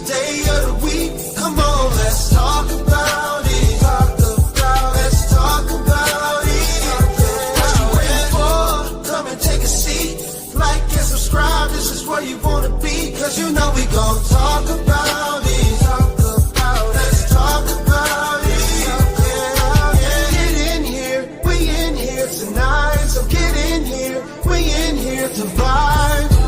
day of the week. Come on, let's talk about it. Let's talk about it. What you waiting for? Come and take a seat. Like and subscribe, this is where you wanna be. Cause you know we gon' talk about it. Let's talk about it. Get in here, we in here tonight. So get in here, we in here to vibe.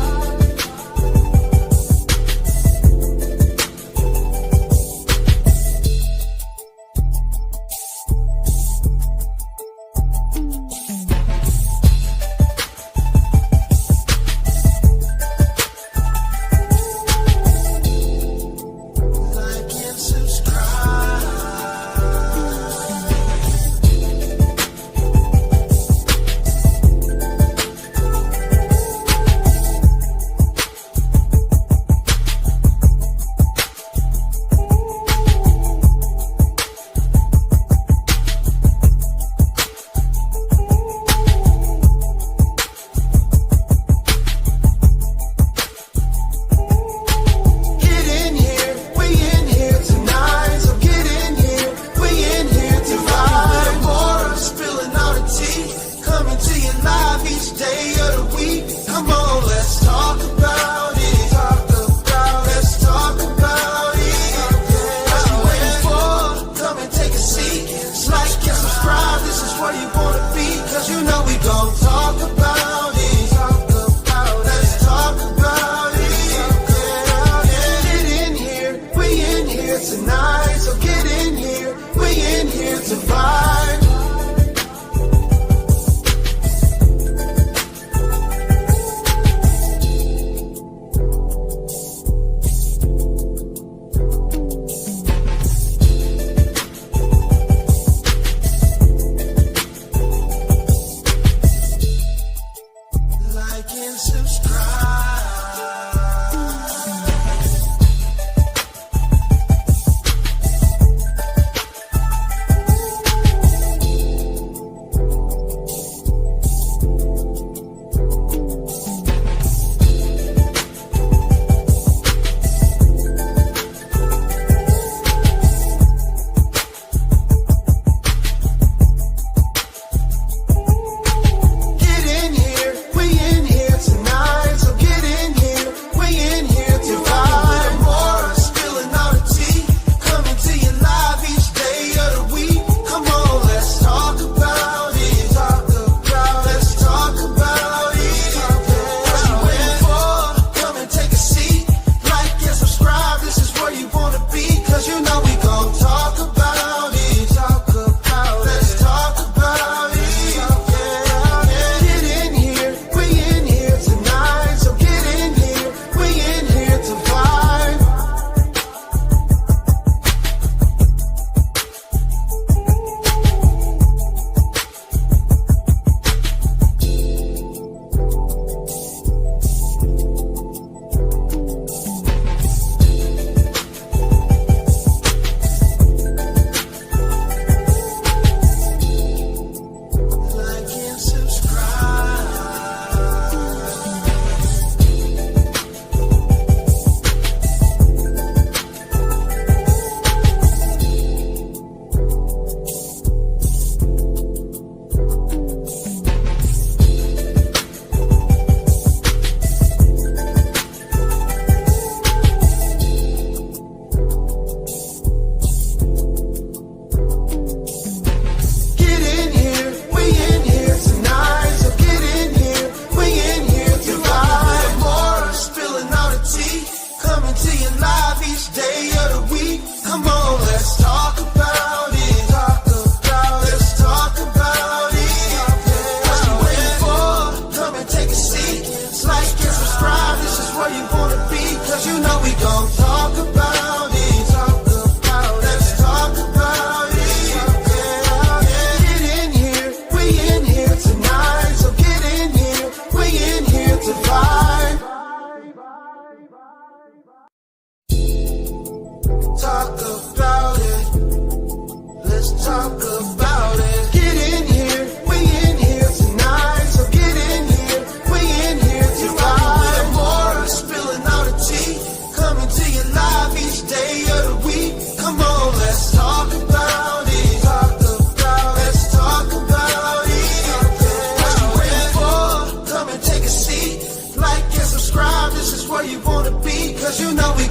Coming to your live each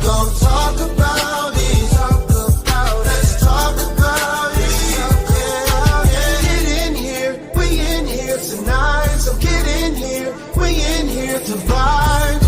gon' talk about it. Let's talk about it. Get in here, we in here tonight. So get in here, we in here to vibe.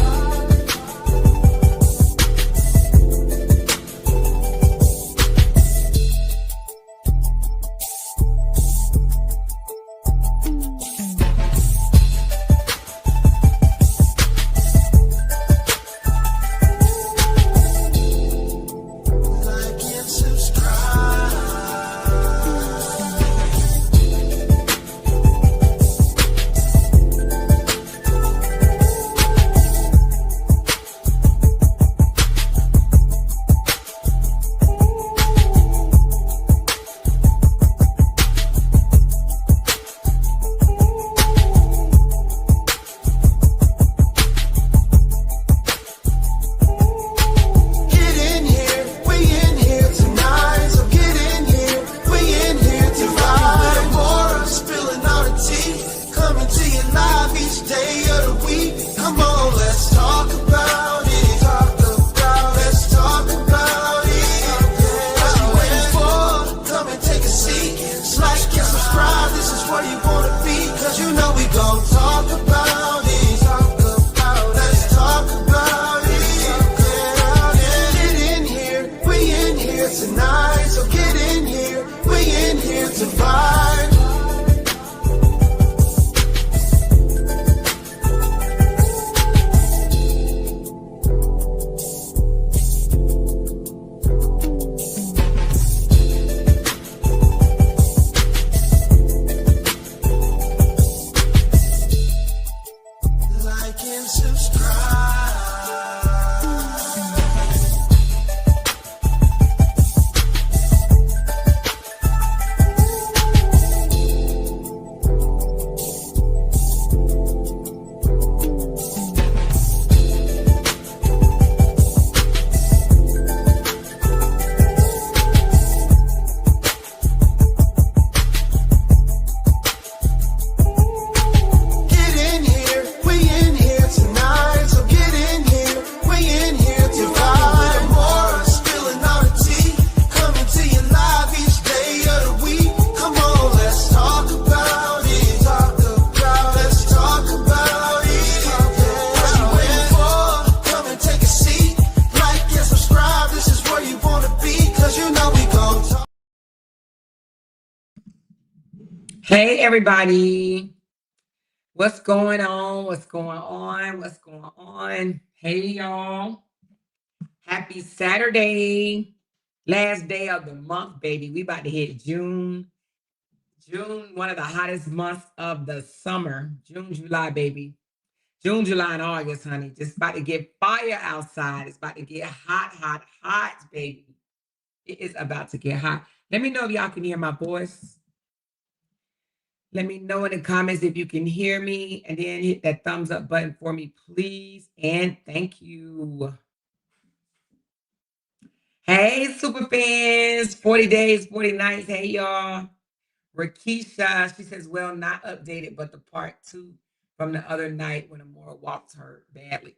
Hey, everybody. What's going on? What's going on? What's going on? Hey, y'all. Happy Saturday. Last day of the month, baby. We about to hit June. June, one of the hottest months of the summer. June, July, baby. June, July, and August, honey. Just about to get fire outside. It's about to get hot, hot, hot, baby. It is about to get hot. Let me know if y'all can hear my voice. Let me know in the comments if you can hear me, and then hit that thumbs up button for me, please. And thank you. Hey, super fans, 40 days, 40 nights. Hey, y'all. Rakisha, she says, well, not updated, but the part 2 from the other night when Amora walked her badly.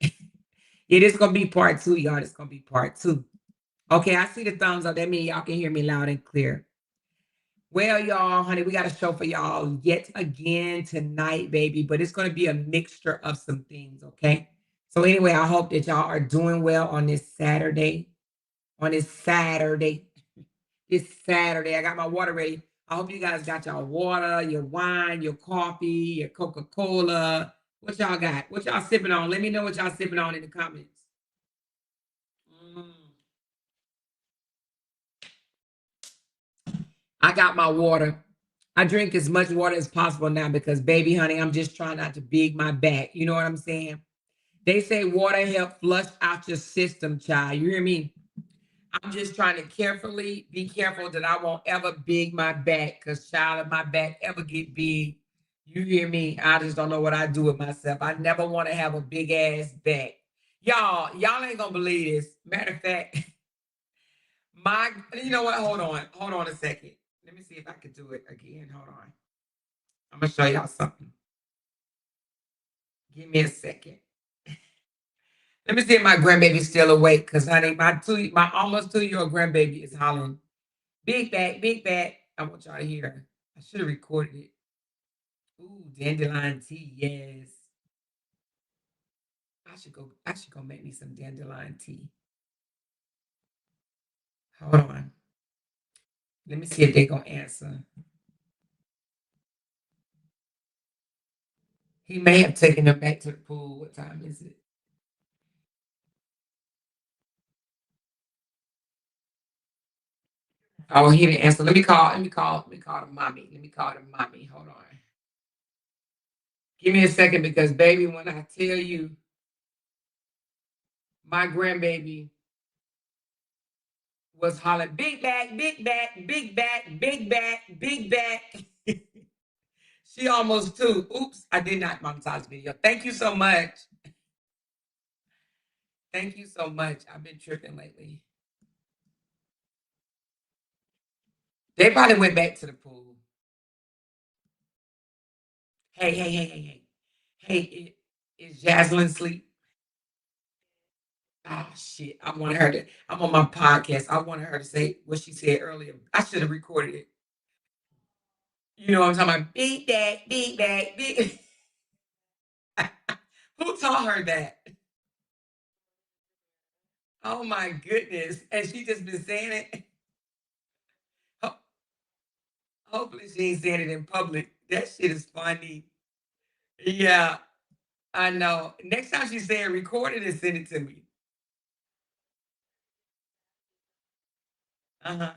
It is going to be part 2, y'all. It's going to be part 2. Okay, I see the thumbs up. That means y'all can hear me loud and clear. Well, y'all, honey, we got a show for y'all yet again tonight, baby, but it's going to be a mixture of some things, okay? So anyway, I hope that y'all are doing well on this Saturday. This Saturday, I got my water ready. I hope you guys got your water, your wine, your coffee, your Coca-Cola. What y'all got? What y'all sipping on? Let me know what y'all sipping on in the comments. I got my water. I drink as much water as possible now because, baby, honey, I'm just trying not to big my back. You know what I'm saying? They say water help flush out your system, child. You hear me? I'm just trying to be careful that I won't ever big my back because, child, if my back ever get big, you hear me? I just don't know what I do with myself. I never want to have a big ass back. Y'all ain't going to believe this. Matter of fact, you know what? Hold on a second. Let me see if I can do it again. Hold on. I'm going to show y'all something. Give me a second. Let me see if my grandbaby's still awake, because honey, my almost 2-year-old grandbaby is hollering, big back, big back. I want y'all to hear. I should have recorded it. Ooh, dandelion tea, yes. I should go make me some dandelion tea. Hold on. Let me see if they're gonna answer. He may have taken them back to the pool. What time is it? Oh, he didn't answer. Let me call the mommy. Let me call the mommy. Hold on. Give me a second, because baby, when I tell you my grandbaby was hollering, big back, big back, big back, big back, big back. She almost 2. Oops, I did not monetize the video. Thank you so much. Thank you so much. I've been tripping lately. They probably went back to the pool. Hey, hey, hey, hey, hey. Hey, is Jaslyn asleep? Oh shit. I'm on my podcast. I wanted her to say what she said earlier. I should have recorded it. You know what I'm talking about? Big back, big back, big. Who taught her that? Oh my goodness. And she just been saying it. Ho- Hopefully she ain't saying it in public. That shit is funny. Yeah, I know. Next time she's saying record it and send it to me. Uh-huh.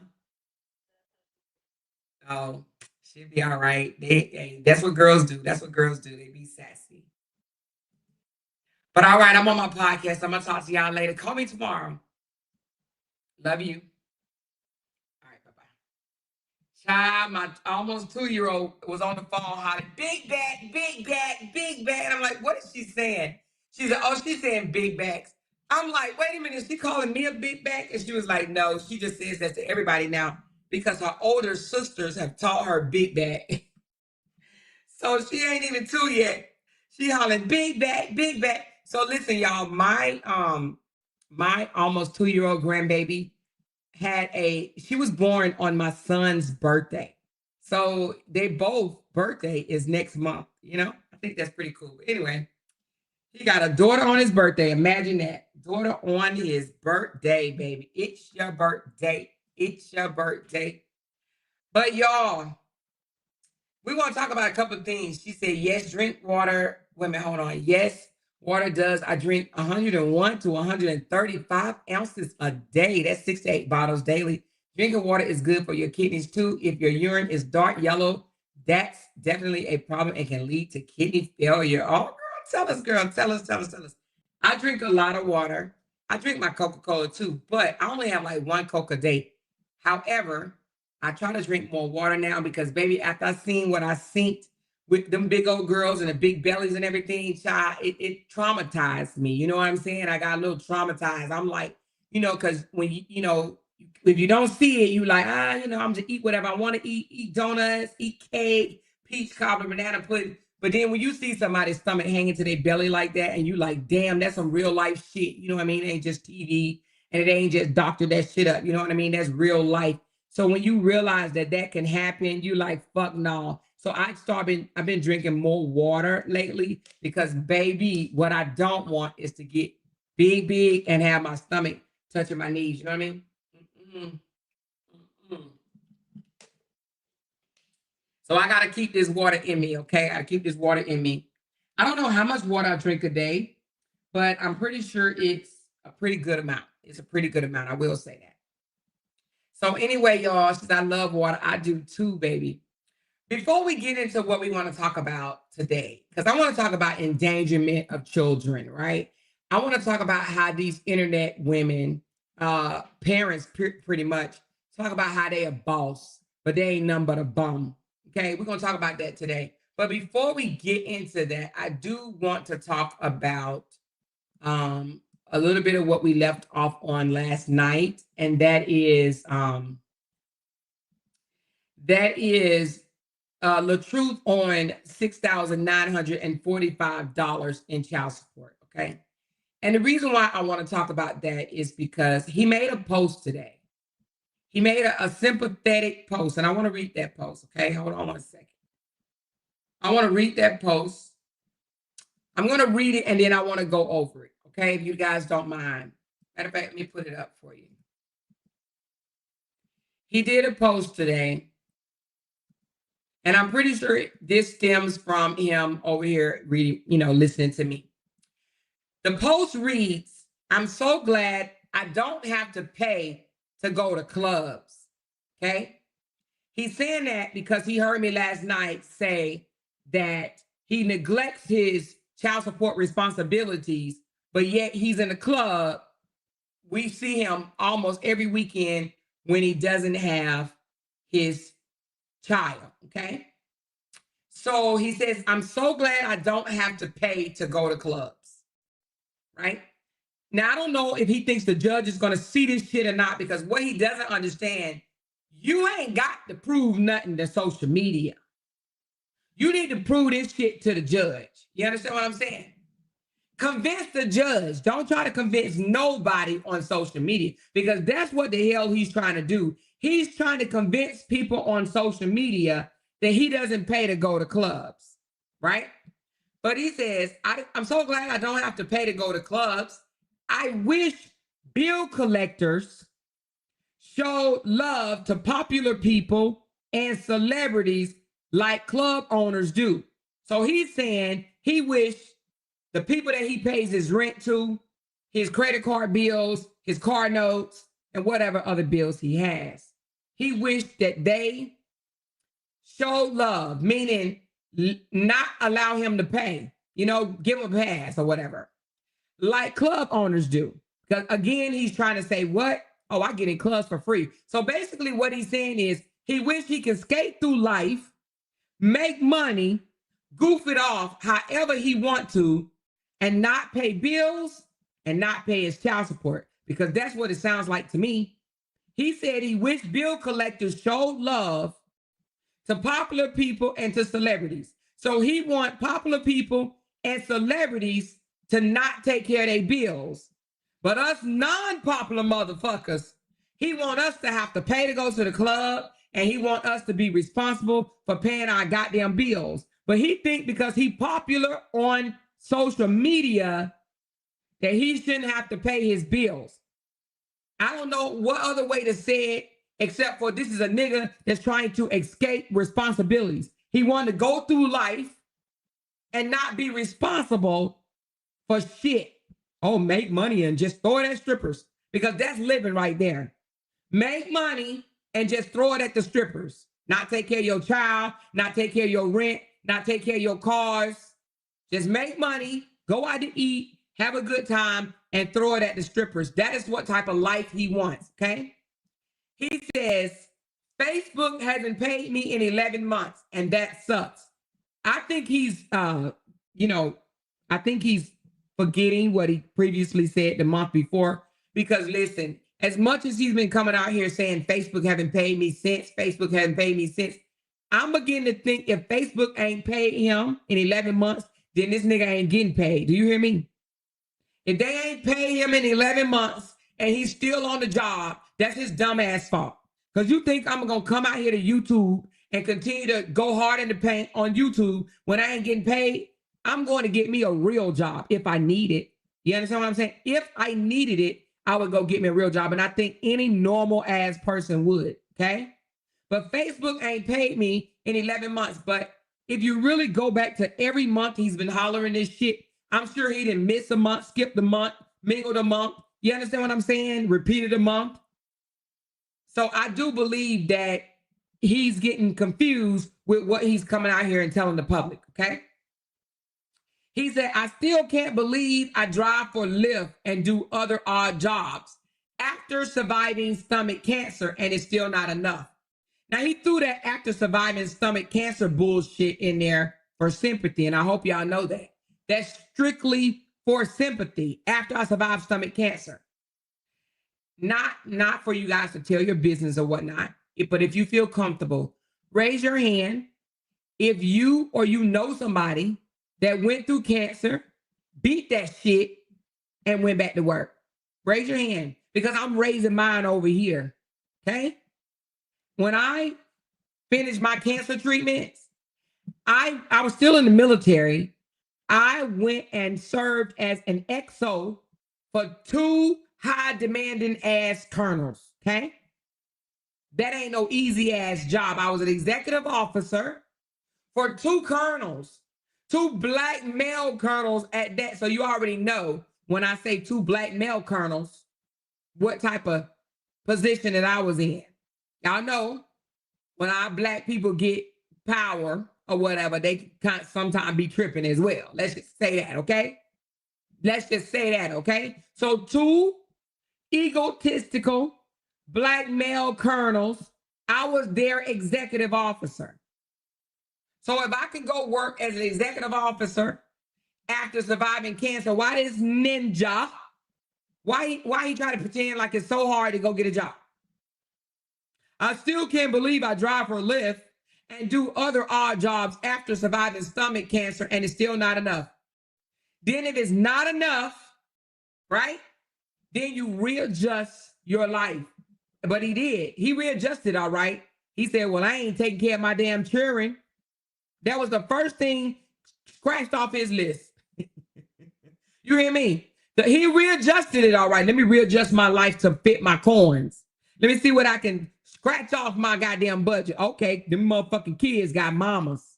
Oh, she'll be all right. Hey, that's what girls do. That's what girls do. They be sassy. But all right, I'm on my podcast. I'm gonna talk to y'all later. Call me tomorrow. Love you. All right, bye-bye. Child, my almost 2-year-old was on the phone hollering, big back, big back, big back. And I'm like, what is she saying? She's like, oh, she's saying big backs. I'm like, wait a minute, is she calling me a big back? And she was like, no, she just says that to everybody now because her older sisters have taught her big back. So she ain't even 2 yet. She hollering big back, big back. So listen, y'all, my almost 2-year-old grandbaby she was born on my son's birthday. So they both birthday is next month, you know? I think that's pretty cool. Anyway, he got a daughter on his birthday. Imagine that. Daughter on his birthday, baby. It's your birthday. It's your birthday. But y'all, we want to talk about a couple of things. She said, yes, drink water. Wait a minute, hold on. Yes, water does. I drink 101 to 135 ounces a day. That's 6 to 8 bottles daily. Drinking water is good for your kidneys too. If your urine is dark yellow, that's definitely a problem and can lead to kidney failure. Oh, girl, tell us, girl. Tell us, tell us, tell us. I drink a lot of water. I drink my Coca-Cola too, but I only have like one Coke a day. However, I try to drink more water now because, baby, after I seen what I seen with them big old girls and the big bellies and everything, child, it traumatized me. You know what I'm saying? I got a little traumatized. I'm like, because when if you don't see it, you like, I'm just eat whatever I want to eat donuts, eat cake, peach cobbler, banana pudding. But then when you see somebody's stomach hanging to their belly like that, and you like, damn, that's some real life shit. You know what I mean? It ain't just TV, and it ain't just doctor that shit up. You know what I mean? That's real life. So when you realize that that can happen, you like, fuck no. So I've been drinking more water lately because, baby, what I don't want is to get big, big and have my stomach touching my knees. You know what I mean? Mm-mm, mm-mm. So I got to keep this water in me, okay? I got to keep this water in me. I don't know how much water I drink a day, but I'm pretty sure it's a pretty good amount. It's a pretty good amount. I will say that. So anyway, y'all, since I love water, I do too, baby. Before we get into what we want to talk about today, because I want to talk about endangerment of children, right? I want to talk about how these internet women, parents, pretty much, talk about how they a boss, but they ain't nothing but a bum. Okay, we're gonna talk about that today. But before we get into that, I do want to talk about um, a little bit of what we left off on last night, and that is the truth on $6,945 in child support. Okay. And the reason why I want to talk about that is because he made a post today. He made a sympathetic post, and I want to read that post, okay? Hold on 1 second. I want to read that post. I'm going to read it, and then I want to go over it, okay? If you guys don't mind. Matter of fact, let me put it up for you. He did a post today, and I'm pretty sure this stems from him over here reading, listening to me. The post reads, "I'm so glad I don't have to pay to go to clubs." Okay? He's saying that because he heard me last night say that he neglects his child support responsibilities, but yet he's in the club. We see him almost every weekend when he doesn't have his child. Okay? So he says, "I'm so glad I don't have to pay to go to clubs." Right? Now, I don't know if he thinks the judge is going to see this shit or not, because what he doesn't understand, you ain't got to prove nothing to social media. You need to prove this shit to the judge. You understand what I'm saying? Convince the judge. Don't try to convince nobody on social media, because that's what the hell he's trying to do. He's trying to convince people on social media that he doesn't pay to go to clubs, right? But he says, I'm so glad I don't have to pay to go to clubs. I wish bill collectors showed love to popular people and celebrities like club owners do. So he's saying he wished the people that he pays his rent to, his credit card bills, his car notes, and whatever other bills he has, he wished that they showed love, meaning not allow him to pay, give him a pass or whatever, like club owners do. Because again, he's trying to say, what? Oh, I get in clubs for free. So basically what he's saying is he wish he could skate through life, make money, goof it off however he want to, and not pay bills and not pay his child support, because that's what it sounds like to me. He said he wished bill collectors showed love to popular people and to celebrities. So he want popular people and celebrities to not take care of their bills. But us non-popular motherfuckers, he want us to have to pay to go to the club, and he want us to be responsible for paying our goddamn bills. But he think because he popular on social media that he shouldn't have to pay his bills. I don't know what other way to say it, except for this is a nigga that's trying to escape responsibilities. He wanted to go through life and not be responsible for shit. Oh, make money and just throw it at strippers, because that's living right there. Make money and just throw it at the strippers. Not take care of your child, not take care of your rent, not take care of your cars. Just make money, go out to eat, have a good time, and throw it at the strippers. That is what type of life he wants, okay? He says, Facebook hasn't paid me in 11 months, and that sucks. I think he's, I think he's forgetting what he previously said the month before. Because listen, as much as he's been coming out here saying Facebook haven't paid me since, Facebook hasn't paid me since, I'm beginning to think if Facebook ain't paid him in 11 months, then this nigga ain't getting paid. Do you hear me? If they ain't paid him in 11 months and he's still on the job, that's his dumb ass fault. Because you think I'm going to come out here to YouTube and continue to go hard in the paint on YouTube when I ain't getting paid? I'm going to get me a real job if I need it. You understand what I'm saying? If I needed it, I would go get me a real job. And I think any normal ass person would, okay? But Facebook ain't paid me in 11 months. But if you really go back to every month he's been hollering this shit, I'm sure he didn't miss a month, skipped a month, mingled a month. You understand what I'm saying? Repeated a month. So I do believe that he's getting confused with what he's coming out here and telling the public, okay? He said, I still can't believe I drive for Lyft and do other odd jobs after surviving stomach cancer, and it's still not enough. Now, he threw that after surviving stomach cancer bullshit in there for sympathy, and I hope y'all know that. That's strictly for sympathy after I survived stomach cancer. Not for you guys to tell your business or whatnot, but if you feel comfortable, raise your hand if you or you know somebody that went through cancer, beat that shit, and went back to work? Raise your hand, because I'm raising mine over here. Okay. When I finished my cancer treatments, I was still in the military. I went and served as an XO for 2 high demanding ass colonels. Okay. That ain't no easy ass job. I was an executive officer for 2 colonels, 2 black male colonels at that. So you already know when I say 2 black male colonels, what type of position that I was in. Y'all know when our black people get power or whatever, they can sometimes be tripping as well. Let's just say that, okay? Let's just say that, okay? So 2 egotistical black male colonels, I was their executive officer. So if I can go work as an executive officer after surviving cancer, why this ninja, why he try to pretend like it's so hard to go get a job? I still can't believe I drive for a Lyft and do other odd jobs after surviving stomach cancer, and it's still not enough. Then if it's not enough, right, then you readjust your life. But he did. He readjusted, all right. He said, well, I ain't taking care of my damn children. That was the first thing scratched off his list. You hear me? He readjusted it, all right. Let me readjust my life to fit my coins. Let me see what I can scratch off my goddamn budget. Okay, them motherfucking kids got mamas.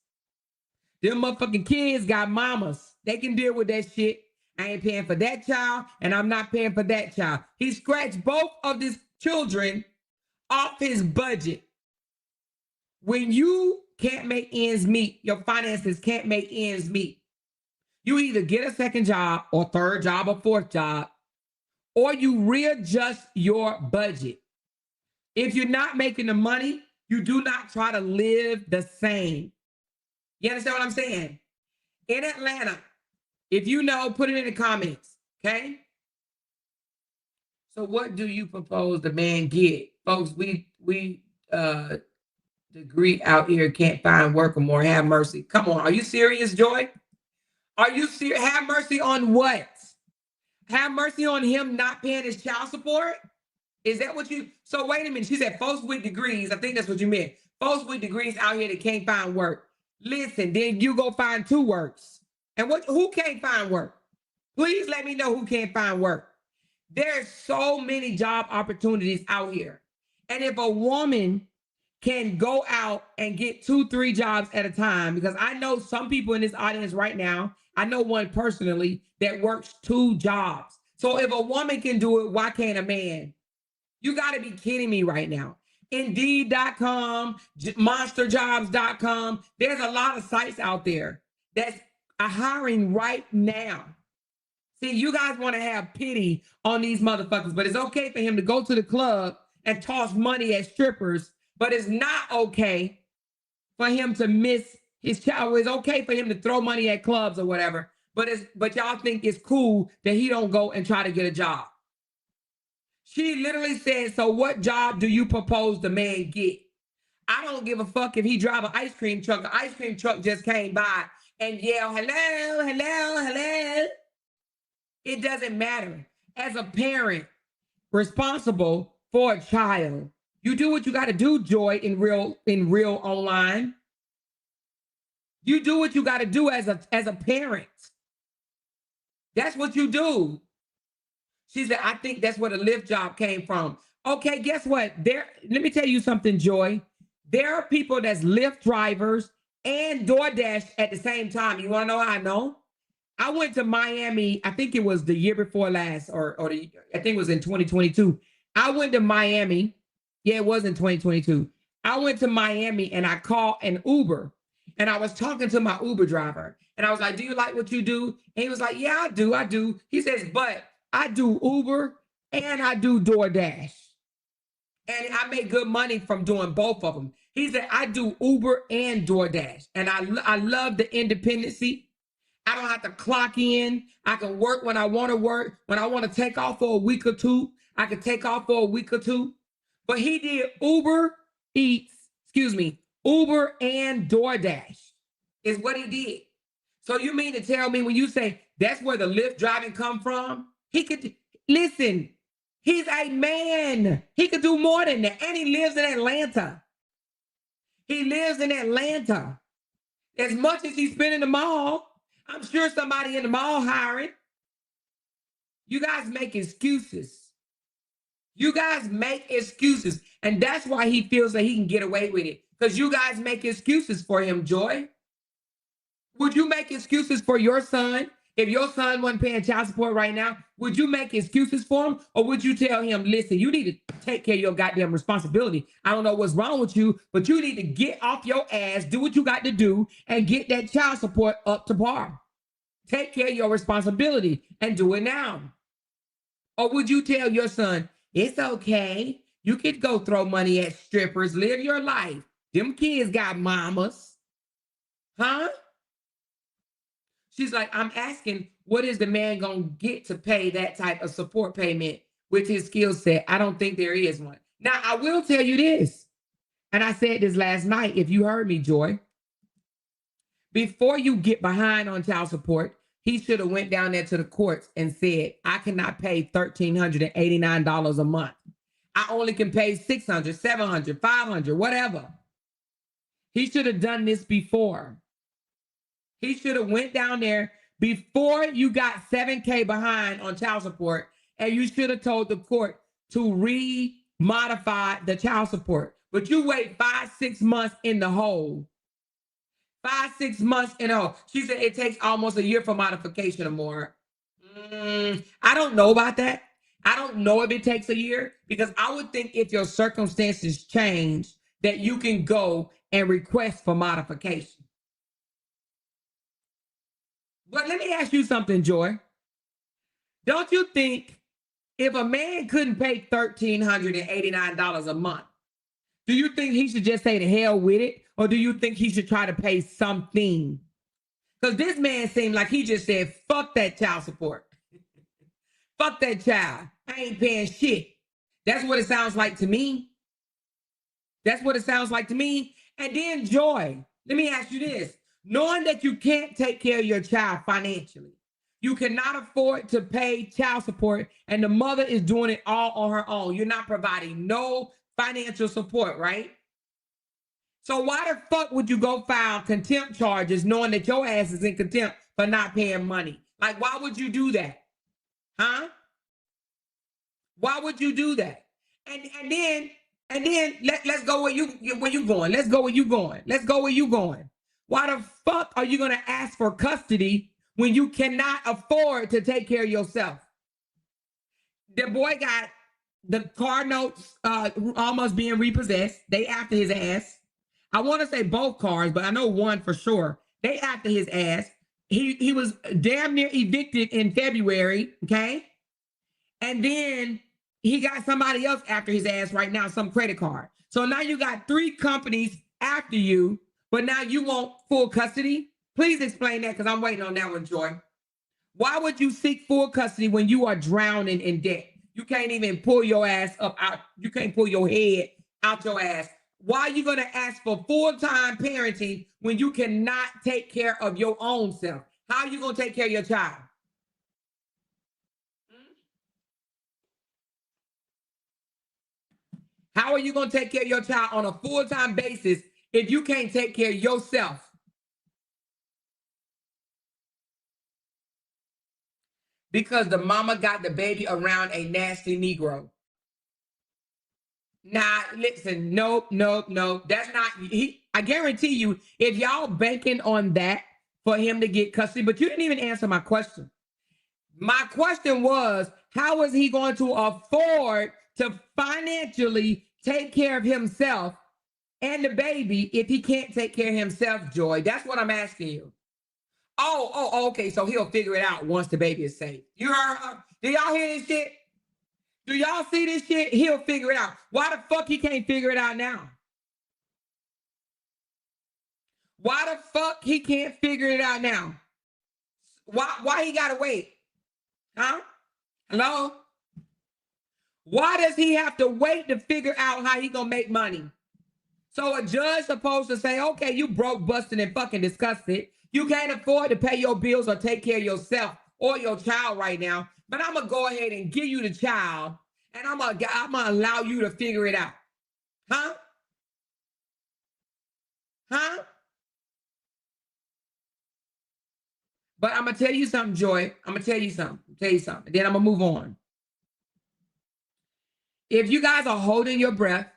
Them motherfucking kids got mamas. They can deal with that shit. I ain't paying for that child, and I'm not paying for that child. He scratched both of his children off his budget. When you can't make ends meet, your finances can't make ends meet, you either get a second job or third job or fourth job, or you readjust your budget. If you're not making the money, you do not try to live the same. You understand what I'm saying? In Atlanta, if you know, put it in the comments, okay? So what do you propose the man get? Folks, we degree out here can't find work or more. Have mercy. Come on. Are you serious, Joy? Are you serious? Have mercy on what? Have mercy on him not paying his child support? Is that what you? So wait a minute. She said folks with degrees. I think that's what you meant. Folks with degrees out here that can't find work. Listen, then you go find 2 works. And who can't find work? Please let me know who can't find work. There's so many job opportunities out here. And if a woman can go out and get 2, 3 jobs at a time, because I know some people in this audience right now, I know one personally that works 2 jobs. So if a woman can do it, why can't a man? You got to be kidding me right now. Indeed.com, monsterjobs.com. There's a lot of sites out there that's hiring right now. See, you guys want to have pity on these motherfuckers, but it's okay for him to go to the club and toss money at strippers, but it's not okay for him to miss his child. It's okay for him to throw money at clubs or whatever, but y'all think it's cool that he don't go and try to get a job. She literally said, so what job do you propose the man get? I don't give a fuck if he drive an ice cream truck. The ice cream truck just came by and yell, hello, hello, hello. It doesn't matter. As a parent responsible for a child, you do what you got to do, Joy, in real online. You do what you got to do as a parent. That's what you do. She said, I think that's where the Lyft job came from. Okay, guess what? Let me tell you something, Joy. There are people that's Lyft drivers and DoorDash at the same time. You want to know how I know? I went to Miami, I think it was the year before last, I think it was in 2022. I went to Miami. Yeah, it was in 2022. I went to Miami and I called an Uber. And I was talking to my Uber driver. And I was like, do you like what you do? And he was like, yeah, I do. He says, but I do Uber and I do DoorDash. And I make good money from doing both of them. He said, I do Uber and DoorDash. And I love the independency. I don't have to clock in. I can work when I want to work. When I want to take off for a week or two, I can take off for a week or two. But he did Uber and DoorDash is what he did. So you mean to tell me when you say that's where the Lyft driving come from? He could, listen, he's a man. He could do more than that. And he lives in Atlanta. He lives in Atlanta. As much as he's been in the mall, I'm sure somebody in the mall hiring. You guys make excuses. You guys make excuses. And that's why he feels that he can get away with it. Because you guys make excuses for him, Joy. Would you make excuses for your son? If your son wasn't paying child support right now, would you make excuses for him? Or would you tell him, listen, you need to take care of your goddamn responsibility. I don't know what's wrong with you, but you need to get off your ass, do what you got to do, and get that child support up to par. Take care of your responsibility and do it now. Or would you tell your son, it's okay. You could go throw money at strippers, live your life. Them kids got mamas. Huh? She's like, I'm asking, what is the man going to get to pay that type of support payment with his skill set? I don't think there is one. Now, I will tell you this, and I said this last night, if you heard me, Joy. Before you get behind on child support, he should have went down there to the courts and said, I cannot pay $1,389 a month. I only can pay $600, $700, $500, whatever. He should have done this before. He should have went down there before you got $7K behind on child support, and you should have told the court to re-modify the child support. But you wait 5-6 months in the hole. 5-6 months in a hole. She said it takes almost a year for modification or more. I don't know about that. I don't know if it takes a year, because I would think if your circumstances change, that you can go and request for modification. But let me ask you something, Joy. Don't you think if a man couldn't pay $1,389 a month, do you think he should just say to hell with it? Or do you think he should try to pay something? Because this man seemed like he just said, fuck that child support. Fuck that child. I ain't paying shit. That's what it sounds like to me. That's what it sounds like to me. And then, Joy, let me ask you this. Knowing that you can't take care of your child financially, you cannot afford to pay child support, and the mother is doing it all on her own. You're not providing no financial support, right? So why the fuck would you go file contempt charges knowing that your ass is in contempt for not paying money? Like, why would you do that? Huh? Why would you do that? And then let's go where you going. Let's go where you going. Let's go where you going. Why the fuck are you going to ask for custody when you cannot afford to take care of yourself? The boy got the car notes almost being repossessed. They after his ass. I want to say both cars, but I know one for sure. They after his ass. He was damn near evicted in February, okay? And then he got somebody else after his ass right now, some credit card. So now you got 3 companies after you, but now you want full custody? Please explain that, because I'm waiting on that one, Joy. Why would you seek full custody when you are drowning in debt? You can't even pull your ass up out. You can't pull your head out your ass. Why are you going to ask for full-time parenting when you cannot take care of your own self? How are you going to take care of your child? How are you going to take care of your child on a full-time basis if you can't take care of yourself? Because the mama got the baby around a nasty Negro. Nah, listen, nope. That's not, I guarantee you, if y'all banking on that for him to get custody, but you didn't even answer my question. My question was, how is he going to afford to financially take care of himself and the baby if he can't take care of himself, Joy? That's what I'm asking you. Oh, okay, so he'll figure it out once the baby is safe. You heard her? Do y'all hear this shit? Do y'all see this shit? He'll figure it out. Why the fuck he can't figure it out now? Why the fuck he can't figure it out now? Why he gotta wait? Huh? Hello? Why does he have to wait to figure out how he gonna make money? So a judge supposed to say, okay, you broke, busted, and fucking disgusted. You can't afford to pay your bills or take care of yourself or your child right now. But I'm gonna go ahead and give you the child, and I'm gonna allow you to figure it out. Huh? Huh? But I'm gonna tell you something, Joy. I'm gonna tell you something. Then I'm gonna move on. If you guys are holding your breath,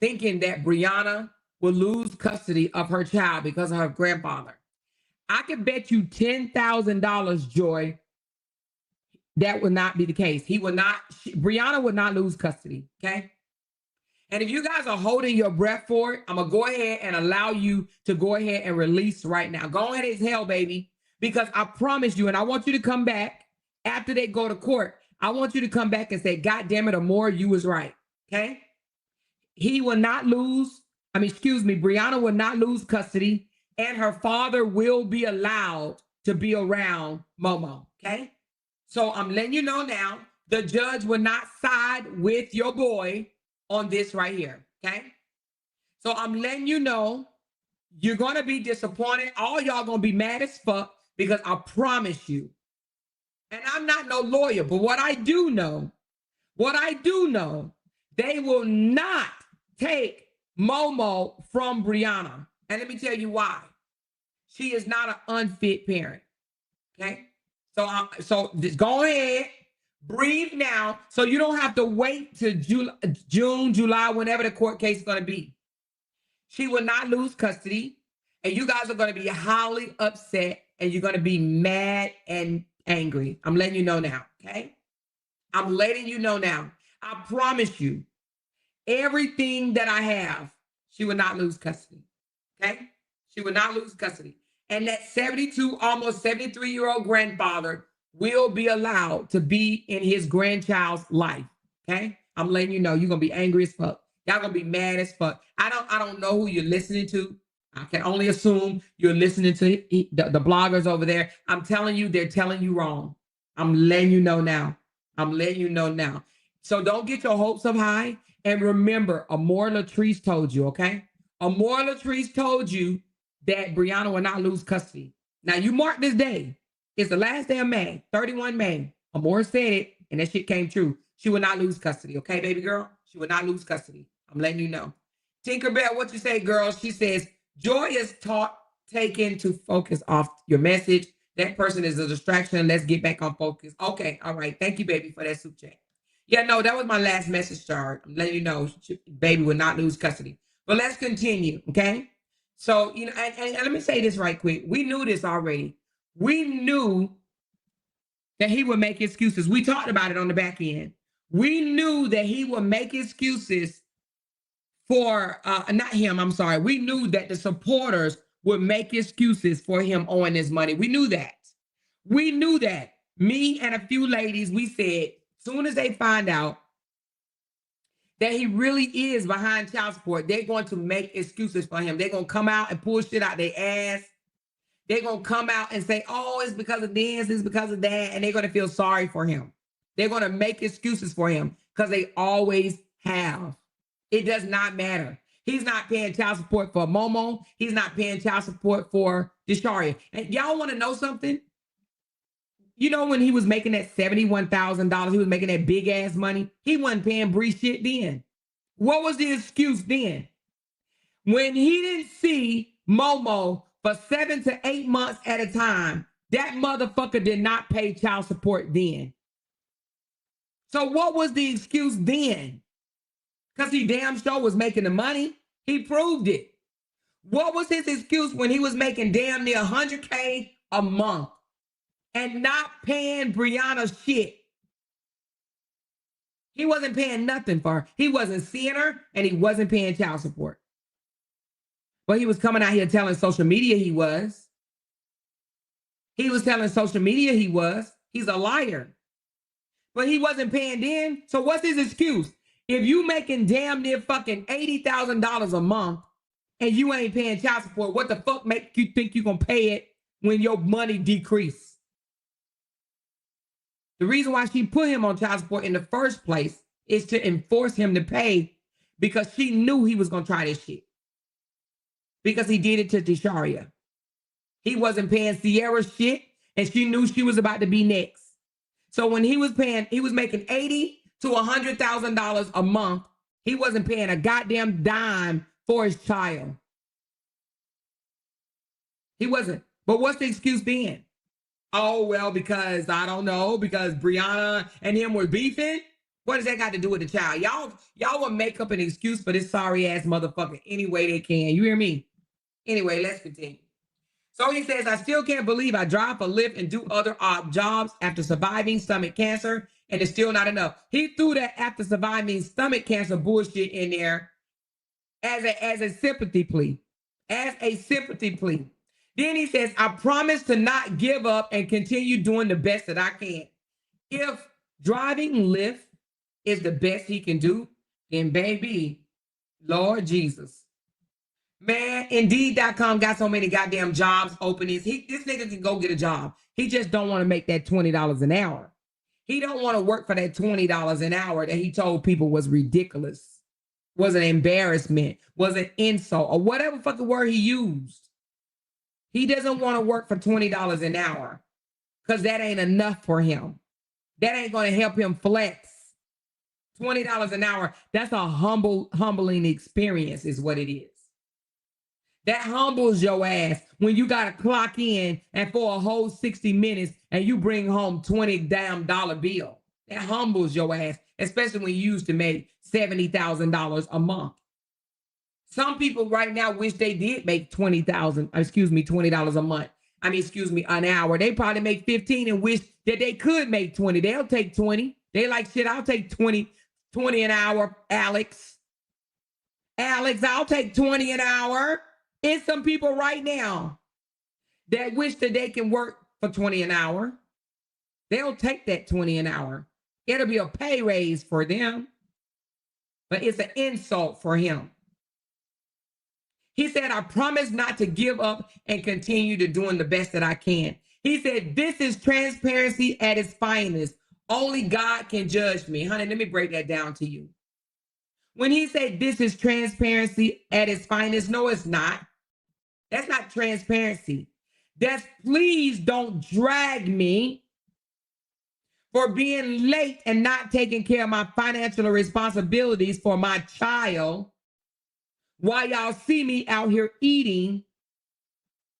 thinking that Brianna will lose custody of her child because of her grandfather, I can bet you $10,000, Joy, that would not be the case. Brianna would not lose custody, okay? And if you guys are holding your breath for it, I'm going to go ahead and allow you to go ahead and release right now. Go ahead as hell, baby, because I promise you, and I want you to come back after they go to court. I want you to come back and say, God damn it, Amor, you was right, okay? He will not lose, Brianna will not lose custody, and her father will be allowed to be around Momo, okay? So I'm letting you know now, the judge will not side with your boy on this right here, okay? So I'm letting you know, you're going to be disappointed. All y'all going to be mad as fuck because I promise you, and I'm not no lawyer, but what I do know, they will not take Momo from Brianna. And let me tell you why. She is not an unfit parent, okay? So just go ahead, breathe now, so you don't have to wait to June, July, whenever the court case is going to be. She will not lose custody, and you guys are going to be highly upset, and you're going to be mad and angry. I'm letting you know now, okay? I'm letting you know now. I promise you, everything that I have, she will not lose custody, okay? She will not lose custody. And that 72, almost 73-year-old grandfather will be allowed to be in his grandchild's life, okay? I'm letting you know, you're going to be angry as fuck. Y'all going to be mad as fuck. I don't know who you're listening to. I can only assume you're listening to the bloggers over there. I'm telling you, they're telling you wrong. I'm letting you know now. So don't get your hopes up high. And remember, Amor Latrice told you, okay? Amor Latrice told you that Brianna will not lose custody. Now, you mark this day. It's the last day of May, 31 May. Amor said it, and that shit came true. She will not lose custody, okay, baby girl? She will not lose custody. I'm letting you know. Tinkerbell, what you say, girl? She says, Joy is taken to focus off your message. That person is a distraction. Let's get back on focus. Okay, all right. Thank you, baby, for that soup chat. Yeah, no, that was my last message, Chart. I'm letting you know, baby will not lose custody. But let's continue, okay? So, and let me say this right quick. We knew this already. We knew that he would make excuses. We talked about it on the back end. We knew that he would make excuses for, not him, I'm sorry. We knew that the supporters would make excuses for him owing this money. We knew that. Me and a few ladies, we said, soon as they find out that he really is behind child support, they're going to make excuses for him. They're going to come out and pull shit out their ass. They're going to come out and say, oh, it's because of this, it's because of that, and they're going to feel sorry for him. They're going to make excuses for him because they always have. It does not matter. He's not paying child support for Momo. He's not paying child support for Desharia. And y'all want to know something? You know, when he was making that $71,000, he was making that big ass money. He wasn't paying Bree shit then. What was the excuse then? When he didn't see Momo for 7 to 8 months at a time, that motherfucker did not pay child support then. So what was the excuse then? Because he damn sure was making the money. He proved it. What was his excuse when he was making damn near $100K a month and not paying Brianna shit? He wasn't paying nothing for her. He wasn't seeing her, and he wasn't paying child support. But he was coming out here telling social media he was. He was telling social media he was. He's a liar. But he wasn't paying then. So what's his excuse? If you making damn near fucking $80,000 a month and you ain't paying child support, what the fuck make you think you gonna pay it when your money decrease? The reason why she put him on child support in the first place is to enforce him to pay, because she knew he was gonna try this shit. Because he did it to Desharia. He wasn't paying Sierra shit, and she knew she was about to be next. So when he was making $80,000 to $100,000 a month. He wasn't paying a goddamn dime for his child. He wasn't. But what's the excuse being? Oh, well, because I don't know, because Brianna and him were beefing. What does that got to do with the child? Y'all will make up an excuse for this sorry ass motherfucker any way they can. You hear me? Anyway, let's continue. So he says, I still can't believe I drive for Lyft and do other odd jobs after surviving stomach cancer, and it's still not enough. He threw that after surviving stomach cancer bullshit in there as a sympathy plea. As a sympathy plea. Then he says, I promise to not give up and continue doing the best that I can. If driving Lyft is the best he can do, then baby, Lord Jesus. Man, Indeed.com got so many goddamn jobs openings. This nigga can go get a job. He just don't want to make that $20 an hour. He don't want to work for that $20 an hour that he told people was ridiculous, was an embarrassment, was an insult, or whatever fucking word he used. He doesn't want to work for $20 an hour because that ain't enough for him. That ain't going to help him flex. $20 an hour, that's a humbling experience is what it is. That humbles your ass when you got to clock in and for a whole 60 minutes and you bring home $20 damn bill. That humbles your ass, especially when you used to make $70,000 a month. Some people right now wish they did make $20 a month. An hour. They probably make 15 and wish that they could make 20. They'll take 20. They like, shit, I'll take 20 an hour, Alex. Alex, I'll take 20 an hour. It's some people right now that wish that they can work for 20 an hour. They'll take that 20 an hour. It'll be a pay raise for them, but it's an insult for him. He said, I promise not to give up and continue to doing the best that I can. He said, this is transparency at its finest. Only God can judge me. Honey, let me break that down to you. When he said this is transparency at its finest, no, it's not. That's not transparency. That's please don't drag me for being late and not taking care of my financial responsibilities for my child while y'all see me out here eating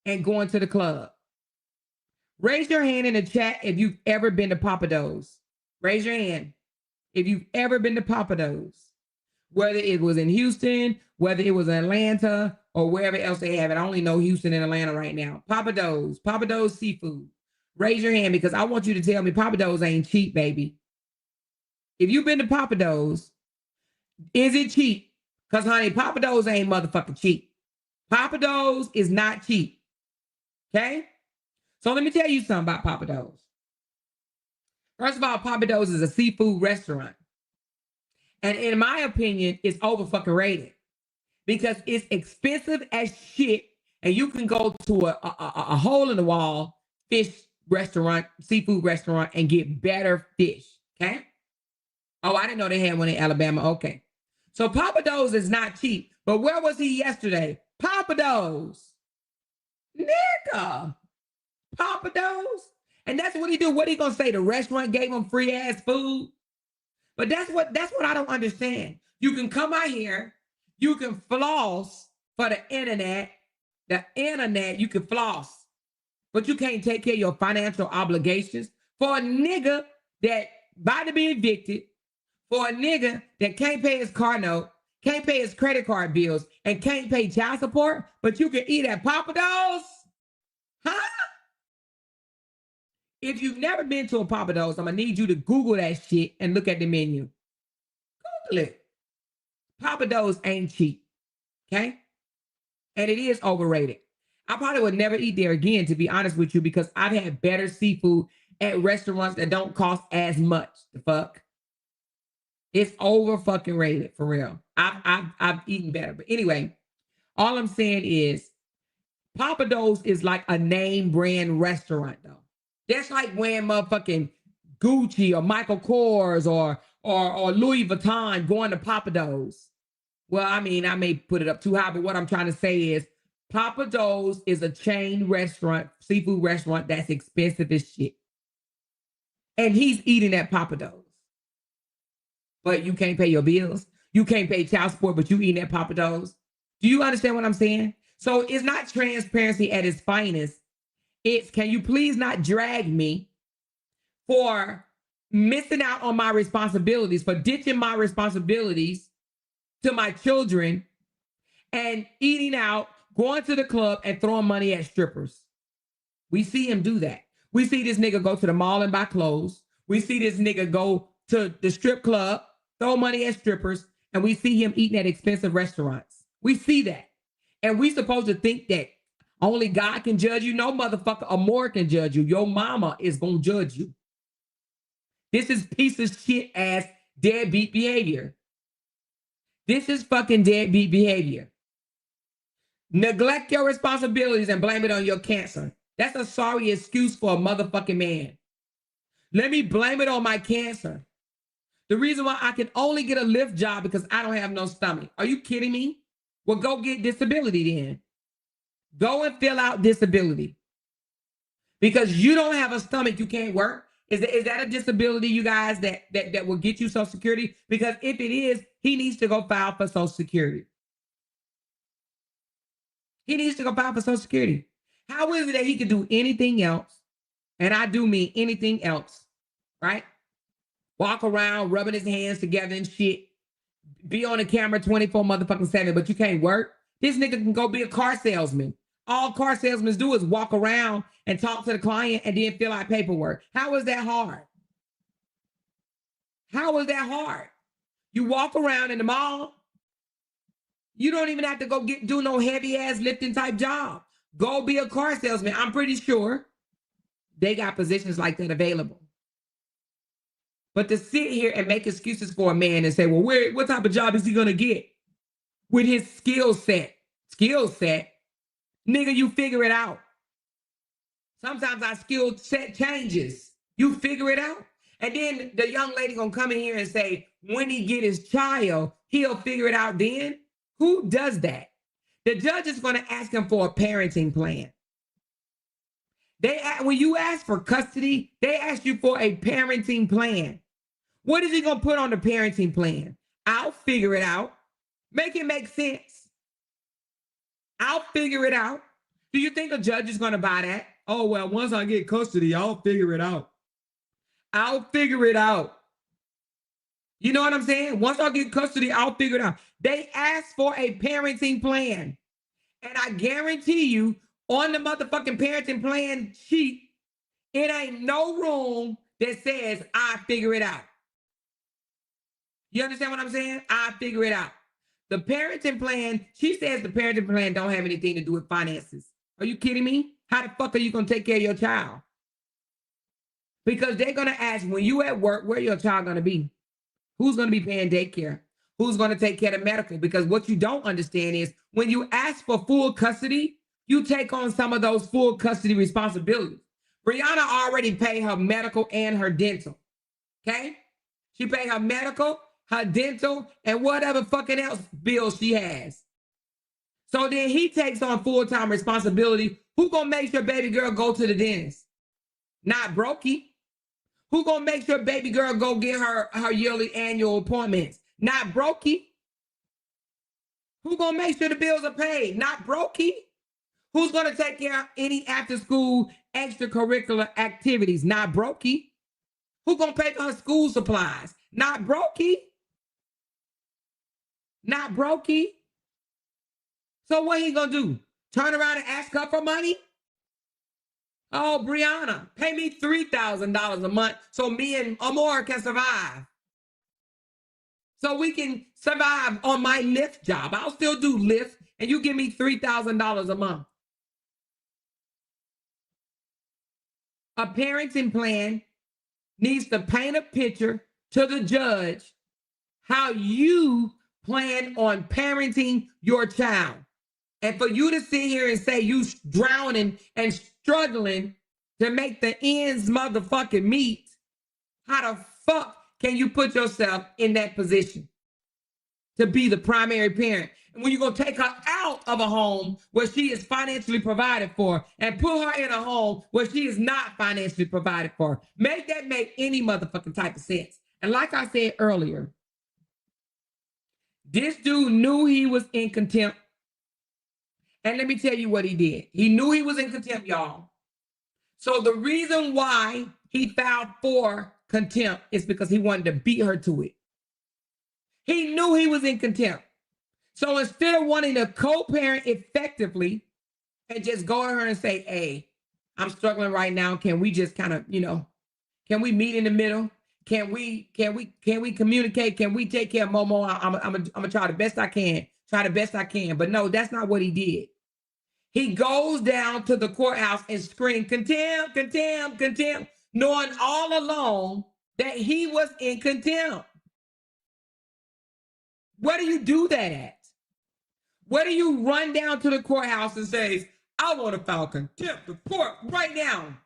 and going to the club. Raise your hand in the chat if you've ever been to Papa Do's. Raise your hand if you've ever been to Papa Do's. Whether it was in Houston, whether it was in Atlanta, or wherever else they have it. I only know Houston and Atlanta right now. Papa Do's seafood. Raise your hand because I want you to tell me Papa Do's ain't cheap, baby. If you've been to Papa Do's, is it cheap? Because, honey, Papa Do's ain't motherfucking cheap. Papa Do's is not cheap. Okay? So let me tell you something about Papa Do's. First of all, Papa Do's is a seafood restaurant. And in my opinion, it's over fucking rated because it's expensive as shit. And you can go to a hole in the wall fish restaurant, seafood restaurant, and get better fish. Okay. Oh, I didn't know they had one in Alabama. Okay. So Papa Do's is not cheap. But where was he yesterday? Papa Do's. Nigga. Papa Do's. And that's what he do. What he gonna say? The restaurant gave him free ass food? But that's what I don't understand. You can come out here, you can floss for the internet. The internet, you can floss, but you can't take care of your financial obligations for a nigga that about to be evicted, for a nigga that can't pay his car note, can't pay his credit card bills, and can't pay child support, but you can eat at Papa Do's? Huh? If you've never been to a Papa Do's, I'm going to need you to Google that shit and look at the menu. Google it. Papa Do's ain't cheap, okay? And it is overrated. I probably would never eat there again, to be honest with you, because I've had better seafood at restaurants that don't cost as much. The fuck? It's over fucking rated, for real. I've eaten better. But anyway, all I'm saying is Papa Do's is like a name brand restaurant, though. That's like wearing motherfucking Gucci or Michael Kors or Louis Vuitton going to Papa Do's. Well, I mean, I may put it up too high, but what I'm trying to say is Papa Do's is a chain restaurant, seafood restaurant that's expensive as shit. and he's eating at Papa Do's. But you can't pay your bills. You can't pay child support, but you eating at Papa Do's. Do you understand what I'm saying? So it's not transparency at its finest. It's, can you please not drag me for missing out on my responsibilities, for ditching my responsibilities to my children and eating out, going to the club and throwing money at strippers. We see him do that. We see this nigga go to the mall and buy clothes. We see this nigga go to the strip club, throw money at strippers, and we see him eating at expensive restaurants. We see that. And we supposed to think that only God can judge you. No, motherfucker, a more can judge you. Your mama is going to judge you. This is piece of shit ass deadbeat behavior. This is fucking deadbeat behavior. Neglect your responsibilities and blame it on your cancer. That's a sorry excuse for a motherfucking man. Let me blame it on my cancer. The reason why I can only get a lift job because I don't have no stomach. Are you kidding me? Well, go get disability then. Go and fill out disability. Because you don't have a stomach, you can't work. Is that a disability, you guys, that will get you Social Security? Because if it is, he needs to go file for Social Security. He needs to go file for Social Security. How is it that he can do anything else? And I do mean anything else, right? Walk around rubbing his hands together and shit. Be on the camera 24 motherfucking 7, but you can't work. This nigga can go be a car salesman. All car salesmen do is walk around and talk to the client and then fill out paperwork. How is that hard? How is that hard? You walk around in the mall. You don't even have to go do no heavy ass lifting type job. Go be a car salesman. I'm pretty sure they got positions like that available. But to sit here and make excuses for a man and say, well, what type of job is he going to get with his skill set? Nigga, you figure it out. Sometimes our skill set changes. You figure it out. And then the young lady going to come in here and say, when he get his child, he'll figure it out then. Who does that? The judge is going to ask him for a parenting plan. When you ask for custody, they ask you for a parenting plan. What is he going to put on the parenting plan? I'll figure it out. Make it make sense. I'll figure it out. Do you think a judge is going to buy that? Oh, well, once I get custody, I'll figure it out. I'll figure it out. You know what I'm saying? Once I get custody, I'll figure it out. They ask for a parenting plan. And I guarantee you, on the motherfucking parenting plan sheet, it ain't no room that says, I figure it out. You understand what I'm saying? I figure it out. The parenting plan, she says the parenting plan don't have anything to do with finances. Are you kidding me? How the fuck are you going to take care of your child? Because they're going to ask, when you at work, where your child going to be? Who's going to be paying daycare? Who's going to take care of medical? Because what you don't understand is when you ask for full custody, you take on some of those full custody responsibilities. Brianna already paid her medical and her dental. Okay? She paid her medical, her dental, and whatever fucking else bill she has. So then he takes on full-time responsibility. Who gonna make sure baby girl go to the dentist? Not Brokey. Who gonna make sure baby girl go get her yearly annual appointments? Not Brokey. Who gonna make sure the bills are paid? Not Brokey. Who's gonna take care of any after-school extracurricular activities? Not Brokey. Who gonna pay for her school supplies? Not Brokey. Not Brokey. So what he gonna do? Turn around and ask her for money? Oh, Brianna, pay me $3,000 a month so me and Amor can survive. So we can survive on my Lyft job. I'll still do Lyft, and you give me $3,000 a month. A parenting plan needs to paint a picture to the judge how you plan on parenting your child. And for you to sit here and say you drowning and struggling to make the ends motherfucking meet, how the fuck can you put yourself in that position to be the primary parent? And when you're going to take her out of a home where she is financially provided for and put her in a home where she is not financially provided for, make that make any motherfucking type of sense. And like I said earlier, this dude knew he was in contempt. And let me tell you what he did. He knew he was in contempt, y'all. So the reason why he filed for contempt is because he wanted to beat her to it. He knew he was in contempt. So instead of wanting to co-parent effectively and just go at her and say, hey, I'm struggling right now. Can we just kind of, can we meet in the middle? Can we communicate? Can we take care of Momo? I'm gonna try the best I can. But no, that's not what he did. He goes down to the courthouse and screams, contempt, contempt, contempt, knowing all along that he was in contempt. Where do you do that at? Where do you run down to the courthouse and say, I want to file contempt of court right now?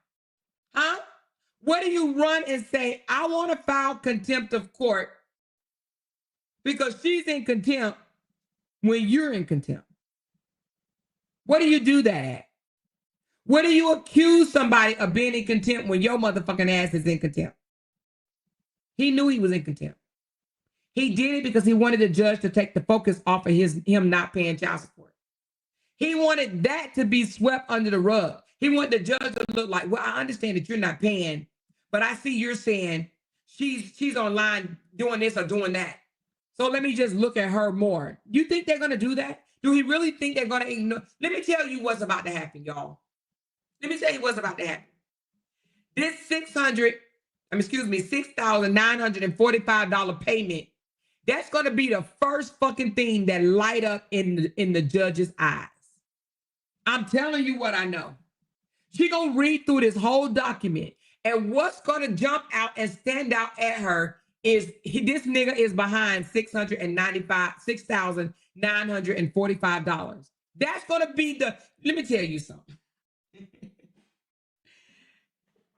Huh? Where do you run and say, I want to file contempt of court because she's in contempt when you're in contempt? Where do you do that at? Where do you accuse somebody of being in contempt when your motherfucking ass is in contempt? He knew he was in contempt. He did it because he wanted the judge to take the focus off of him not paying child support. He wanted that to be swept under the rug. He wanted the judge to look like, well, I understand that you're not paying, but I see you're saying she's online doing this or doing that. So let me just look at her more. You think they're going to do that? Do he really think they're going to ignore? Let me tell you what's about to happen, y'all. Let me tell you what's about to happen. This $6,945 payment, that's going to be the first fucking thing that light up in the judge's eyes. I'm telling you what I know. She going to read through this whole document, and what's going to jump out and stand out at her is this nigga is behind $6,945. That's going to be let me tell you something.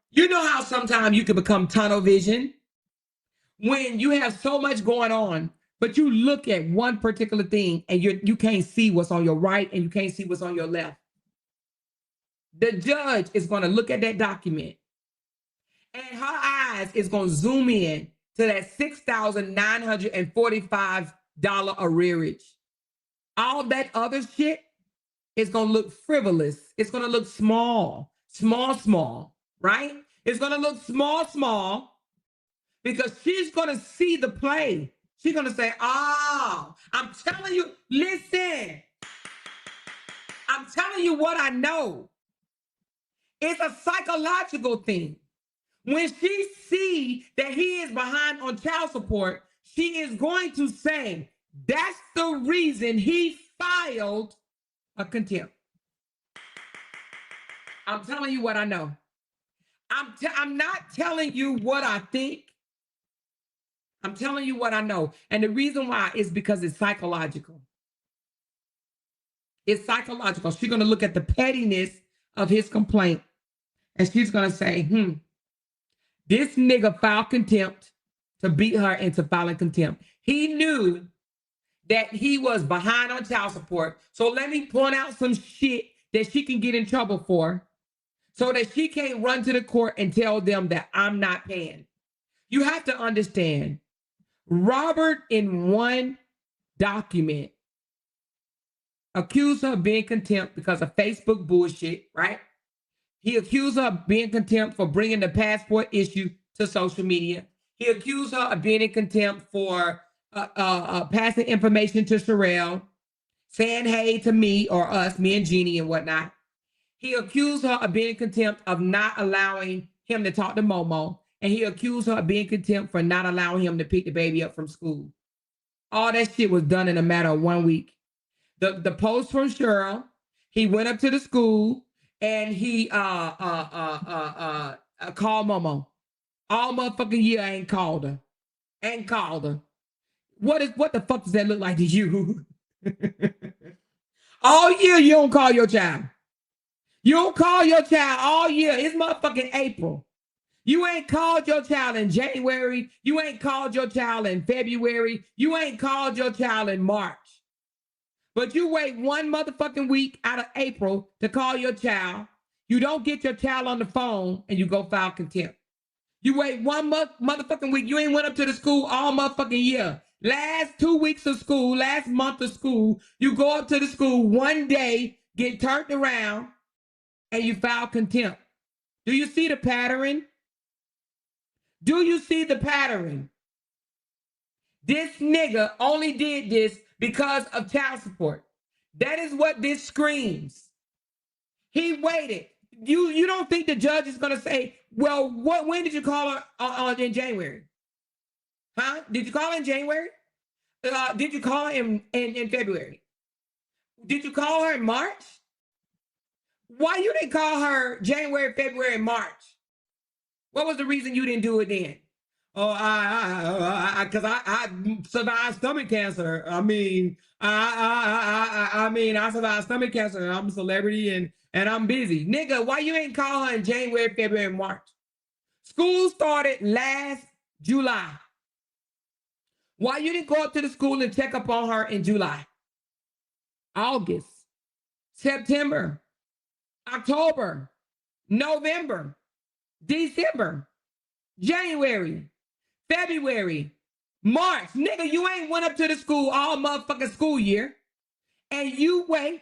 You know how sometimes you can become tunnel vision when you have so much going on, but you look at one particular thing and you can't see what's on your right and you can't see what's on your left. The judge is going to look at that document and her eyes is going to zoom in to that $6,945 arrearage. All that other shit is going to look frivolous. It's going to look small, right? It's going to look small because she's going to see the play. She's going to say, I'm telling you, listen. I'm telling you what I know. It's a psychological thing. When she sees that he is behind on child support, she is going to say, that's the reason he filed a contempt. I'm telling you what I know. I'm not telling you what I think. I'm telling you what I know. And the reason why is because it's psychological. It's psychological. She's going to look at the pettiness of his complaint and she's going to say, this nigga filed contempt to beat her into filing contempt. He knew that he was behind on child support. So let me point out some shit that she can get in trouble for so that she can't run to the court and tell them that I'm not paying. You have to understand, Robert in one document accused her of being contempt because of Facebook bullshit, right? He accused her of being contempt for bringing the passport issue to social media. He accused her of being in contempt for passing information to Sherelle, saying hey to me or us, me and Jeannie and whatnot. He accused her of being in contempt of not allowing him to talk to Momo. And he accused her of being in contempt for not allowing him to pick the baby up from school. All that shit was done in a matter of 1 week. The post from Cheryl, he went up to the school and he called Momo. All motherfucking year I ain't called her. What the fuck does that look like to you? All year you don't call your child. You don't call your child all year. It's motherfucking April. You ain't called your child in January. You ain't called your child in February. You ain't called your child in March. But you wait one motherfucking week out of April to call your child. You don't get your child on the phone and you go file contempt. You wait one motherfucking week. You ain't went up to the school all motherfucking year. Last 2 weeks of school, last month of school, you go up to the school one day, get turned around, and you file contempt. Do you see the pattern? Do you see the pattern? This nigga only did this because of child support. That is what this screams. He waited. You don't think the judge is gonna say, well, when did you call her in January? Huh? Did you call her in January? Did you call her in February? Did you call her in March? Why you didn't call her January, February, and March? What was the reason you didn't do it then? Oh, because I survived stomach cancer. I mean, I survived stomach cancer. And I'm a celebrity and I'm busy, nigga. Why you ain't call her in January, February, and March? School started last July. Why you didn't go up to the school and check up on her in July, August, September, October, November, December, January, February, March? Nigga, you ain't went up to the school all motherfucking school year, and you wait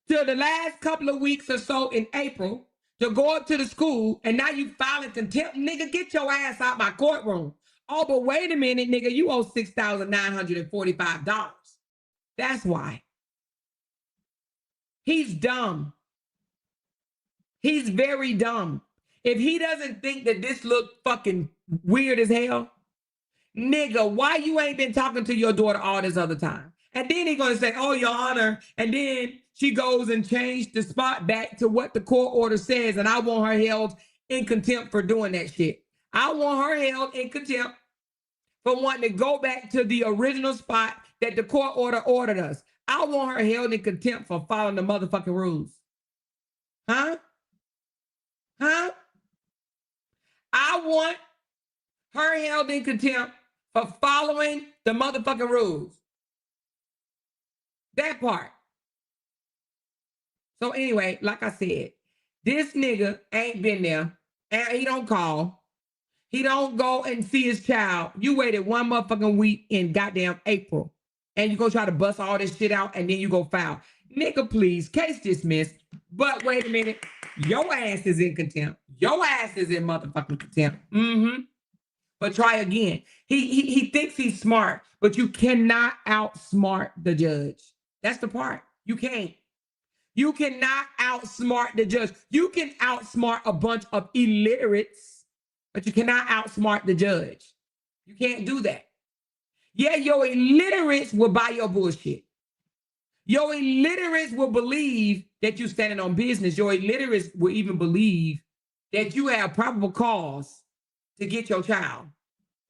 till the last couple of weeks or so in April to go up to the school, and now you filing contempt. Nigga, get your ass out my courtroom. Oh, but wait a minute, nigga, you owe $6,945. That's why. He's dumb. He's very dumb. If he doesn't think that this look fucking weird as hell, nigga, why you ain't been talking to your daughter all this other time? And then he gonna say, oh, Your Honor, and then she goes and changed the spot back to what the court order says, and I want her held in contempt for doing that shit. I want her held in contempt for wanting to go back to the original spot that the court order ordered us. I want her held in contempt for following the motherfucking rules. Huh? Huh? I want her held in contempt for following the motherfucking rules. That part. So anyway, like I said, this nigga ain't been there, and he don't call. He don't go and see his child. You waited one motherfucking week in goddamn April, and you go try to bust all this shit out, and then you go file. Nigga, please, case dismissed. But wait a minute, your ass is in contempt. Your ass is in motherfucking contempt. But try again. He thinks he's smart, but you cannot outsmart the judge. That's the part. You can't. You cannot outsmart the judge. You can outsmart a bunch of illiterates, but you cannot outsmart the judge. You can't do that. Yeah, your illiterates will buy your bullshit. Your illiterates will believe that you're standing on business. Your illiterates will even believe that you have probable cause to get your child.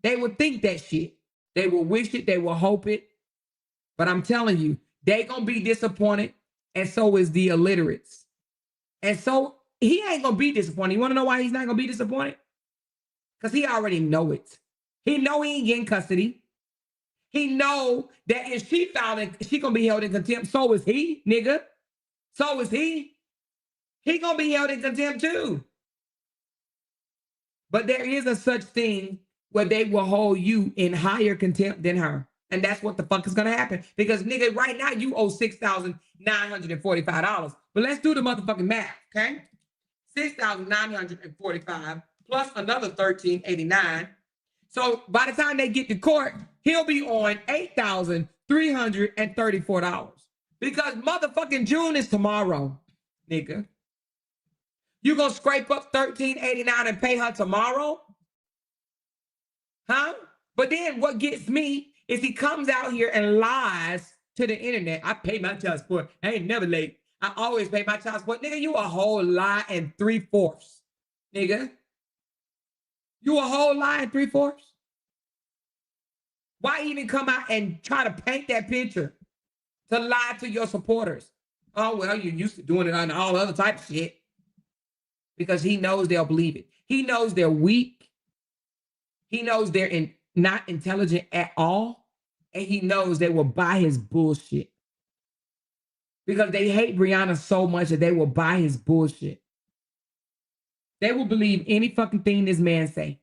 They will think that shit. They will wish it. They will hope it. But I'm telling you, they gonna be disappointed, and so is the illiterates. And so he ain't gonna be disappointed. You wanna know why he's not gonna be disappointed? Because he already know it. He know he ain't getting custody. He know that if she found it, she gonna be held in contempt. So is he, nigga. So is he. He gonna be held in contempt too. But there is a such thing where they will hold you in higher contempt than her. And that's what the fuck is gonna happen. Because nigga, right now you owe $6,945. But let's do the motherfucking math, okay? $6,945 plus another $1,389. So by the time they get to court, he'll be on $8,334. Because motherfucking June is tomorrow, nigga. You gonna scrape up $1,389 and pay her tomorrow? Huh? But then what gets me is he comes out here and lies to the internet. I pay my child support. I ain't never late. I always pay my child support. Nigga, you a whole lie and 3/4. Nigga. You a whole lie and 3/4? Why even come out and try to paint that picture to lie to your supporters? Oh, well, you're used to doing it on all other type of shit. Because he knows they'll believe it. He knows they're weak. He knows they're not intelligent at all. and he knows they will buy his bullshit. Because they hate Brianna so much that they will buy his bullshit. They will believe any fucking thing this man say.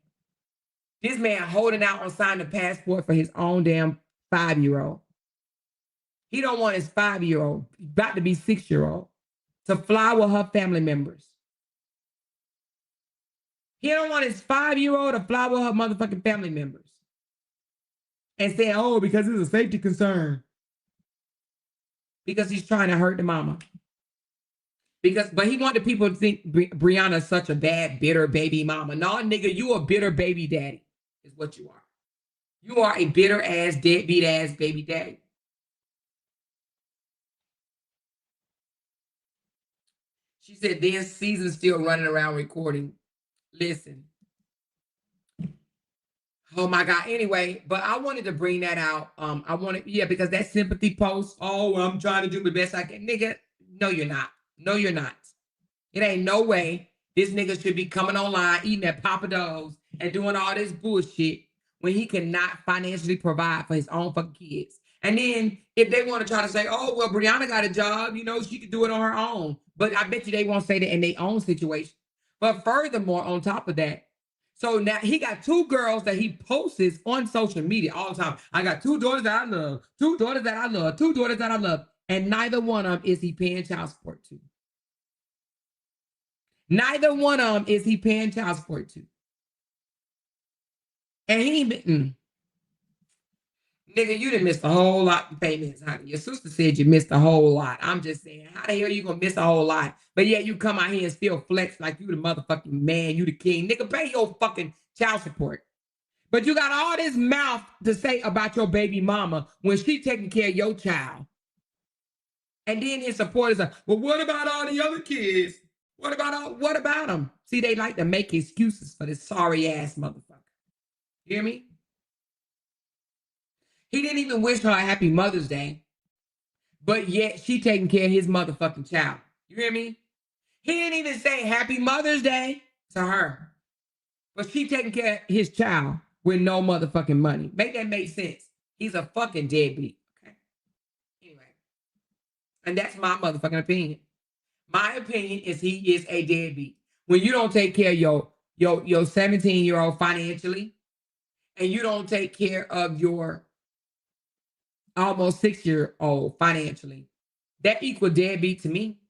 This man holding out on signing a passport for his own damn 5-year-old. He don't want his 5-year-old, about to be 6-year-old, to fly with her family members. He don't want his 5-year-old to fly with her motherfucking family members. And say, oh, because it's a safety concern. Because he's trying to hurt the mama. But he wanted people to think Brianna's such a bad, bitter baby mama. No, nigga, you a bitter baby daddy is what you are. You are a bitter ass, deadbeat ass baby daddy. She said, then Season's still running around recording. Listen. Oh my God. Anyway, but I wanted to bring that out. Because that sympathy post, oh, I'm trying to do the best I can. Nigga, no, you're not. No, you're not. It ain't no way this nigga should be coming online, eating at Papa Do's and doing all this bullshit when he cannot financially provide for his own fucking kids. And then if they want to try to say, oh, well, Brianna got a job, she could do it on her own. But I bet you they won't say that in their own situation. But furthermore, on top of that, so now he got 2 girls that he posts on social media all the time. I got 2 daughters that I love, 2 daughters that I love, 2 daughters that I love. And neither one of them is he paying child support to. Neither one of them is he paying child support to. And he been, nigga, you done missed a whole lot of payments, honey. Your sister said you missed a whole lot. I'm just saying, how the hell you gonna miss a whole lot? But yeah, you come out here and still flex like you the motherfucking man, you the king. Nigga, pay your fucking child support. But you got all this mouth to say about your baby mama when she taking care of your child. And then his supporters are, well, what about all the other kids? What about them? See, they like to make excuses for this sorry ass motherfucker. You hear me? He didn't even wish her a happy Mother's Day, but yet she taking care of his motherfucking child. You hear me? He didn't even say happy Mother's Day to her, but she taking care of his child with no motherfucking money. Make that make sense. He's a fucking deadbeat. Okay. Anyway, and that's my motherfucking opinion. My opinion is he is a deadbeat. When you don't take care of your 17-year-old financially, and you don't take care of your almost 6-year-old financially, that equals deadbeat to me.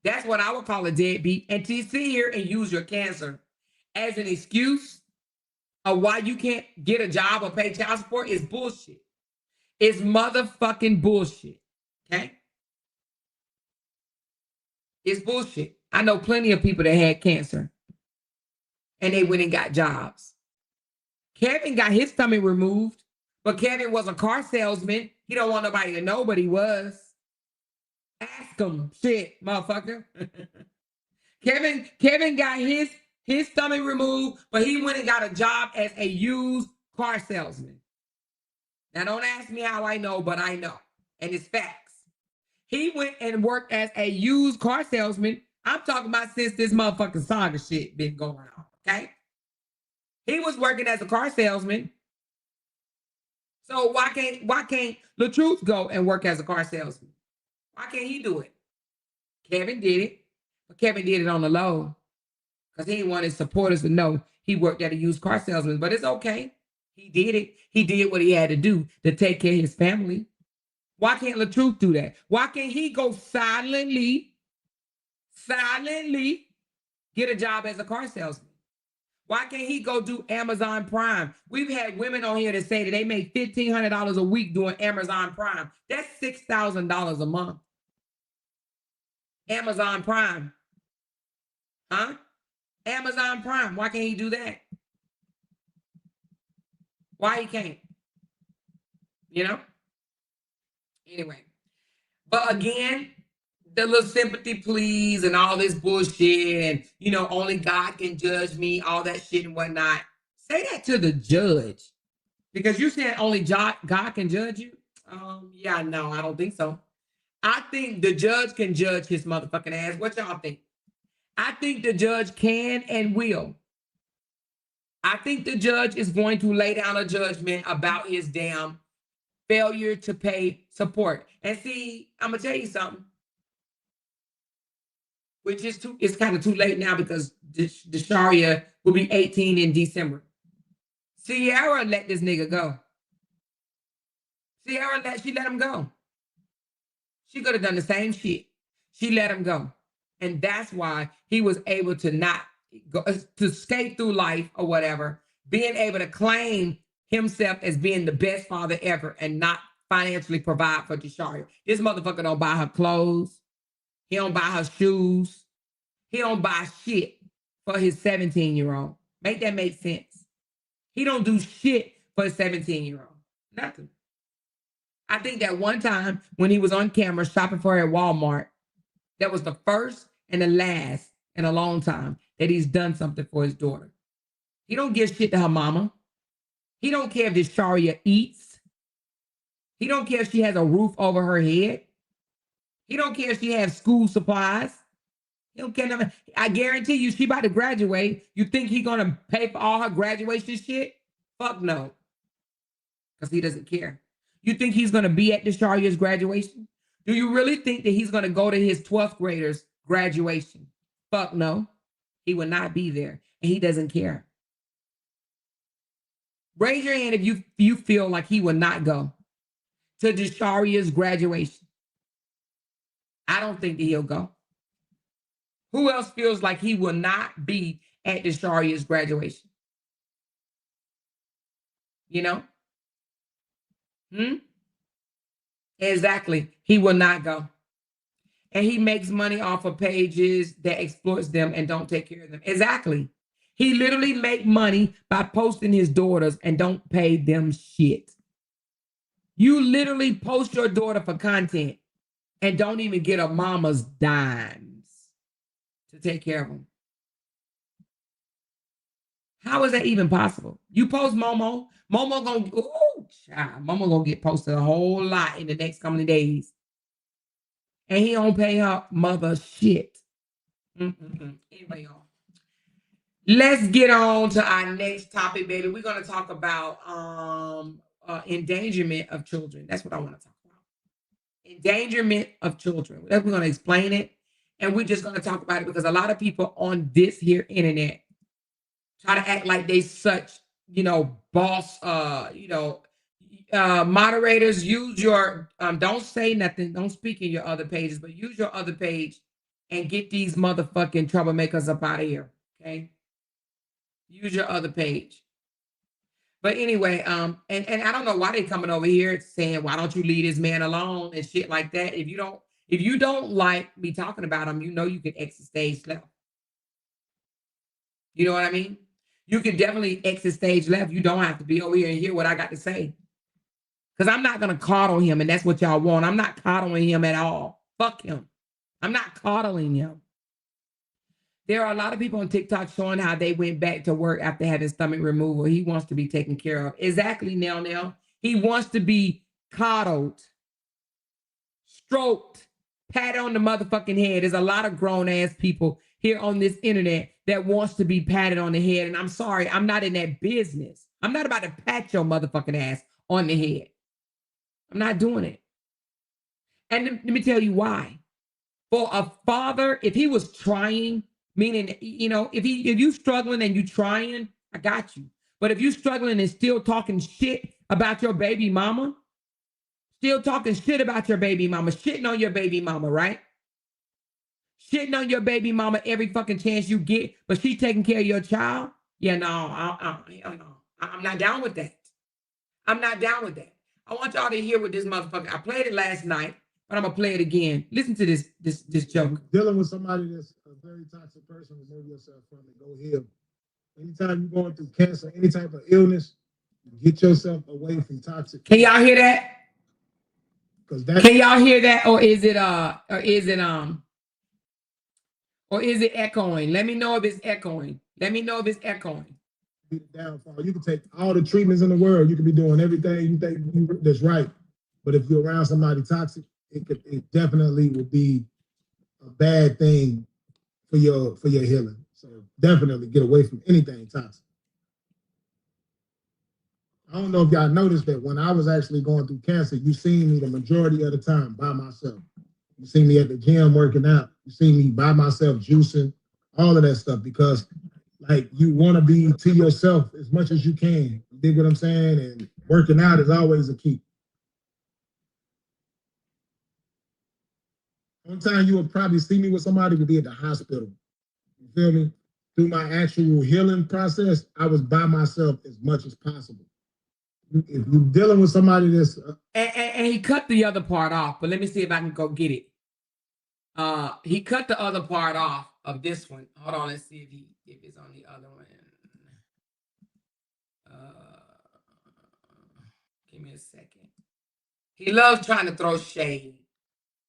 That's what I would call a deadbeat. And to sit here and use your cancer as an excuse of why you can't get a job or pay child support is bullshit. It's motherfucking bullshit. Okay? It's bullshit. I know plenty of people that had cancer and they went and got jobs. Kevin got his stomach removed, but Kevin was a car salesman. He don't want nobody to know, but he was. Ask him, shit, motherfucker. Kevin got his stomach removed, but he went and got a job as a used car salesman. Now, don't ask me how I know, but I know. And it's facts. He went and worked as a used car salesman. I'm talking about since this motherfucking saga shit been going on, okay? He was working as a car salesman. So why can't LOUDTalkerz go and work as a car salesman? Why can't he do it? Kevin did it, but Kevin did it on the low because he didn't want his supporters to know he worked at a used car salesman. But it's okay. He did it. He did what he had to do to take care of his family. Why can't LOUDTalkerz do that? Why can't he go silently get a job as a car salesman? Why can't he go do Amazon Prime? We've had women on here that say that they make $1,500 a week doing Amazon Prime. That's $6,000 a month. Amazon Prime. Huh? Amazon Prime. Why can't he do that? Why he can't? You know? Anyway. But again, the little sympathy pleas and all this bullshit and, only God can judge me, all that shit and whatnot. Say that to the judge. Because you said only God can judge you? Yeah, no, I don't think so. I think the judge can judge his motherfucking ass. What y'all think? I think the judge can and will. I think the judge is going to lay down a judgment about his damn failure to pay support. And see, I'm gonna tell you something, which is it's kind of too late now because Desharia will be 18 in December. Sierra let this nigga go. She let him go. She could have done the same shit. She let him go. And that's why he was able to not go, to skate through life or whatever, being able to claim himself as being the best father ever and not financially provide for Desharia. This motherfucker don't buy her clothes. He don't buy her shoes. He don't buy shit for his 17-year-old. Make that make sense. He don't do shit for his 17-year-old. Nothing. I think that one time when he was on camera shopping for her at Walmart, that was the first and the last in a long time that he's done something for his daughter. He don't give shit to her mama. He don't care if Desharia eats. He don't care if she has a roof over her head. He don't care if she has school supplies. He don't care nothing. I guarantee you she about to graduate. You think he gonna pay for all her graduation shit? Fuck no. Because he doesn't care. You think he's going to be at Desharia's graduation? Do you really think that he's going to go to his 12th graders' graduation? Fuck no. He will not be there, and he doesn't care. Raise your hand if you feel like he will not go to Desharia's graduation. I don't think that he'll go. Who else feels like he will not be at Desharia's graduation? You know? Exactly. He will not go. And he makes money off of pages that exploits them and don't take care of them. Exactly. He literally make money by posting his daughters and don't pay them shit. You literally post your daughter for content and don't even get a mama's dimes to take care of them. How is that even possible? You post Momo gonna, ooh, child, Momo gonna get posted a whole lot in the next couple of days. And he don't pay her mother shit. Anyway, y'all. Let's get on to our next topic, baby. We're gonna talk about endangerment of children. That's what I want to talk about. Endangerment of children. We're gonna explain it, and we're just gonna talk about it because a lot of people on this here internet try to act like they such, boss, moderators. Use your, don't say nothing. Don't speak in your other pages, but use your other page and get these motherfucking troublemakers up out of here, okay? Use your other page. But anyway, and I don't know why they coming over here saying, why don't you leave this man alone and shit like that? If you don't like me talking about him, you can exit stage left. You know what I mean? You can definitely exit stage left. You don't have to be over here and hear what I got to say. Because I'm not going to coddle him, and that's what y'all want. I'm not coddling him at all. Fuck him. I'm not coddling him. There are a lot of people on TikTok showing how they went back to work after having stomach removal. He wants to be taken care of. Exactly, Nell. He wants to be coddled, stroked, patted on the motherfucking head. There's a lot of grown-ass people here on this internet that wants to be patted on the head. And I'm sorry, I'm not in that business. I'm not about to pat your motherfucking ass on the head. I'm not doing it. And let me tell you why. For a father, if he was trying, meaning, if you struggling and you trying, I got you. But if you struggling and still talking shit about your baby mama, shitting on your baby mama, right? Shitting on your baby mama every fucking chance you get, but she's taking care of your child? Yeah, no, I'm not down with that. I'm not down with that. I want y'all to hear what this motherfucker, I played it last night, but I'm going to play it again. Listen to this joke. Dealing with somebody that's a very toxic person, remove yourself from it, go heal. Anytime you're going through cancer, any type of illness, get yourself away from toxic. Can y'all hear that? Can y'all hear that? Or is it echoing? Let me know if it's echoing. Be the downfall. You can take all the treatments in the world. You can be doing everything you think that's right. But if you're around somebody toxic, it definitely would be a bad thing for your healing. So definitely get away from anything toxic. I don't know if y'all noticed that when I was actually going through cancer, you seen me the majority of the time by myself. You see me at the gym working out. You see me by myself juicing, all of that stuff, because like you want to be to yourself as much as you can. You dig what I'm saying? And working out is always a key. One time you would probably see me with somebody would be at the hospital. You feel me? Through my actual healing process, I was by myself as much as possible. If you're dealing with somebody that's and he cut the other part off, but let me see if I can go get it. He cut the other part off of this one. Hold on, let's see if it's on the other one. Give me a second. He loves trying to throw shade.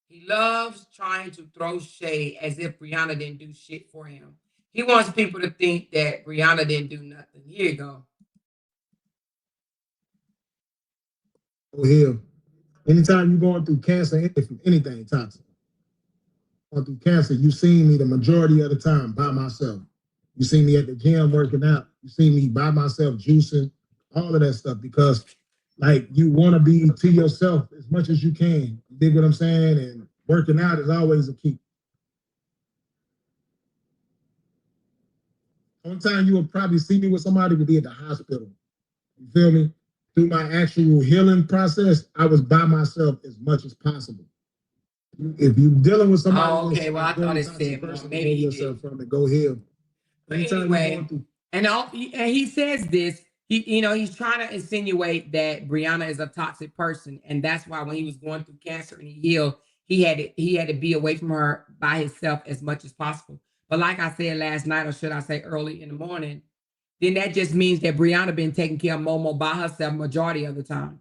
He loves trying to throw shade as if Brianna didn't do shit for him. He wants people to think that Brianna didn't do nothing. Here you go. heal. Anytime you're going through cancer, anything toxic, going through cancer, you seen me the majority of the time by myself. You see me at the gym working out. You see me by myself juicing, all of that stuff, because like you want to be to yourself as much as you can. You dig what I'm saying? And working out is always a key. One time you would probably see me with somebody would be at the hospital. You feel me? Through my actual healing process, I was by myself as much as possible. If you're dealing with somebody, okay, well, I thought it said more. Maybe yourself from it. Go heal. But anyway, and he says this. He's trying to insinuate that Brianna is a toxic person, and that's why when he was going through cancer and he healed, he had to be away from her by himself as much as possible. But like I said last night, or should I say early in the morning, then that just means that Brianna been taking care of Momo by herself majority of the time.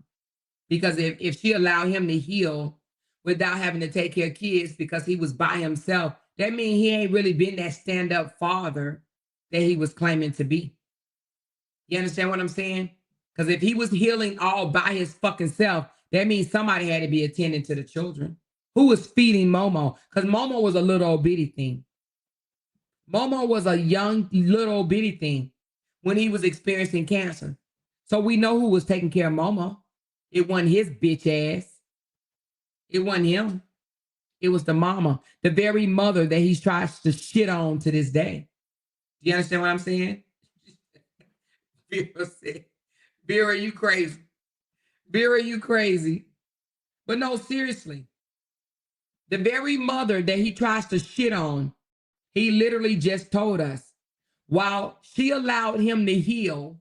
Because if she allowed him to heal without having to take care of kids because he was by himself, that means he ain't really been that stand-up father that he was claiming to be. You understand what I'm saying? Because if he was healing all by his fucking self, that means somebody had to be attending to the children. Who was feeding Momo? Because Momo was a little old bitty thing. Momo was a young little old bitty thing when he was experiencing cancer. So we know who was taking care of Momo. It wasn't his bitch ass. It wasn't him. It was the mama, the very mother that he tries to shit on to this day. Do you understand what I'm saying? Vera said, Vera, you crazy. Vera, you crazy. But no, seriously. The very mother that he tries to shit on, he literally just told us, while she allowed him to heal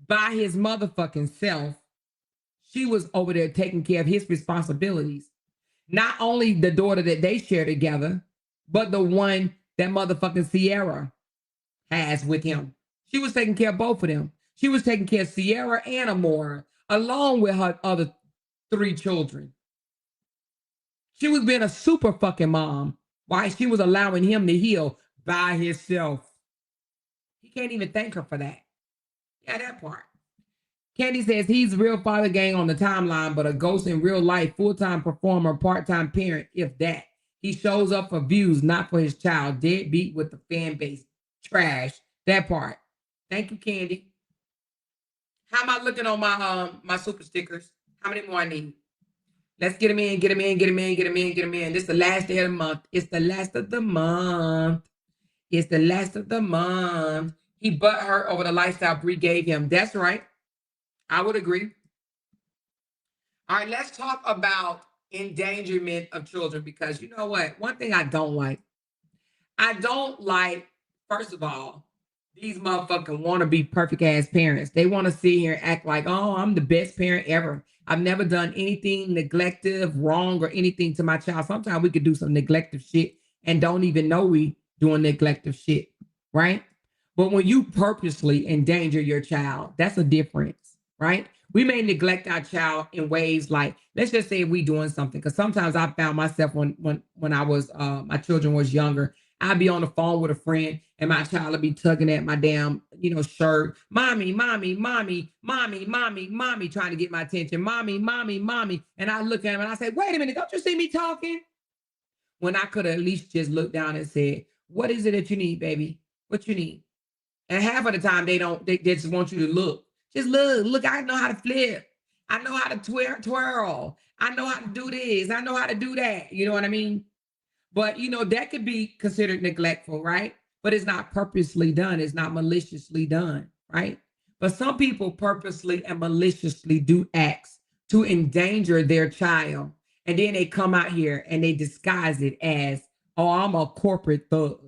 by his motherfucking self, she was over there taking care of his responsibilities. Not only the daughter that they share together, but the one that motherfucking Sierra has with him. She was taking care of both of them. She was taking care of Sierra and Amora, along with her other 3 children. She was being a super fucking mom while she was allowing him to heal by himself. He can't even thank her for that. Yeah, that part. Candy says he's real father gang on the timeline, but a ghost in real life, full-time performer, part-time parent, if that. He shows up for views, not for his child. Deadbeat with the fan base. Trash. That part. Thank you, Candy. How am I looking on my my super stickers? How many more I need? Let's get them in, get them in, get them in, get them in, get them in. This is the last day of the month. It's the last of the month. It's the last of the month. He butt hurt over the lifestyle Bree gave him. That's right. I would agree. All right, let's talk about endangerment of children, because you know what? One thing I don't like, first of all, these motherfucking want to be perfect ass parents. They want to sit here and act like, oh, I'm the best parent ever. I've never done anything neglective, wrong, or anything to my child. Sometimes we could do some neglective shit and don't even know we doing neglective shit, right? But when you purposely endanger your child, that's a difference, right? We may neglect our child in ways like, let's just say we doing something, because sometimes I found myself when I was, my children was younger, I'd be on the phone with a friend and my child would be tugging at my damn, shirt. Mommy, mommy, mommy, mommy, mommy, mommy, trying to get my attention. Mommy, mommy, mommy. And I look at him and I say, wait a minute, don't you see me talking? When I could at least just look down and say, what is it that you need, baby? What you need? And half of the time they just want you to look. Just look, I know how to flip. I know how to twirl. I know how to do this. I know how to do that. You know what I mean? But, you know, that could be considered neglectful, right? But it's not purposely done. It's not maliciously done, right? But some people purposely and maliciously do acts to endanger their child. And then they come out here and they disguise it as, oh, I'm a corporate thug.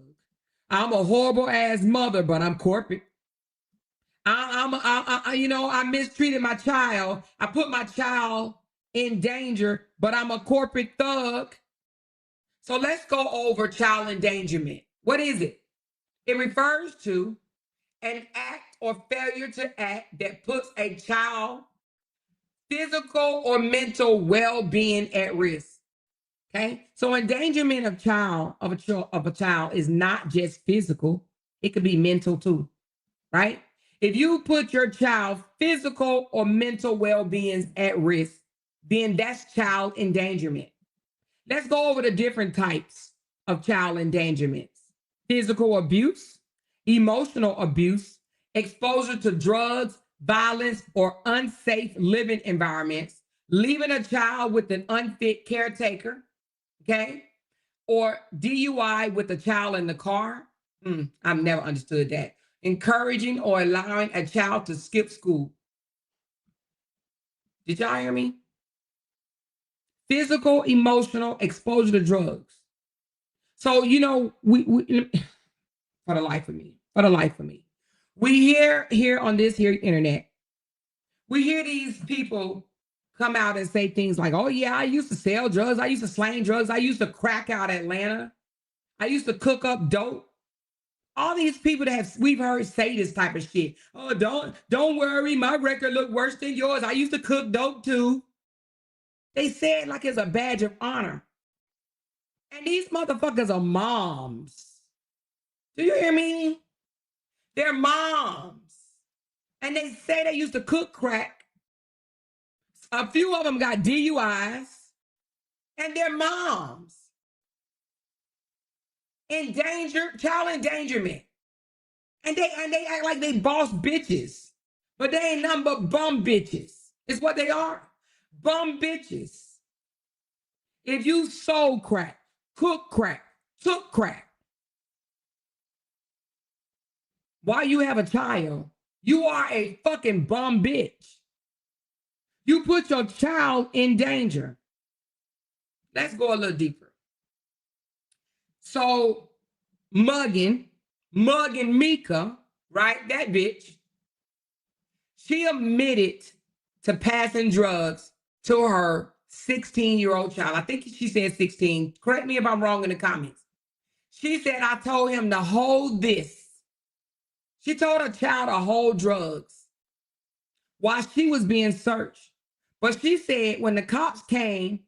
I'm a horrible ass mother, but I'm corporate. I mistreated my child. I put my child in danger, but I'm a corporate thug. So let's go over child endangerment. What is it? It refers to an act or failure to act that puts a child physical or mental well-being at risk. Okay, so endangerment of a child is not just physical; it could be mental too, right? If you put your child physical or mental well-being at risk, then that's child endangerment. Let's go over the different types of child endangerments: physical abuse, emotional abuse, exposure to drugs, violence, or unsafe living environments, leaving a child with an unfit caretaker, okay? Or DUI with a child in the car. I've never understood that. Encouraging or allowing a child to skip school. Did y'all hear me? Physical, emotional, exposure to drugs. So, you know, we for the life of me, we hear here on this here internet, we hear these people come out and say things like, oh yeah, I used to sell drugs. I used to slang drugs. I used to crack out Atlanta. I used to cook up dope. All these people we've heard say this type of shit. Oh, don't worry, my record look worse than yours. I used to cook dope too. They say it like it's a badge of honor. And these motherfuckers are moms. Do you hear me? They're moms. And they say they used to cook crack. A few of them got DUIs. And they're moms. Child endangerment. And they act like they boss bitches. But they ain't nothing but bum bitches. It's what they are. Bum bitches. If you sold crack, cooked crack, took crack, while you have a child, you are a fucking bum bitch. You put your child in danger. Let's go a little deeper. So, Muggin Meeka, right? That bitch, she admitted to passing drugs to her 16-year-old child. I think she said 16. Correct me if I'm wrong in the comments. She said, I told him to hold this. She told her child to hold drugs while she was being searched. But she said when the cops came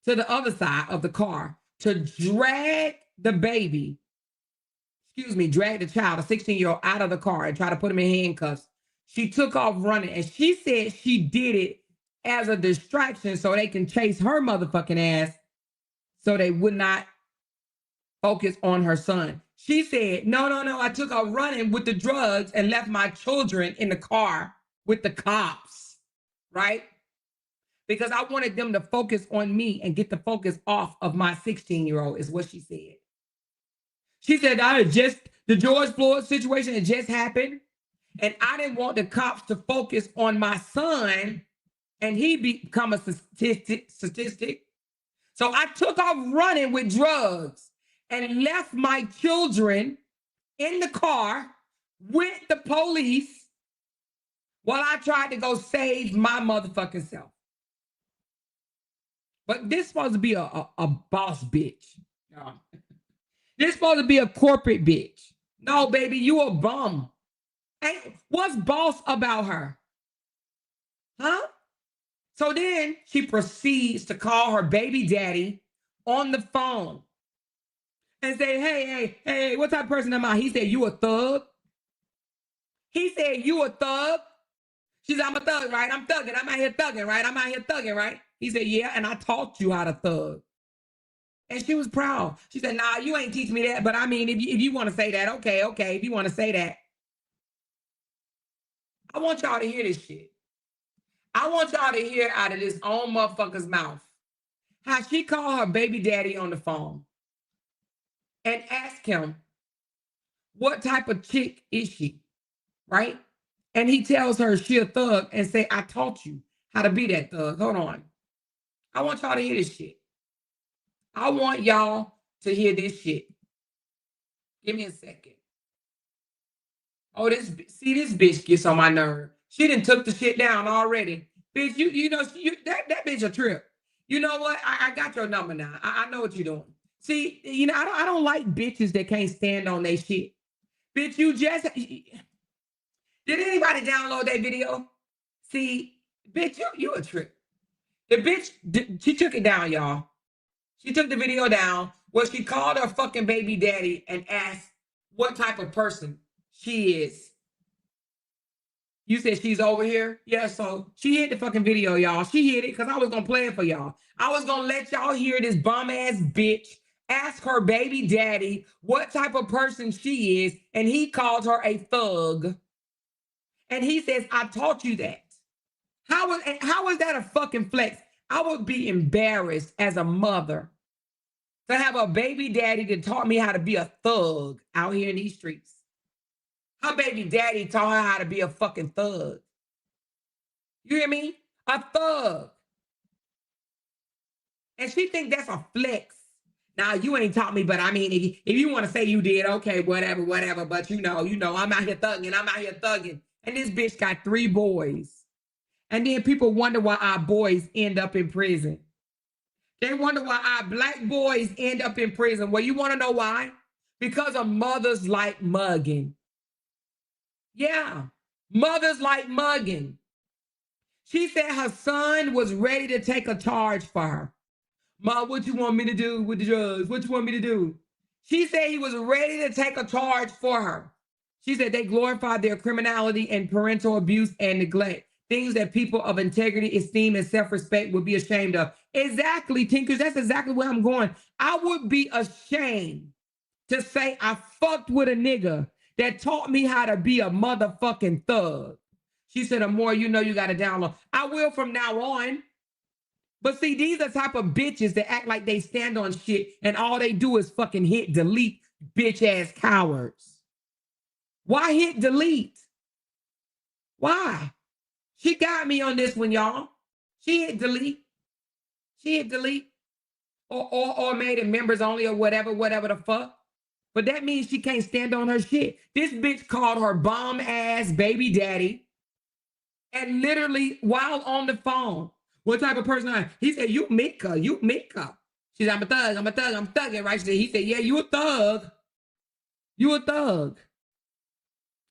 to the other side of the car to drag the child, a 16-year-old, out of the car and try to put him in handcuffs, she took off running. And she said she did it as a distraction so they can chase her motherfucking ass so they would not focus on her son. She said, no, I took off running with the drugs and left my children in the car with the cops, right? Because I wanted them to focus on me and get the focus off of my 16-year-old, is what she said. She said, the George Floyd situation had just happened, and I didn't want the cops to focus on my son and he become a statistic. So I took off running with drugs and left my children in the car with the police while I tried to go save my motherfucking self. But this supposed to be a boss bitch. No. This supposed to be a corporate bitch. No, baby, you a bum. Hey, what's boss about her? Huh? So then she proceeds to call her baby daddy on the phone and say, hey, what type of person am I? He said, you a thug? He said, you a thug? She said, I'm a thug, right? I'm thugging. I'm out here thugging, right? I'm out here thugging, right? He said, yeah, and I taught you how to thug. And she was proud. She said, nah, you ain't teach me that. But I mean, if you want to say that, okay, if you want to say that. I want y'all to hear this shit. I want y'all to hear out of this own motherfucker's mouth how she called her baby daddy on the phone and asked him, what type of chick is she, right? And he tells her she a thug and say, I taught you how to be that thug. Hold on. I want y'all to hear this shit. I want y'all to hear this shit. Give me a second. Oh, this bitch gets on my nerve. She done took the shit down already. Bitch, you know, that bitch a trip. You know what? I got your number now. I know what you're doing. See, you know, I don't like bitches that can't stand on their shit. Bitch, did anybody download that video? See, bitch, you a trip. The bitch, she took it down, y'all. She took the video down where she called her fucking baby daddy and asked what type of person she is. You said she's over here? Yeah, so she hit the fucking video, y'all. She hit it because I was going to play it for y'all. I was going to let y'all hear this bum-ass bitch ask her baby daddy what type of person she is, and he called her a thug. And he says, I taught you that. How is that a fucking flex? I would be embarrassed as a mother to have a baby daddy that taught me how to be a thug out here in these streets. Her baby daddy taught her how to be a fucking thug. You hear me? A thug. And she think that's a flex. Now, you ain't taught me, but I mean, if you want to say you did, okay, whatever. But you know, I'm out here thugging. And this bitch got 3 boys. And then people wonder why our boys end up in prison. They wonder why our black boys end up in prison. Well, you want to know why? Because of mothers like Muggin. Yeah, mothers like Muggin. She said her son was ready to take a charge for her. Ma, what you want me to do with the drugs? What you want me to do? She said he was ready to take a charge for her. She said they glorified their criminality and parental abuse and neglect. Things that people of integrity, esteem, and self-respect would be ashamed of. Exactly, Tinkers. That's exactly where I'm going. I would be ashamed to say I fucked with a nigga that taught me how to be a motherfucking thug. She said, the more you know, you got to download. I will from now on. But see, these are the type of bitches that act like they stand on shit and all they do is fucking hit delete, bitch ass cowards. Why hit delete? Why? She got me on this one, y'all. She hit delete. Or made it members only or whatever the fuck. But that means she can't stand on her shit. This bitch called her bomb ass baby daddy. And literally while on the phone, what type of person I am? He said, you Meeka. She said, I'm a thugging, right? He said, yeah, you a thug. You a thug.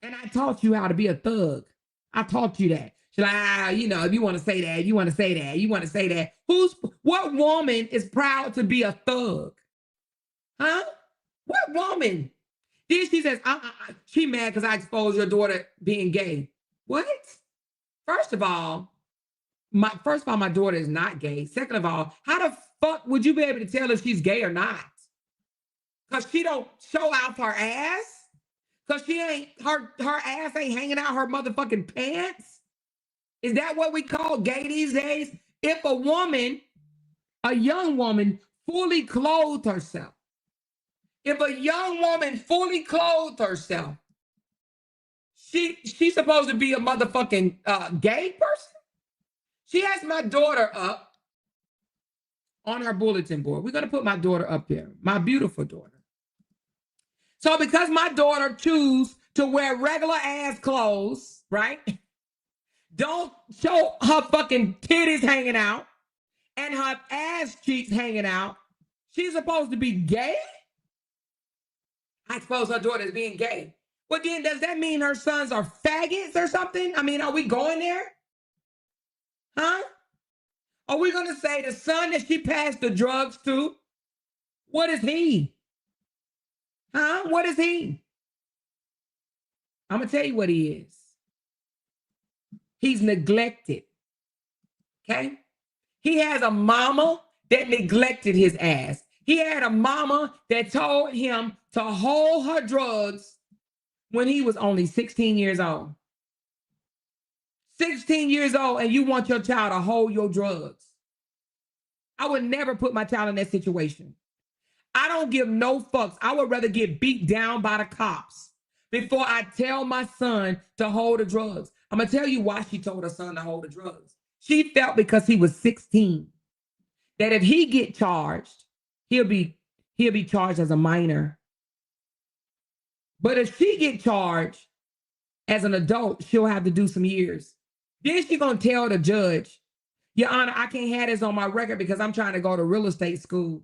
And I taught you how to be a thug. I taught you that. She's like, you know, if you want to say that, you want to say that. What woman is proud to be a thug? Huh? What woman? Then she says, she mad because I exposed your daughter being gay. What? First of all, my daughter is not gay. Second of all, how the fuck would you be able to tell if she's gay or not? Because she don't show out her ass? Because she ain't, her ass ain't hanging out her motherfucking pants? Is that what we call gay these days? If a woman, a young woman, fully clothed herself, she's supposed to be a motherfucking gay person? She has my daughter up on her bulletin board. We're going to put my daughter up there, my beautiful daughter. So because my daughter choose to wear regular ass clothes, right? Don't show her fucking titties hanging out and her ass cheeks hanging out. She's supposed to be gay? I suppose her daughter is being gay. Well, then does that mean her sons are faggots or something? I mean, are we going there? Huh? Are we going to say the son that she passed the drugs to, what is he? Huh? What is he? I'm going to tell you what he is. He's neglected. Okay? He has a mama that neglected his ass. He had a mama that told him to hold her drugs when he was only 16 years old. 16 years old and you want your child to hold your drugs. I would never put my child in that situation. I don't give no fucks. I would rather get beat down by the cops before I tell my son to hold the drugs. I'm going to tell you why she told her son to hold the drugs. She felt because he was 16 that if he get charged, he'll be charged as a minor. But if she get charged as an adult, she'll have to do some years. Then she going to tell the judge, Your Honor, I can't have this on my record because I'm trying to go to real estate school.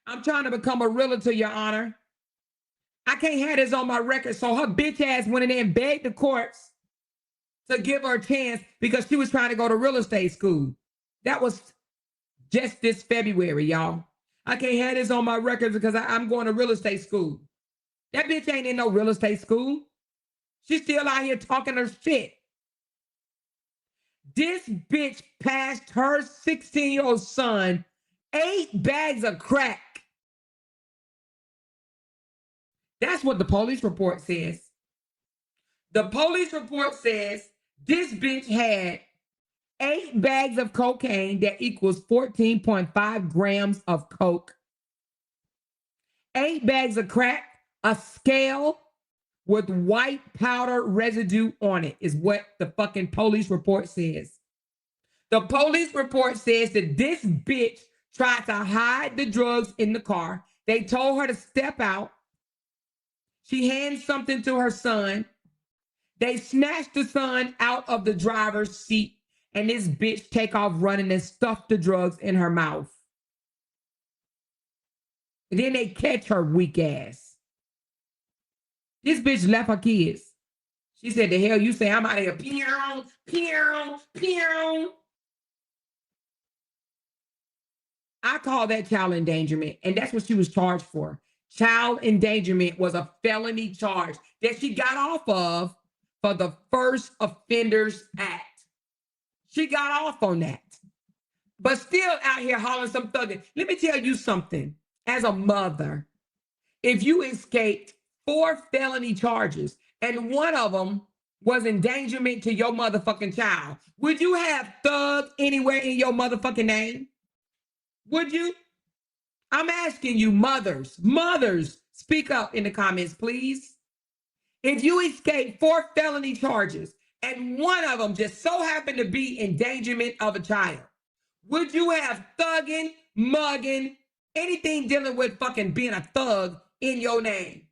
I'm trying to become a realtor, Your Honor. I can't have this on my record. So her bitch ass went in there and begged the courts to give her a chance because she was trying to go to real estate school. That was just this February, y'all. I can't have this on my record because I'm going to real estate school. That bitch ain't in no real estate school. She's still out here talking her shit. This bitch passed her 16-year-old son 8 bags of crack. That's what the police report says. The police report says this bitch had 8 bags of cocaine that equals 14.5 grams of coke, 8 bags of crack, a scale with white powder residue on it is what the fucking police report says. The police report says that this bitch tried to hide the drugs in the car. They told her to step out. She hands something to her son. They snatched the son out of the driver's seat, and this bitch take off running and stuff the drugs in her mouth. And then they catch her weak ass. This bitch left her kids. She said, the hell you say, I'm out of here. Pew, pew, pew. I call that child endangerment, and that's what she was charged for. Child endangerment was a felony charge that she got off of for the First Offenders Act. She got off on that, but still out here hollering some thugging. Let me tell you something. As a mother, if you escaped 4 felony charges and one of them was endangerment to your motherfucking child, would you have thug anywhere in your motherfucking name? Would you? I'm asking you, mothers, speak up in the comments, please. If you escape 4 felony charges and one of them just so happened to be endangerment of a child, would you have thugging, mugging, anything dealing with fucking being a thug in your name?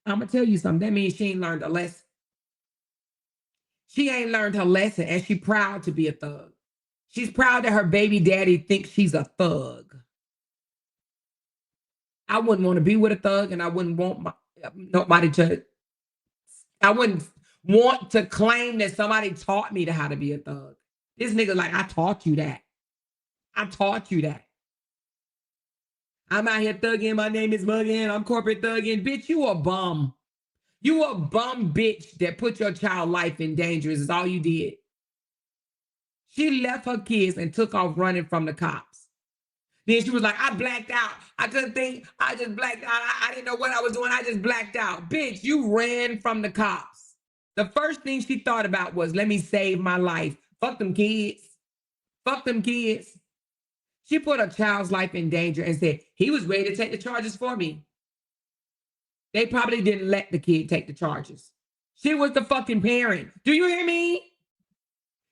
I'm going to tell you something. That means she ain't learned a lesson. She ain't learned her lesson, and she's proud to be a thug. She's proud that her baby daddy thinks she's a thug. I wouldn't want to be with a thug, and I wouldn't want nobody to. I wouldn't want to claim that somebody taught me how to be a thug. This nigga like, I taught you that. I taught you that. I'm out here thugging. My name is Muggin. I'm corporate thugging. Bitch, you a bum. You a bum bitch that put your child life in danger is all you did. She left her kids and took off running from the cops. Then she was like, I blacked out. I couldn't think. I just blacked out. I didn't know what I was doing. I just blacked out. Bitch, you ran from the cops. The first thing she thought about was, let me save my life. Fuck them kids. Fuck them kids. She put a child's life in danger and said, he was ready to take the charges for me. They probably didn't let the kid take the charges. She was the fucking parent. Do you hear me?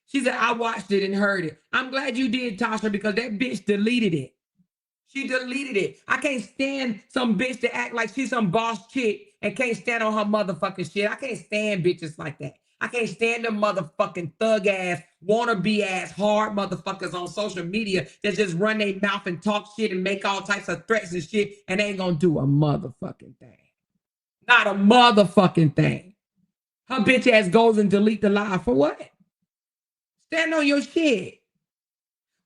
She said, I watched it and heard it. I'm glad you did, Tasha, because that bitch deleted it. She deleted it. I can't stand some bitch to act like she's some boss chick and can't stand on her motherfucking shit. I can't stand bitches like that. I can't stand them motherfucking thug ass, wannabe ass, hard motherfuckers on social media that just run their mouth and talk shit and make all types of threats and shit and ain't gonna do a motherfucking thing. Not a motherfucking thing. Her bitch ass goes and delete the live for what? Stand on your shit.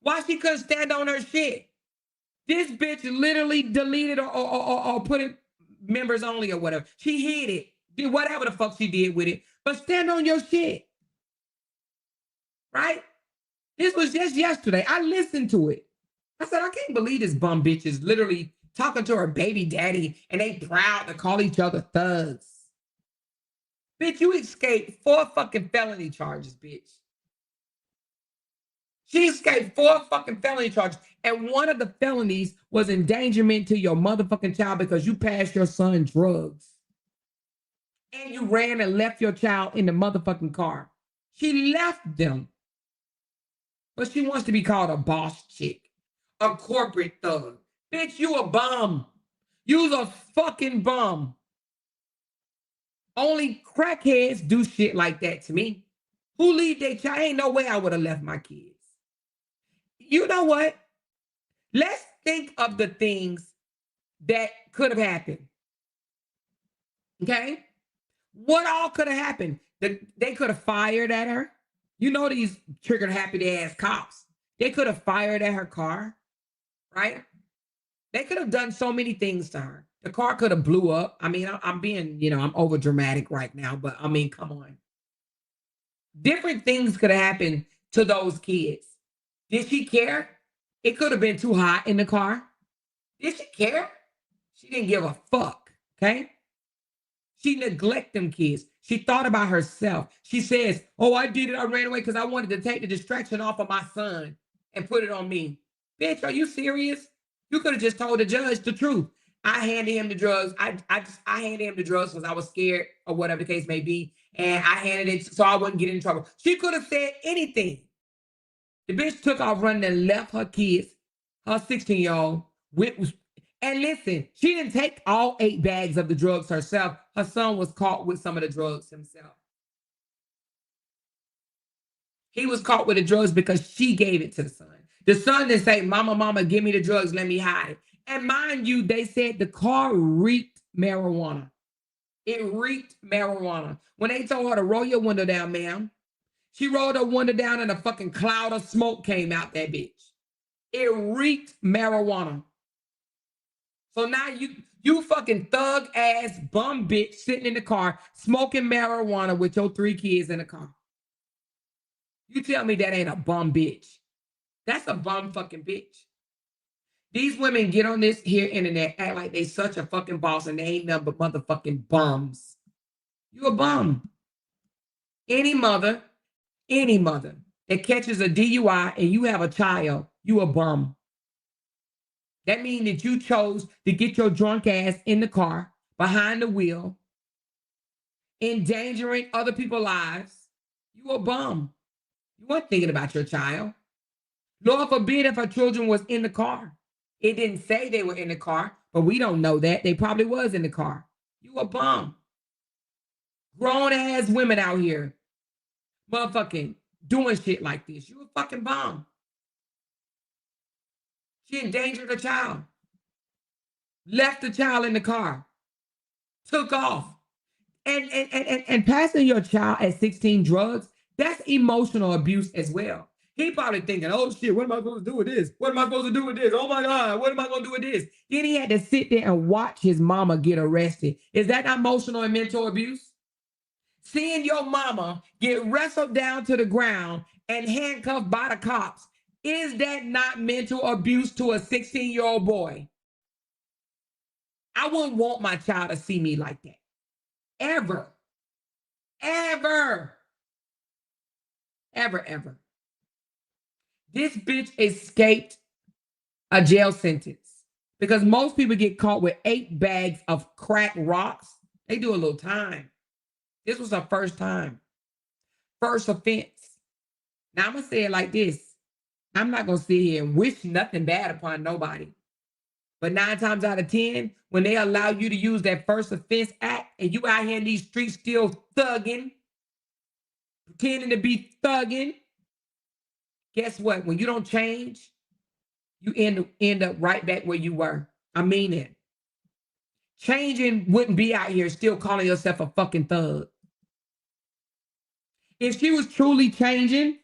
Why she couldn't stand on her shit? This bitch literally deleted or put it members only or whatever. She hid it. Did whatever the fuck she did with it. But stand on your shit. Right? This was just yesterday. I listened to it. I said, I can't believe this bum bitch is literally talking to her baby daddy and they proud to call each other thugs. Bitch, you escaped 4 fucking felony charges, bitch. She escaped 4 fucking felony charges. And one of the felonies was endangerment to your motherfucking child because you passed your son drugs. And you ran and left your child in the motherfucking car. She left them. But she wants to be called a boss chick, a corporate thug. Bitch, you a bum. You's a fucking bum. Only crackheads do shit like that to me. Who leave their child? Ain't no way I would have left my kids. You know what? Let's think of the things that could have happened. Okay? What all could have happened? They could have fired at her. You know these triggered happy ass cops. They could have fired at her car, right? They could have done so many things to her. The car could have blew up. I mean, I'm being, I'm over dramatic right now, but I mean, come on. Different things could have happened to those kids. Did she care? It could have been too hot in the car. Did she care? She didn't give a fuck, okay? She neglected them kids. She thought about herself. She says, oh, I did it. I ran away because I wanted to take the distraction off of my son and put it on me. Bitch, are you serious? You could have just told the judge the truth. I handed him the drugs. I handed him the drugs because I was scared or whatever the case may be. And I handed it so I wouldn't get in trouble. She could have said anything. The bitch took off running and left her kids, her 16-year-old, and listen, she didn't take all 8 bags of the drugs herself. Her son was caught with some of the drugs himself. He was caught with the drugs because she gave it to the son. The son didn't say, mama, give me the drugs, let me hide it. And mind you, they said the car reeked marijuana. It reeked marijuana. When they told her to roll your window down, ma'am, she rolled her window down and a fucking cloud of smoke came out that bitch. It reeked marijuana. So now you fucking thug ass bum bitch sitting in the car smoking marijuana with your 3 kids in the car. You tell me that ain't a bum bitch. That's a bum fucking bitch. These women get on this here internet, act like they such a fucking boss and they ain't nothing but motherfucking bums. You a bum. Any mother that catches a DUI and you have a child, you a bum. That means that you chose to get your drunk ass in the car, behind the wheel, endangering other people's lives. You a bum. You weren't thinking about your child. Lord forbid if her children was in the car. It didn't say they were in the car, but we don't know that. They probably was in the car. You a bum. Grown ass women out here, motherfucking doing shit like this. You a fucking bum. She endangered her child. Left the child in the car. Took off. And passing your child at 16 drugs, that's emotional abuse as well. He probably thinking, oh shit, what am I supposed to do with this? What am I supposed to do with this? Oh my God, what am I going to do with this? Then he had to sit there and watch his mama get arrested. Is that not emotional and mental abuse? Seeing your mama get wrestled down to the ground and handcuffed by the cops, is that not mental abuse to a 16-year-old boy? I wouldn't want my child to see me like that. Ever. Ever. Ever, ever. This bitch escaped a jail sentence because most people get caught with 8 bags of crack rocks. They do a little time. This was her first time. First offense. Now I'm going to say it like this. I'm not going to sit here and wish nothing bad upon nobody. But 9 times out of 10, when they allow you to use that first offense act and you out here in these streets still thugging, pretending to be thugging, guess what? When you don't change, you end up right back where you were. I mean it. Changing wouldn't be out here still calling yourself a fucking thug. If she was truly changing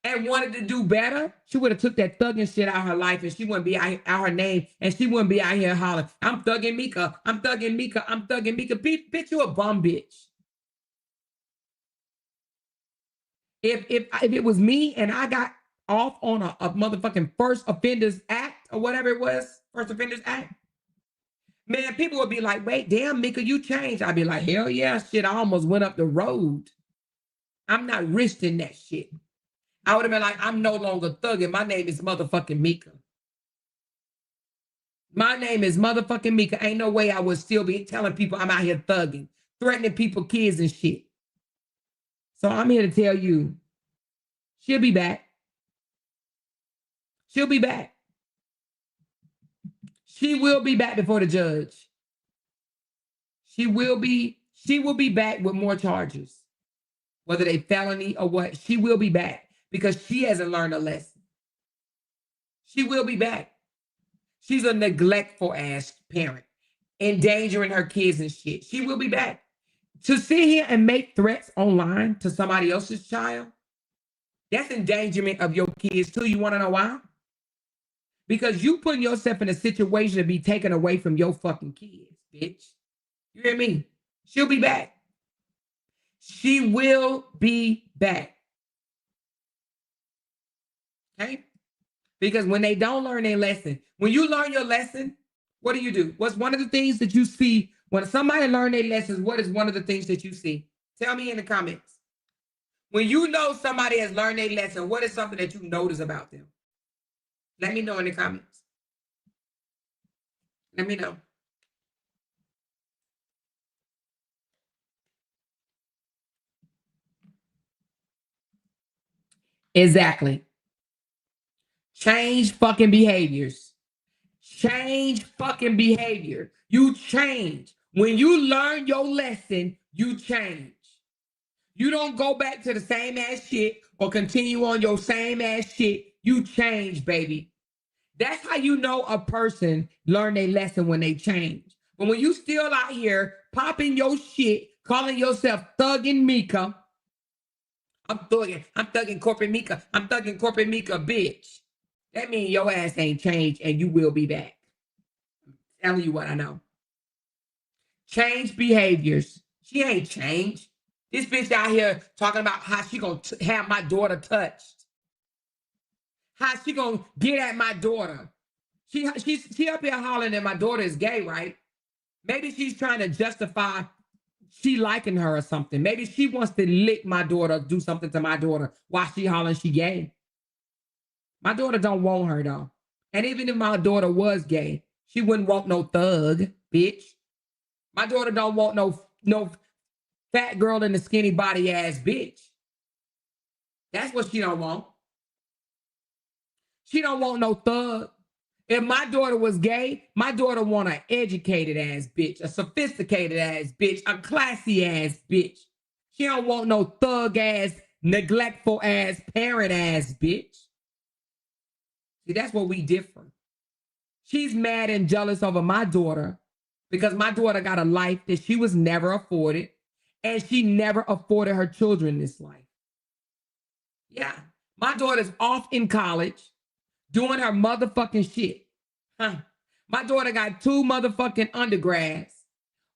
and wanted to do better, she would have took that thugging shit out of her life and she wouldn't be out her name and she wouldn't be out here hollering, I'm thugging Meeka, I'm thugging Meeka, I'm thugging Meeka. Bitch, you a bum bitch. If it was me and I got off on a motherfucking first offenders act or whatever it was, first offenders act, Man, people would be like, wait, damn, Meeka, you changed. I'd be like, hell yeah, shit, I almost went up the road. I'm not risking that shit. I would have been like, I'm no longer thugging. My name is motherfucking Meeka. My name is motherfucking Meeka. Ain't no way I would still be telling people I'm out here thugging, threatening people, kids and shit. So I'm here to tell you, she'll be back. She'll be back. She will be back before the judge. She will be back with more charges. Whether they felony or what, she will be back because she hasn't learned a lesson. She will be back. She's a neglectful ass parent, endangering her kids and shit. She will be back. To sit here and make threats online to somebody else's child, that's endangerment of your kids too. You want to know why? Because you putting yourself in a situation to be taken away from your fucking kids, bitch. You hear me? She'll be back. She will be back. Okay? Because when they don't learn their lesson, when you learn your lesson, what do? What's one of the things that you see when somebody learn their lessons? What is one of the things that you see? Tell me in the comments. When you know somebody has learned their lesson, what is something that you notice about them? Let me know in the comments. Let me know. Exactly. Change fucking behaviors. Change fucking behavior. You change. When you learn your lesson, you change. You don't go back to the same ass shit or continue on your same ass shit. You change, baby. That's how you know a person learned their lesson when they change. But when you still out here popping your shit, calling yourself thugging Meeka, I'm thugging corporate Meeka, I'm thugging corporate Meeka, bitch. That means your ass ain't changed and you will be back. I'm telling you what I know. Change behaviors. She ain't changed. This bitch out here talking about how she gonna have my daughter touched. How she gonna get at my daughter. She up here hollering that my daughter is gay, right? Maybe she's trying to justify she liking her or something. Maybe she wants to lick my daughter, do something to my daughter while she hollering she gay. My daughter don't want her though. And even if my daughter was gay, she wouldn't want no thug, bitch. My daughter don't want no fat girl in the skinny body ass bitch. That's what she don't want. She don't want no thug. If my daughter was gay, my daughter want an educated ass bitch, a sophisticated ass bitch, a classy ass bitch. She don't want no thug ass, neglectful ass, parent ass bitch. See, that's what we differ. She's mad and jealous over my daughter because my daughter got a life that she was never afforded, and she never afforded her children this life. Yeah, my daughter's off in college doing her motherfucking shit. Huh. My daughter got 2 motherfucking undergrads,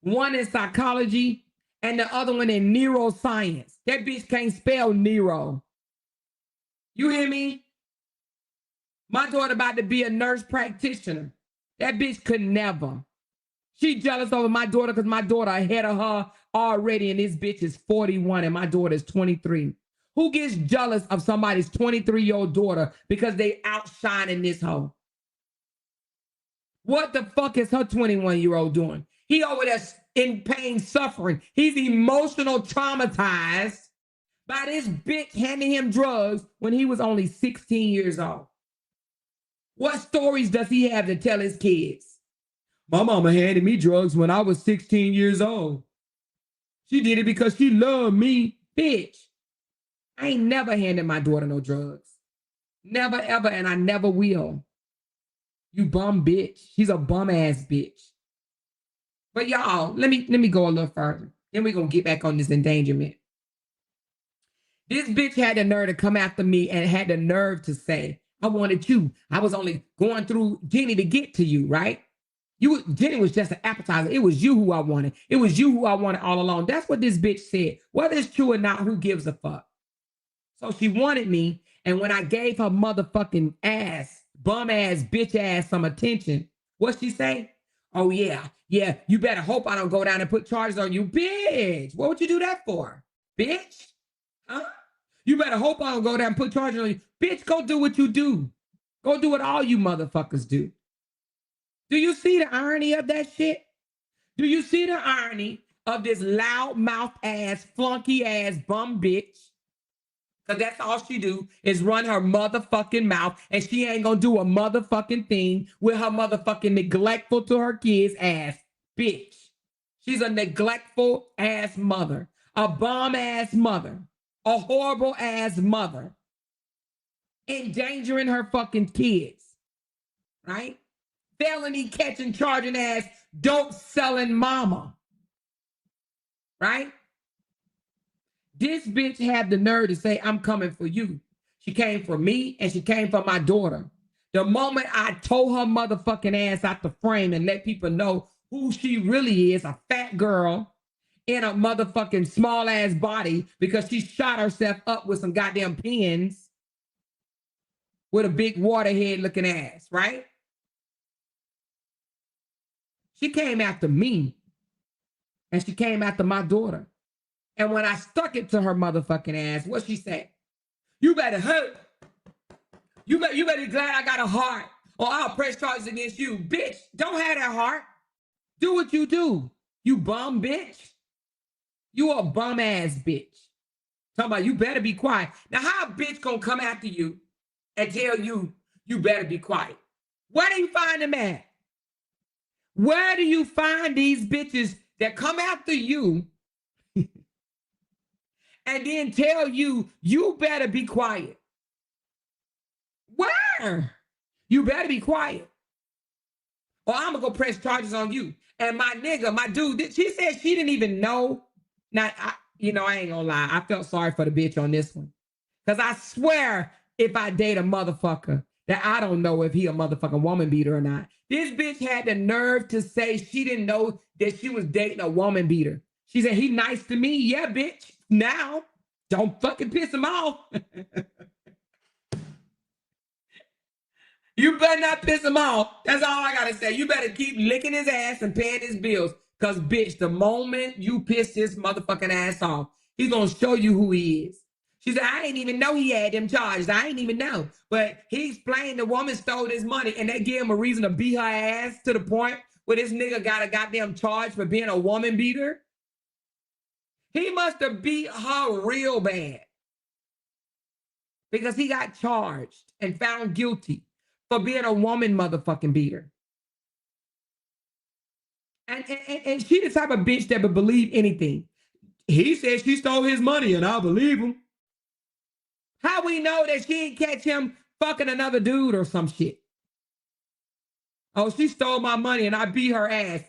one in psychology and the other one in neuroscience. That bitch can't spell neuro. You hear me? My daughter about to be a nurse practitioner. That bitch could never. She jealous over my daughter because my daughter ahead of her already, and this bitch is 41 and my daughter is 23. Who gets jealous of somebody's 23-year-old daughter because they outshining this hoe? What the fuck is her 21-year-old doing? He over there in pain, suffering. He's emotional traumatized by this bitch handing him drugs when he was only 16 years old. What stories does he have to tell his kids? My mama handed me drugs when I was 16 years old. She did it because she loved me. Bitch, I ain't never handed my daughter no drugs. Never, ever, and I never will. You bum bitch. She's a bum ass bitch. But y'all, let me go a little further. Then we're gonna get back on this endangerment. This bitch had the nerve to come after me and had the nerve to say, I wanted you. I was only going through Jenny to get to you, right? Jenny was just an appetizer. It was you who I wanted. It was you who I wanted all along. That's what this bitch said. Whether it's true or not, who gives a fuck? So she wanted me, and when I gave her motherfucking ass, bum ass, bitch ass some attention, what she say? Oh, yeah. Yeah, you better hope I don't go down and put charges on you. Bitch, what would you do that for? Bitch? Huh? You better hope I don't go down and put charges on you. Bitch, go do what you do. Go do what all you motherfuckers do. Do you see the irony of that shit? Do you see the irony of this loudmouth ass, flunky ass bum bitch? Because that's all she do is run her motherfucking mouth, and she ain't gonna do a motherfucking thing with her motherfucking neglectful to her kids ass bitch. She's a neglectful ass mother, a bum ass mother, a horrible ass mother, endangering her fucking kids, right? Felony catching, charging ass, dope selling mama, right? This bitch had the nerve to say, I'm coming for you. She came for me and she came for my daughter. The moment I tore her motherfucking ass out the frame and let people know who she really is, a fat girl in a motherfucking small ass body because she shot herself up with some goddamn pins with a big waterhead looking ass, right? She came after me and she came after my daughter. And when I stuck it to her motherfucking ass, what she said? You better hurt. You better be glad I got a heart, or I'll press charges against you. Bitch, don't have that heart. Do what you do, you bum bitch. You a bum ass bitch. Talking about you better be quiet. Now, how a bitch gonna come after you and tell you you better be quiet? Where do you find them at? Where do you find these bitches that come after you and then tell you, you better be quiet? Where? You better be quiet, or I'm gonna go press charges on you. And my nigga, my dude, she said she didn't even know. Now, I ain't gonna lie. I felt sorry for the bitch on this one. Because I swear, if I date a motherfucker, that I don't know if he a motherfucking woman beater or not. This bitch had the nerve to say she didn't know that she was dating a woman beater. She said, he nice to me. Yeah, bitch. Now, don't fucking piss him off. You better not piss him off. That's all I gotta say. You better keep licking his ass and paying his bills. Cause bitch, the moment you piss his motherfucking ass off, he's gonna show you who he is. She said, I didn't even know he had them charges. I didn't even know. But he explained the woman stole his money and they gave him a reason to beat her ass to the point where this nigga got a goddamn charge for being a woman beater. He must have beat her real bad because he got charged and found guilty for being a woman motherfucking beater. And she the type of bitch that would believe anything. He said she stole his money and I believe him. How we know that she ain't catch him fucking another dude or some shit? Oh, she stole my money and I beat her ass.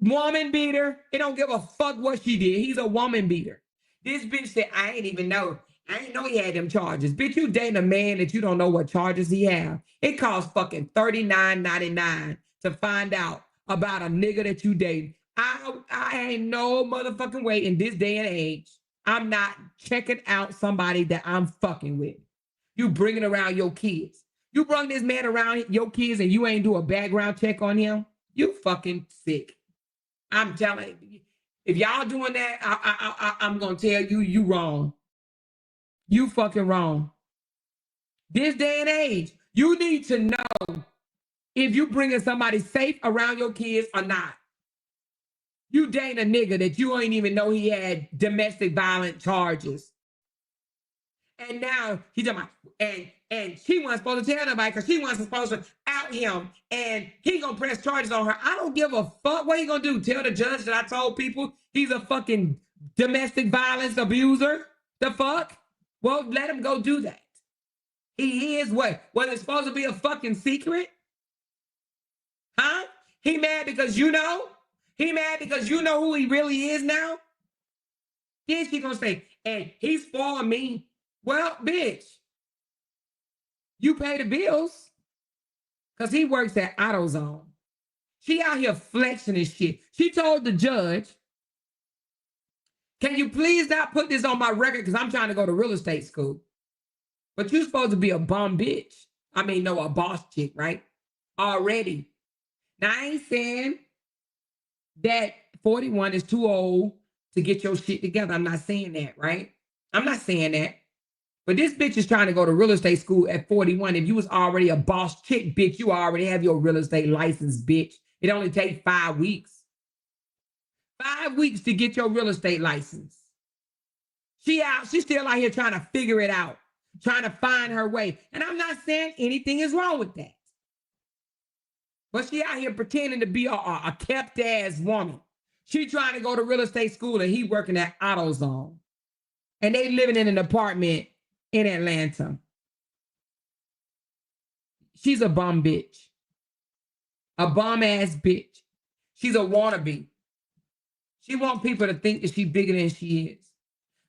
Woman beater. It don't give a fuck what she did. He's a woman beater. This bitch said, I ain't even know. I ain't know he had them charges. Bitch, you dating a man that you don't know what charges he have. It costs fucking $39.99 to find out about a nigga that you date. I ain't no motherfucking way in this day and age. I'm not checking out somebody that I'm fucking with. You bringing around your kids. You bring this man around your kids and you ain't do a background check on him. You fucking sick. I'm telling you. If y'all doing that, I'm going to tell you, you wrong. You fucking wrong. This day and age, you need to know if you bringing somebody safe around your kids or not. You dating a nigga that you ain't even know he had domestic violence charges. And now he talking about, and she wasn't supposed to tell nobody because she wasn't supposed to out him. And he gonna press charges on her. I don't give a fuck. What he gonna do? Tell the judge that I told people he's a fucking domestic violence abuser? The fuck? Well, let him go do that. He is what? Was it supposed to be a fucking secret? Huh? He mad because you know? He mad because you know who he really is now? Then she gonna say, and he's for me. Well, bitch, you pay the bills because he works at AutoZone. She out here flexing this shit. She told the judge, can you please not put this on my record because I'm trying to go to real estate school. But you're supposed to be a bum bitch. I mean, no, a boss chick, right? Already. Now, I ain't saying that 41 is too old to get your shit together. I'm not saying that, right? I'm not saying that. But this bitch is trying to go to real estate school at 41. If you was already a boss chick, bitch, you already have your real estate license, bitch. It only takes 5 weeks. 5 weeks to get your real estate license. She's still out here trying to figure it out, trying to find her way. And I'm not saying anything is wrong with that. But she out here pretending to be a kept ass woman. She trying to go to real estate school and he working at AutoZone. And they living in an apartment in Atlanta. She's a bum bitch. A bum ass bitch. She's a wannabe. She want people to think that she's bigger than she is.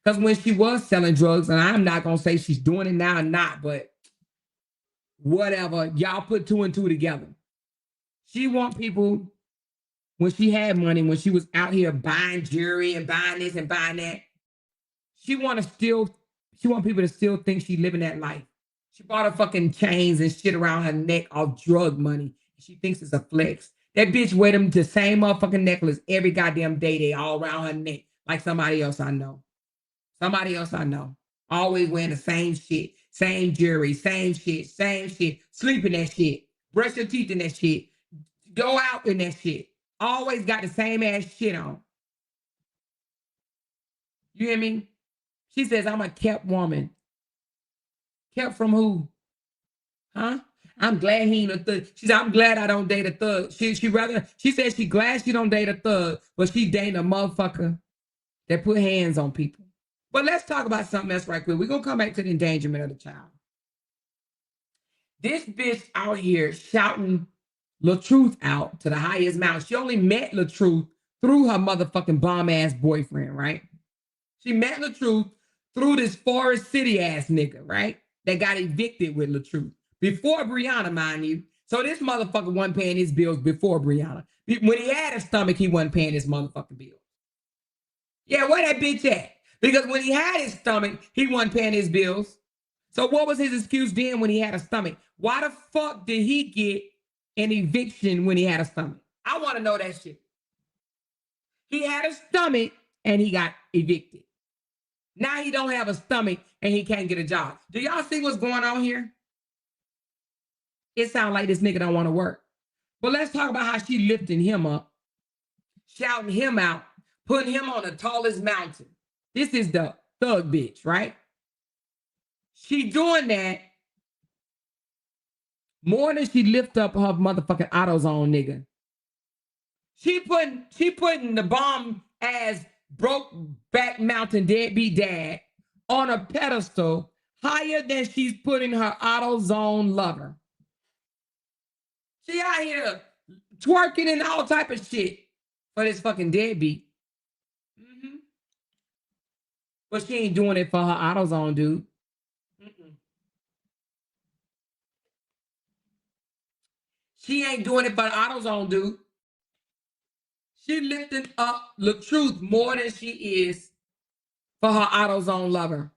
Because when she was selling drugs, and I'm not going to say she's doing it now or not, but whatever, y'all put 2 and 2 together. She want people, when she had money, when she was out here buying jewelry and buying this and buying that, she want people to still think she living that life. She bought her fucking chains and shit around her neck off drug money. She thinks it's a flex. That bitch wear them the same motherfucking necklace every goddamn day. They all around her neck like somebody else I know. Somebody else I know. Always wearing the same shit, same jewelry, same shit, sleep in that shit, brush your teeth in that shit, go out in that shit. Always got the same ass shit on. You hear me? She says, I'm a kept woman. Kept from who? Huh? I'm glad he ain't a thug. She said, I'm glad I don't date a thug. She said she glad she don't date a thug, but she dating a motherfucker that put hands on people. But let's talk about something else right quick. We're going to come back to the endangerment of the child. This bitch out here shouting LaTruth out to the highest mountain. She only met LaTruth through her motherfucking bomb-ass boyfriend, right? She met LaTruth through this Forest City ass nigga, right? That got evicted with LaTruth. Before Brianna, mind you. So this motherfucker wasn't paying his bills before Brianna. When he had a stomach, he wasn't paying his motherfucking bills. Yeah, where that bitch at? Because when he had his stomach, he wasn't paying his bills. So what was his excuse then when he had a stomach? Why the fuck did he get an eviction when he had a stomach? I want to know that shit. He had a stomach and he got evicted. Now he don't have a stomach and he can't get a job. Do y'all see what's going on here? It sounds like this nigga don't want to work. But let's talk about how she lifting him up, shouting him out, putting him on the tallest mountain. This is the thug bitch, right? She doing that more than she lift up her motherfucking AutoZone nigga. She putting the bomb ass broke back mountain deadbeat dad on a pedestal higher than she's putting her AutoZone lover. She out here twerking and all type of shit for this fucking deadbeat. Mm-hmm. But she ain't doing it for her AutoZone dude. Mm-mm. She ain't doing it for the AutoZone dude. She lifting up LaTruth more than she is for her AutoZone lover.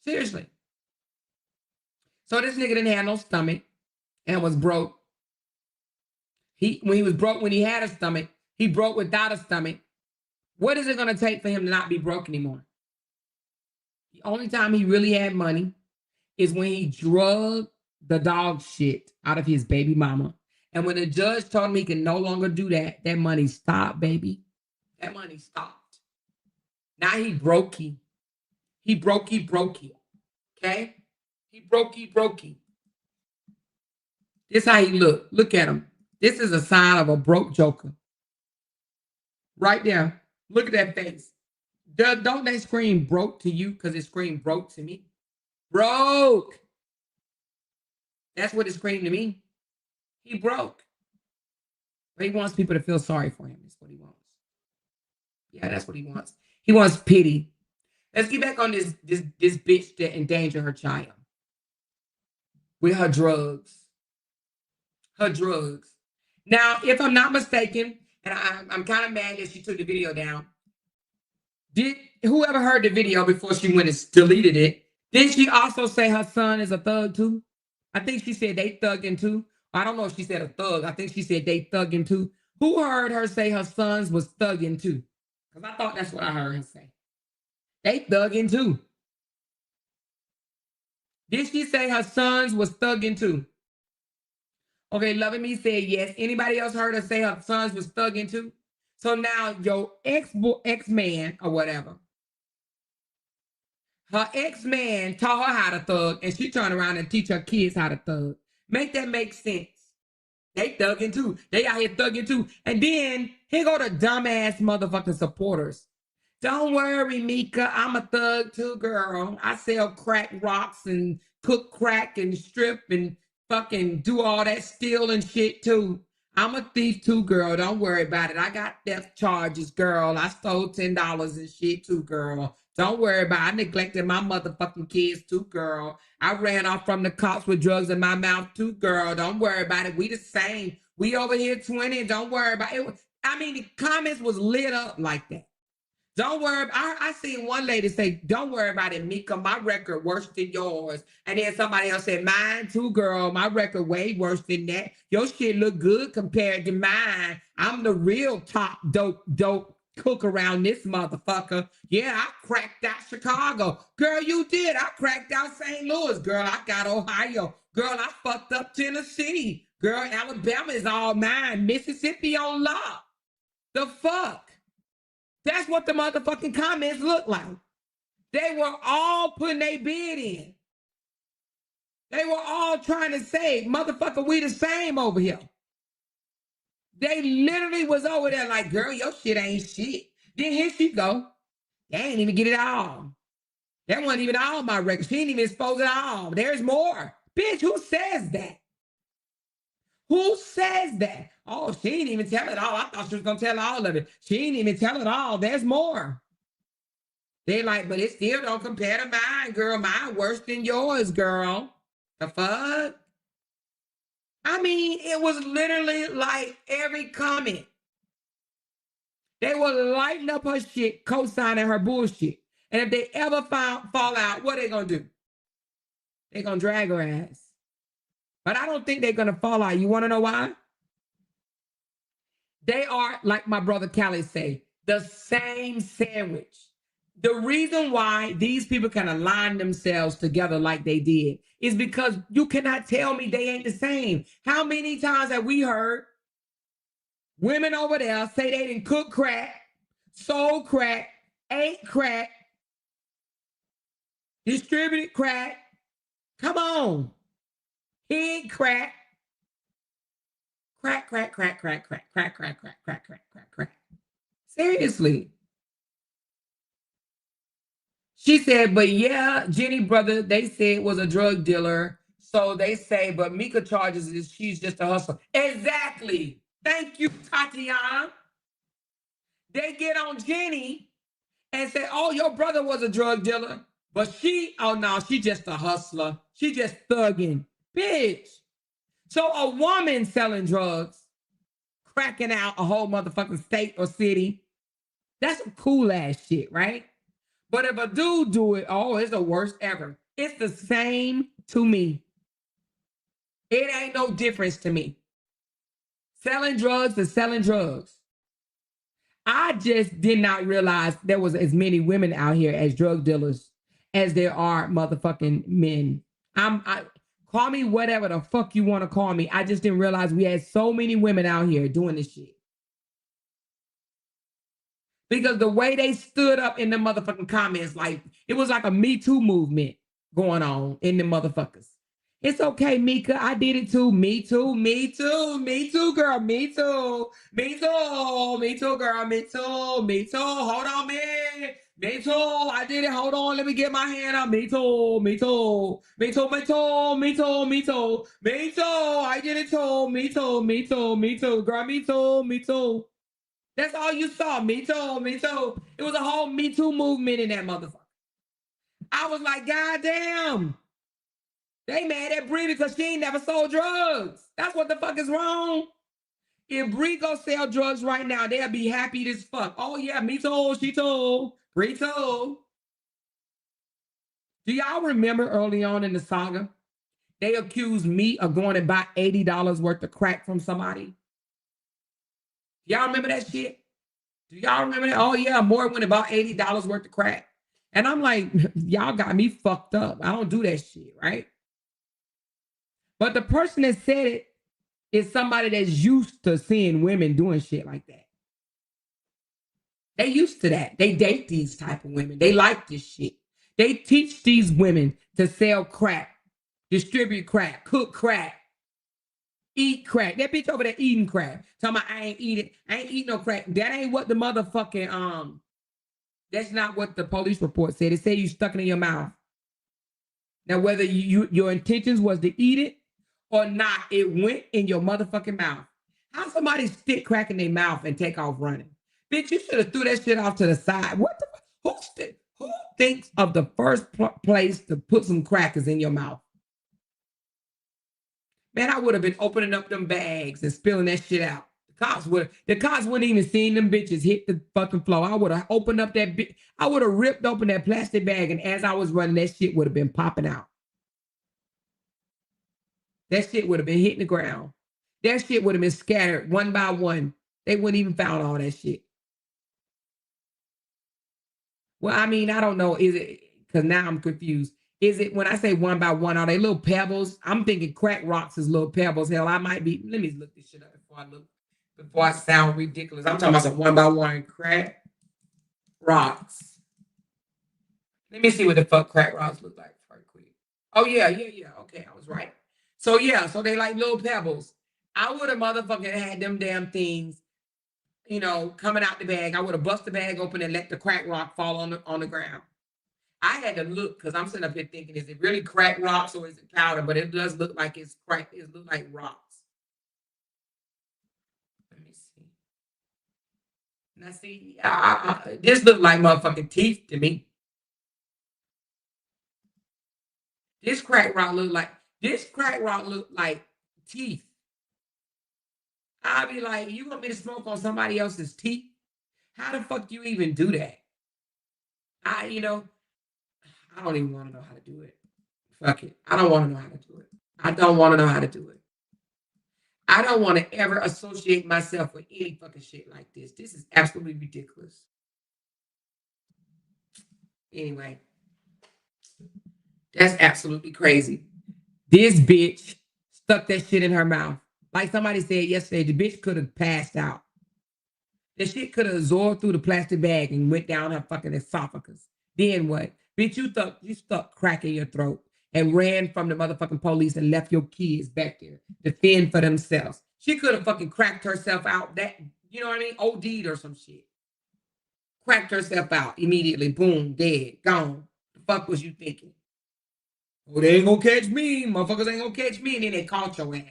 Seriously. So this nigga didn't have no stomach and was broke. When he was broke, when he had a stomach, he broke without a stomach. What is it going to take for him to not be broke anymore? The only time he really had money is when he drugged the dog shit out of his baby mama. And when the judge told him he can no longer do that, that money stopped, baby. That money stopped. Now he brokey. He brokey. Okay? He brokey. This how he look. Look at him. This is a sign of a broke joker. Right there. Look at that face. Don't they scream broke to you because it screamed broke to me? Broke. That's what it screamed to me. He broke. But he wants people to feel sorry for him. That's what he wants. Yeah, that's what he wants. He wants pity. Let's get back on this bitch that endangered her child with her drugs. Her drugs. Now, if I'm not mistaken, and I'm kind of mad that she took the video down. Did whoever heard the video before she went and deleted it, did she also say her son is a thug too? I think she said they thugging too. I don't know if she said a thug. I think she said they thugging too. Who heard her say her sons was thugging too? Because I thought that's what I heard her say. They thugging too. Did she say her sons was thugging too? Okay, Loving Me said yes. Anybody else heard her say her sons was thugging too? So now your ex-man or whatever, her ex-man taught her how to thug, and she turned around and teach her kids how to thug. Make that make sense. They thugging too. They out here thugging too. And then here go the dumbass motherfucking supporters. Don't worry, Meeka. I'm a thug too, girl. I sell crack rocks and cook crack and strip and fucking do all that steal and shit too. I'm a thief too, girl. Don't worry about it. I got theft charges, girl. I stole $10 and shit too, girl. Don't worry about it. I neglected my motherfucking kids too, girl. I ran off from the cops with drugs in my mouth too, girl. Don't worry about it. We the same. We over here 20. Don't worry about it. I mean, the comments was lit up like that. Don't worry. I seen one lady say, don't worry about it, Meeka. My record worse than yours. And then somebody else said, mine too, girl. My record way worse than that. Your shit look good compared to mine. I'm the real top dope cook around this motherfucker. Yeah, I cracked out Chicago. Girl, you did. I cracked out St. Louis. Girl, I got Ohio. Girl, I fucked up Tennessee. Girl, Alabama is all mine. Mississippi on lock. The fuck? That's what the motherfucking comments look like. They were all putting their bid in. They were all trying to say, motherfucker, we the same over here. They literally was over there like, girl, your shit ain't shit. Then here she go. They ain't even get it all. That wasn't even all my records. She ain't even expose it all. There's more. Bitch, who says that? Who says that? Oh, she didn't even tell it all. I thought she was going to tell all of it. She didn't even tell it all. There's more. They're like, but it still don't compare to mine, girl. Mine worse than yours, girl. The fuck? I mean, it was literally like every comment. They were lighting up her shit, co-signing her bullshit. And if they ever fall out, what are they going to do? They're going to drag her ass. But I don't think they're going to fall out. You want to know why? They are, like my brother Callie say, the same sandwich. The reason why these people can align themselves together like they did is because you cannot tell me they ain't the same. How many times have we heard women over there say they didn't cook crack, sold crack, ate crack, distributed crack? Come on. Hid crack. Crack, crack, crack, crack, crack, crack, crack, crack, crack, crack, crack, crack. Seriously. She said, but yeah, Jenny brother, they said was a drug dealer. So they say, but Meeka charges is she's just a hustler. Exactly. Thank you, Tatiana. They get on Jenny and say, oh, your brother was a drug dealer. But she, oh no, she just a hustler. She just thugging. Bitch. So a woman selling drugs, cracking out a whole motherfucking state or city, that's some cool ass shit, right? But if a dude do it, oh, it's the worst ever. It's the same to me. It ain't no difference to me. Selling drugs is selling drugs. I just did not realize there was as many women out here as drug dealers as there are motherfucking men. Call me whatever the fuck you want to call me. I just didn't realize we had so many women out here doing this shit. Because the way they stood up in the motherfucking comments, like, it was like a Me Too movement going on in the motherfuckers. It's okay, Meeka. I did it too. Me too. Me too. Me too, girl. Me too. Me too. Me too, girl. Me too. Me too. Hold on, man. Me too. I did it. Hold on. Let me get my hand up. Me too. Me too. Me too. Me too. Me too. Me too. Me too. I did it too. Me too. Me too. Me too. Girl, me too. Me too. That's all you saw. Me too. Me too. It was a whole Me Too movement in that motherfucker. I was like, God damn. They mad at Bree because she ain't never sold drugs. That's what the fuck is wrong. If Bree go sell drugs right now, they'll be happy as fuck. Oh yeah, me too, she too, Bree too. Do y'all remember early on in the saga? They accused me of going and buy $80 worth of crack from somebody. Y'all remember that shit? Do y'all remember that? Oh yeah, Moore went and bought $80 worth of crack. And I'm like, y'all got me fucked up. I don't do that shit, right? But the person that said it is somebody that's used to seeing women doing shit like that. They used to that. They date these type of women. They like this shit. They teach these women to sell crack, distribute crack, cook crack, eat crack. That bitch over there eating crack. Talking about I ain't eating no crack. That ain't what the motherfucking that's not what the police report said. It said you stuck it in your mouth. Now, whether your intentions was to eat it or not, it went in your motherfucking mouth. How somebody stick crack in their mouth and take off running? Bitch, you should have threw that shit off to the side. What the who thinks of the first place to put some crackers in your mouth? Man, I would have been opening up them bags and spilling that shit out. The cops wouldn't even seen them bitches hit the fucking floor. I would have opened up that bitch. I would have ripped open that plastic bag, and as I was running, that shit would have been popping out. That shit would have been hitting the ground. That shit would have been scattered one by one. They wouldn't even found all that shit. Well, I mean, I don't know. Is it, because now I'm confused. Is it, when I say one by one, are they little pebbles? I'm thinking crack rocks is little pebbles. Hell, I might be, let me look this shit up before I sound ridiculous. I'm talking about some one by one crack rocks. Let me see what the fuck crack rocks look like right quick. Oh, yeah. Okay, I was right. So, yeah, so they like little pebbles. I would have motherfucking had them damn things, you know, coming out the bag. I would have bust the bag open and let the crack rock fall on the ground. I had to look because I'm sitting up here thinking, is it really crack rocks or is it powder? But it does look like it's crack. It looks like rocks. Let me see. Now see, this look like motherfucking teeth to me. This crack rock look like teeth. I'll be like, you want me to smoke on somebody else's teeth? How the fuck do you even do that? I don't even want to know how to do it. Fuck it. I don't want to know how to do it. I don't want to know how to do it. I don't want to ever associate myself with any fucking shit like this. This is absolutely ridiculous. Anyway, that's absolutely crazy. This bitch stuck that shit in her mouth. Like somebody said yesterday, the bitch could have passed out. The shit could have absorbed through the plastic bag and went down her fucking esophagus. Then what? Bitch, you stuck crack in your throat and ran from the motherfucking police and left your kids back there to fend for themselves. She could have fucking cracked herself out. That, you know what I mean? OD'd or some shit. Cracked herself out immediately. Boom, dead, gone. The fuck was you thinking? Oh, they ain't gonna catch me. Motherfuckers ain't gonna catch me. And then they caught your ass.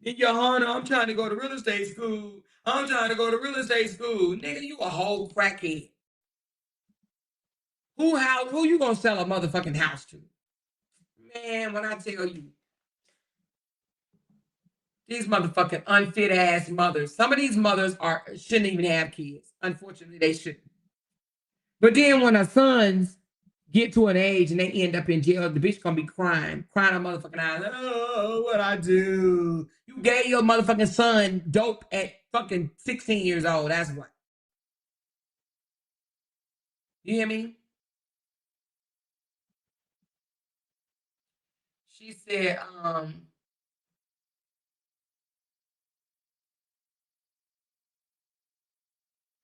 In your honor, I'm trying to go to real estate school. Nigga, you a whole crackhead. Who you gonna sell a motherfucking house to? Man, when I tell you, these motherfucking unfit ass mothers. Some of these mothers shouldn't even have kids. Unfortunately, they shouldn't. But then when her sons get to an age and they end up in jail, the bitch gonna be crying her motherfucking eyes. Oh, what I do? You gave your motherfucking son dope at fucking 16 years old. That's what. You hear me? She said,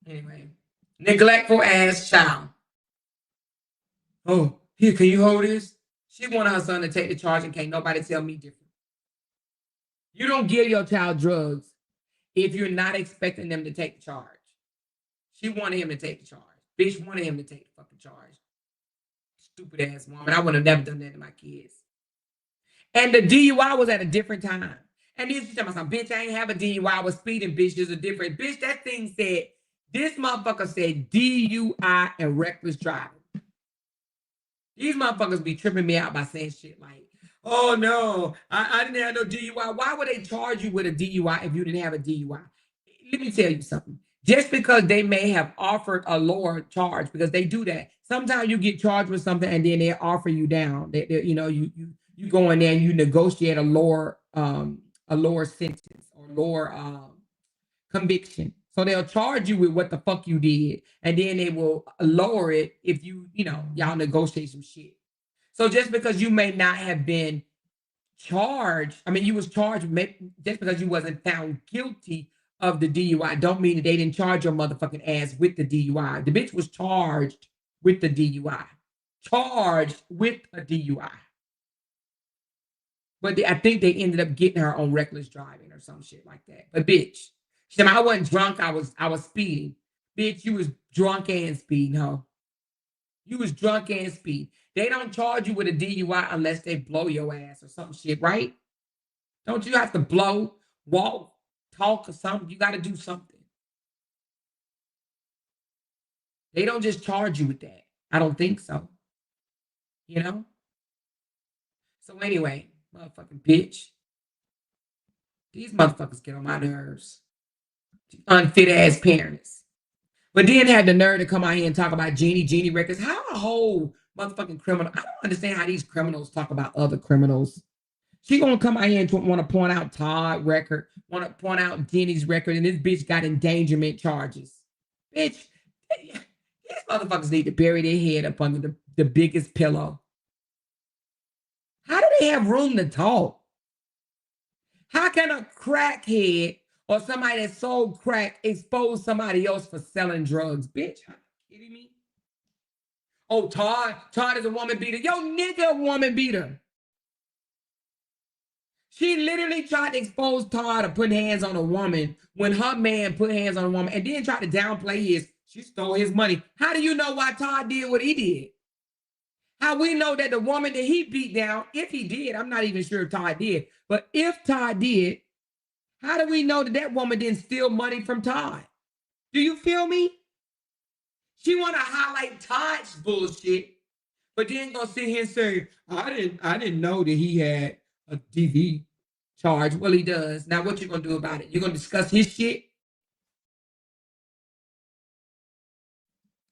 anyway, neglectful ass child. Oh, here, can you hold this? She wanted her son to take the charge and can't nobody tell me different. You don't give your child drugs if you're not expecting them to take the charge. She wanted him to take the charge. Bitch wanted him to take the fucking charge. Stupid ass woman. I would have never done that to my kids. And the DUI was at a different time. And then she talking about some bitch, I ain't have a DUI. I was speeding, bitch. There's a different bitch. That thing said, this motherfucker said DUI and reckless driving. These motherfuckers be tripping me out by saying shit like, oh no, I didn't have no DUI. Why would they charge you with a DUI if you didn't have a DUI? Let me tell you something. Just because they may have offered a lower charge, because they do that. Sometimes you get charged with something and then they offer you down. You you go in there and you negotiate a lower sentence or lower conviction. So they'll charge you with what the fuck you did, and then they will lower it if y'all negotiate some shit. So just because you may not have been charged, I mean, you was charged just because you wasn't found guilty of the DUI, don't mean that they didn't charge your motherfucking ass with the DUI. The bitch was charged with the DUI. Charged with a DUI. But I think they ended up getting her on reckless driving or some shit like that. But bitch, she said, I wasn't drunk, I was speeding. Bitch, you was drunk and speeding, ho. You was drunk and speed. They don't charge you with a DUI unless they blow your ass or some shit, right? Don't you have to blow, walk, talk or something? You got to do something. They don't just charge you with that. I don't think so. You know? So anyway, motherfucking bitch. These motherfuckers get on my nerves. Unfit ass parents. But then had the nerve to come out here and talk about Jeannie records. How a whole motherfucking criminal. I don't understand how these criminals talk about other criminals. She gonna come out here and want to point out Todd record, want to point out Jenny's record, and this bitch got endangerment charges. Bitch, these motherfuckers need to bury their head up under the biggest pillow. How do they have room to talk? How can a crackhead or somebody that sold crack expose somebody else for selling drugs? Bitch, are you kidding me? Oh, Todd is a woman beater. Yo, nigga, a woman beater. She literally tried to expose Todd of putting hands on a woman when her man put hands on a woman and then tried to downplay she stole his money. How do you know why Todd did what he did? How we know that the woman that he beat down, if he did, I'm not even sure if Todd did, but if Todd did, how do we know that that woman didn't steal money from Todd? Do you feel me? She want to highlight Todd's bullshit, but then gonna sit here and say, I didn't know that he had a DV charge. Well, he does. Now, what you gonna do about it? You gonna discuss his shit?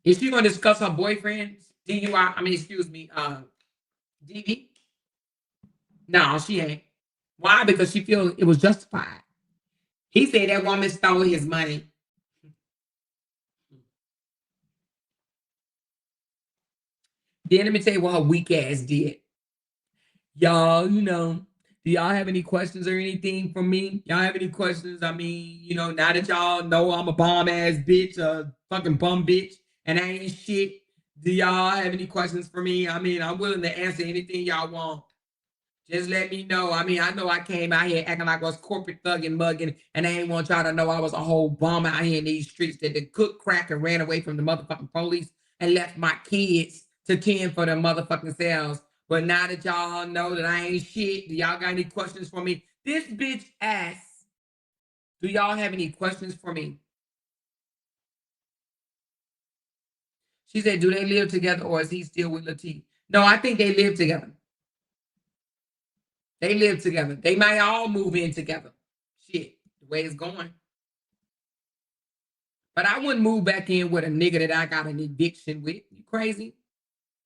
Is she gonna discuss her boyfriend's DUI? I mean, excuse me, DV? No, she ain't. Why? Because she feels it was justified. He said that woman stole his money. Then let me tell you what her weak ass did. Y'all, do y'all have any questions or anything from me? Y'all have any questions? I mean, now that y'all know I'm a bomb ass bitch, a fucking bum bitch, and I ain't shit. Do y'all have any questions for me? I mean, I'm willing to answer anything y'all want. Just let me know. I mean, I know I came out here acting like I was corporate thugging, mugging, and I ain't want y'all to know I was a whole bum out here in these streets that cooked crack and ran away from the motherfucking police and left my kids to tend for their motherfucking selves. But now that y'all know that I ain't shit, do y'all got any questions for me? This bitch asks, do y'all have any questions for me? She said, do they live together or is he still with Latif? No, I think they live together. They live together. They might all move in together. Shit, the way it's going. But I wouldn't move back in with a nigga that I got an eviction with. You crazy?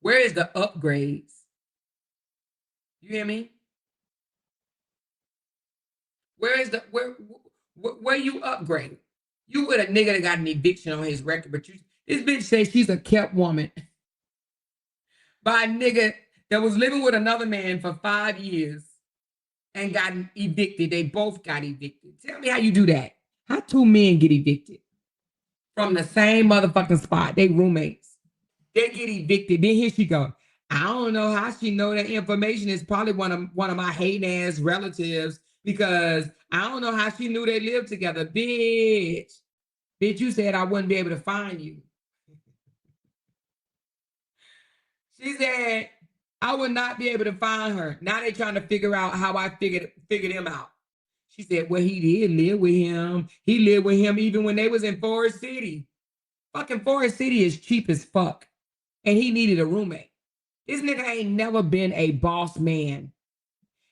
Where is the upgrades? You hear me? Where you upgrade? You with a nigga that got an eviction on his record, but this bitch says she's a kept woman by a nigga that was living with another man for 5 years and got evicted. They both got evicted. Tell me how you do that. How two men get evicted from the same motherfucking spot? They roommates. They get evicted. Then here she go. I don't know how she know that information. Is probably one of my hating ass relatives because I don't know how she knew they lived together. Bitch, you said I wouldn't be able to find you. She said I would not be able to find her. Now they trying to figure out how I figured him out. She said, well, he did live with him. He lived with him even when they was in Forest City. Fucking Forest City is cheap as fuck. And he needed a roommate. This nigga ain't never been a boss man.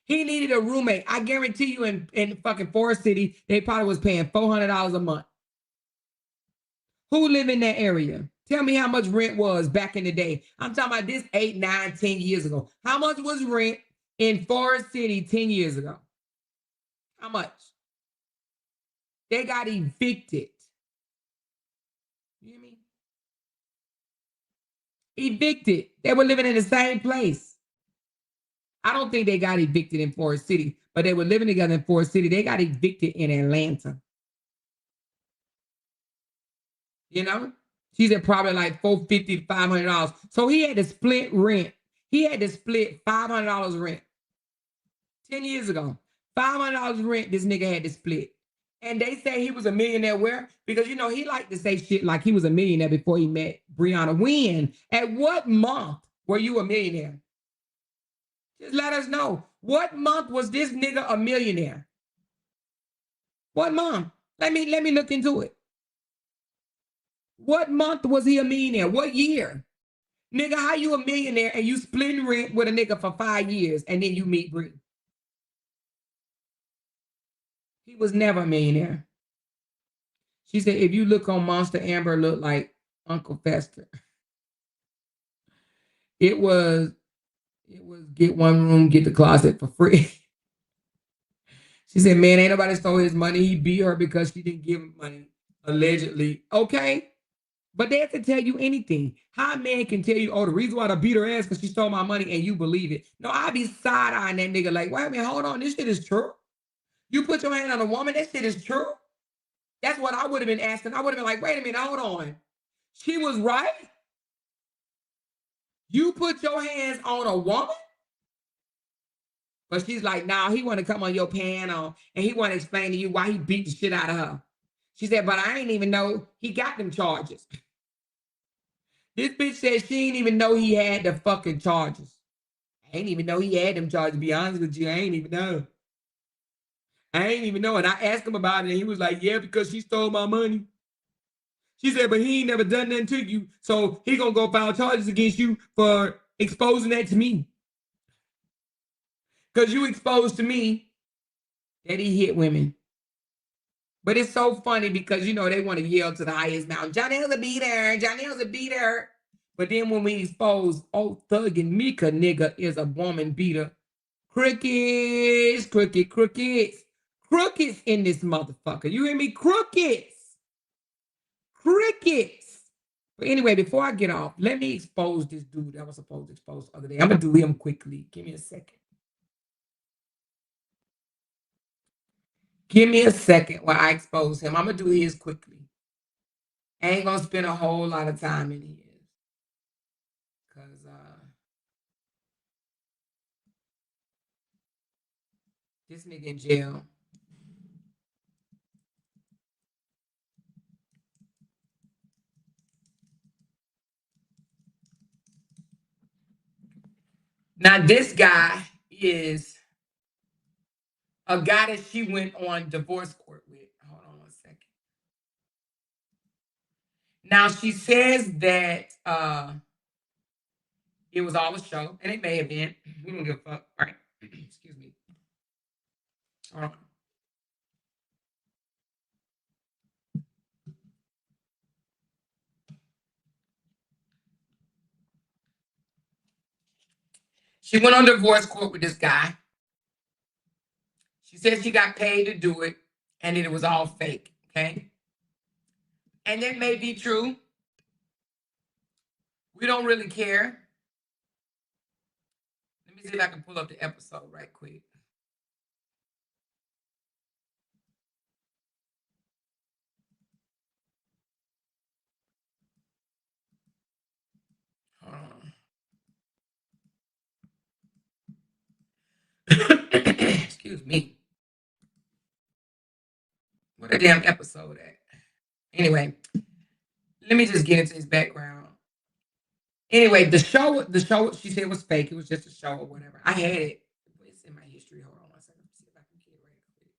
He needed a roommate. I guarantee you in fucking Forest City, they probably was paying $400 a month. Who live in that area? Tell me how much rent was back in the day. I'm talking about this 8, 9, 10 years ago. How much was rent in Forest City 10 years ago. How much? They got evicted. You hear me? Evicted. They were living in the same place. I don't think they got evicted in Forest City, but they were living together in Forest City. They got evicted in Atlanta. You know? She's at probably like $450 to $500. So he had to split rent. He had to split $500 rent 10 years ago. $500 rent this nigga had to split. And they say he was a millionaire where? Because, you know, he liked to say shit like he was a millionaire before he met Brianna. When? At what month were you a millionaire? Just let us know. What month was this nigga a millionaire? What month? Let me look into it. What month was he a millionaire? What year? Nigga, how you a millionaire and you splitting rent with a nigga for 5 years and then you meet Bree? He was never a millionaire. She said, if you look on Monster, Amber looked like Uncle Fester. It was get one room, get the closet for free. She said, man, ain't nobody stole his money. He beat her because she didn't give him money, allegedly. Okay. But they have to tell you anything. How a man can tell you, oh, the reason why I beat her ass because she stole my money and you believe it. No, I be side-eyeing that nigga like, wait a minute, hold on, this shit is true. You put your hand on a woman, that shit is true. That's what I would have been asking. I would have been like, wait a minute, hold on. She was right. You put your hands on a woman? But she's like, nah, he want to come on your panel and he want to explain to you why he beat the shit out of her. She said, but I ain't even know he got them charges. This bitch said she didn't even know he had the fucking charges. I ain't even know he had them charges, to be honest with you. I ain't even know. I ain't even know. And I asked him about it, and he was like, yeah, because she stole my money. She said, but he ain't never done nothing to you, so he gonna go file charges against you for exposing that to me. Because you exposed to me that he hit women. But it's so funny because, you know, they want to yell to the highest mountain, Johnny's a beater, Johnny's a beater. But then when we expose, oh, Thug and Meeka nigga is a woman beater. Crickets, crickets in this motherfucker. You hear me? Crickets. But anyway, before I get off, let me expose this dude that I was supposed to expose the other day. I'm going to do him quickly. Give me a second. Give me a second while I expose him. I'm going to do his quickly. I ain't going to spend a whole lot of time in his. Because, this nigga in jail. Now, this guy is a guy that she went on divorce court with. Hold on one second. Now, she says that it was all a show, and it may have been. We don't give a fuck. All right. Excuse me. Hold on. She went on divorce court with this guy. She said she got paid to do it and that it was all fake. Okay. And that may be true. We don't really care. Let me see if I can pull up the episode right quick. Excuse me. What a damn episode at. Anyway, let me just get into his background. Anyway, the show she said was fake. It was just a show or whatever. I had it. It's in my history. Hold on one second. Let me see if I can get it right quick.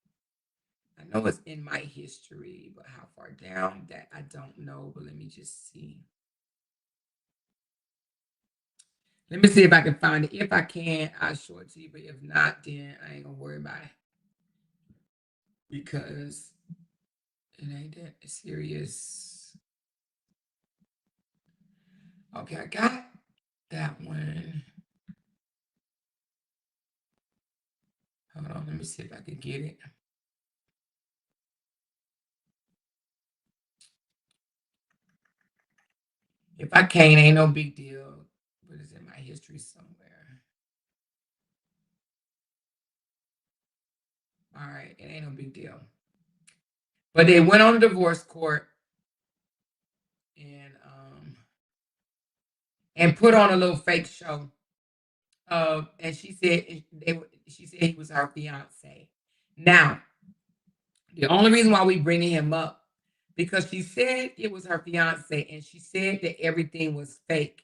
I know it's in my history, but how far down that I don't know. But let me just see. Let me see if I can find it. If I can, I'll show it to you. But if not, then I ain't gonna worry about it. Because it ain't that serious. Okay, I got that one. Hold on, let me see if I can get it. If I can't, ain't no big deal. But it's in my history somewhere. All right, it ain't no big deal. But they went on a divorce court and put on a little fake show. And she said he was her fiance. Now, the only reason why we bringing him up because she said it was her fiance, and she said that everything was fake.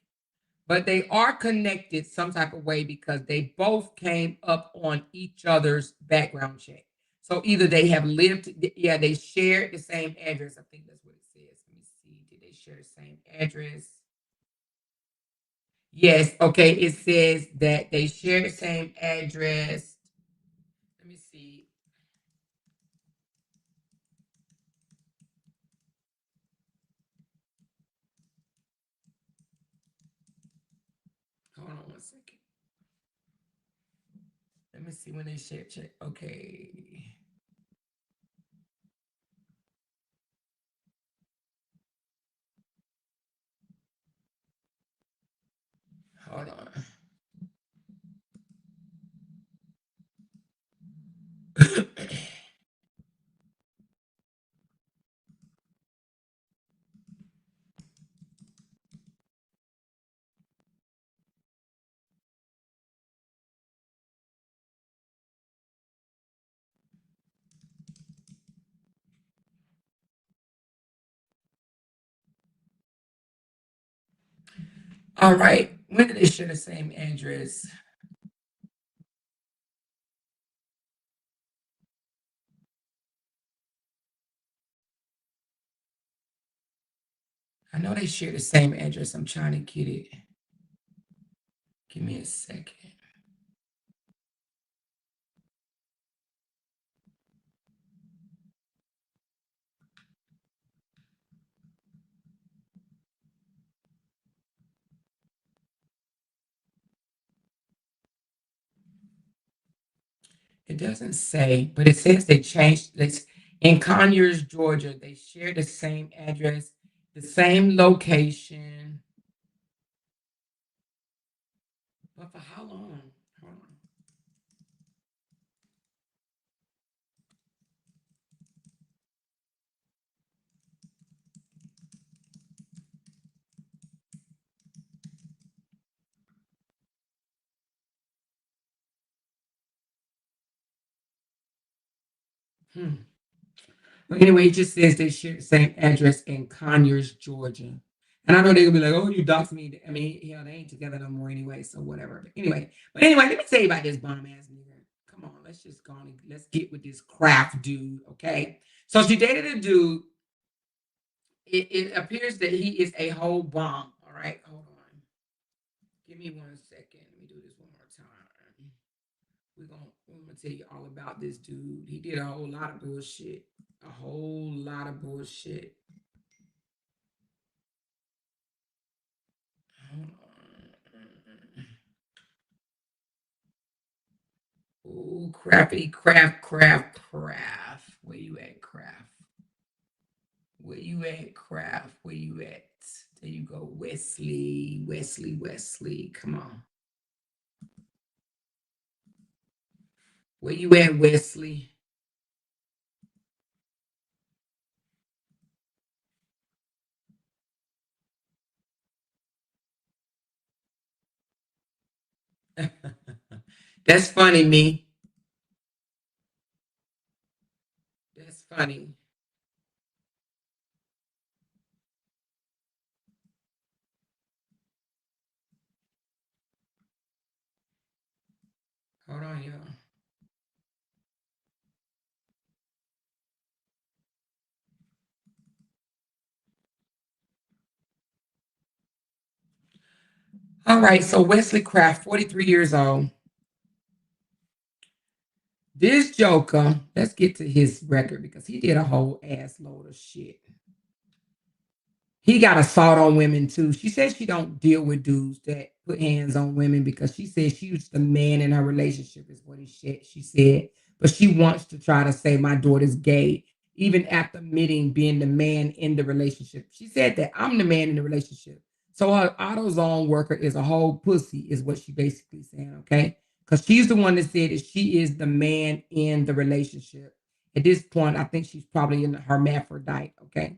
But they are connected some type of way because they both came up on each other's background check. So either they have lived, yeah, they shared the same address. I think that's what it says. Let me see. Did they share the same address? Yes. Okay. It says that they share the same address. Let me see. Hold on one second. Let me see when they share check. Okay. Hold on. All right. When did they share the same address? I know they share the same address. I'm trying to get it. Give me a second. It doesn't say, but it says they changed this in Conyers, Georgia. They share the same address, the same location. But for how long? Hold on. But anyway, it just says they share the same address in Conyers, Georgia. And I know they're gonna be like, "Oh, you doxed me." I mean, hell, they ain't together no more anyway, so whatever. But anyway, let me tell you about this bomb ass nigga. Come on, let's just go on and let's get with this craft dude, okay? So she dated a dude. It appears that he is a whole bomb. All right, hold on. Give me 1 second. Let me do this one more time. I'm gonna tell you all about this dude. He did a whole lot of bullshit. A whole lot of bullshit. Hold on. Oh, crappy, craft. Where you at, craft? Where you at, craft? Where you at? There you go, Wesley. Come on. Where you at, Wesley? That's funny, me. That's funny. Hold on, y'all. All right, so Wesley Craft, 43 years old. This Joker, let's get to his record because he did a whole ass load of shit. He got assault on women too. She says she don't deal with dudes that put hands on women because she says she was the man in her relationship, is what she said. But she wants to try to say my daughter's gay, even after admitting being the man in the relationship. She said that I'm the man in the relationship. So her AutoZone worker is a whole pussy, is what she basically saying, okay? Because she's the one that said that she is the man in the relationship. At this point, I think she's probably in the hermaphrodite, okay?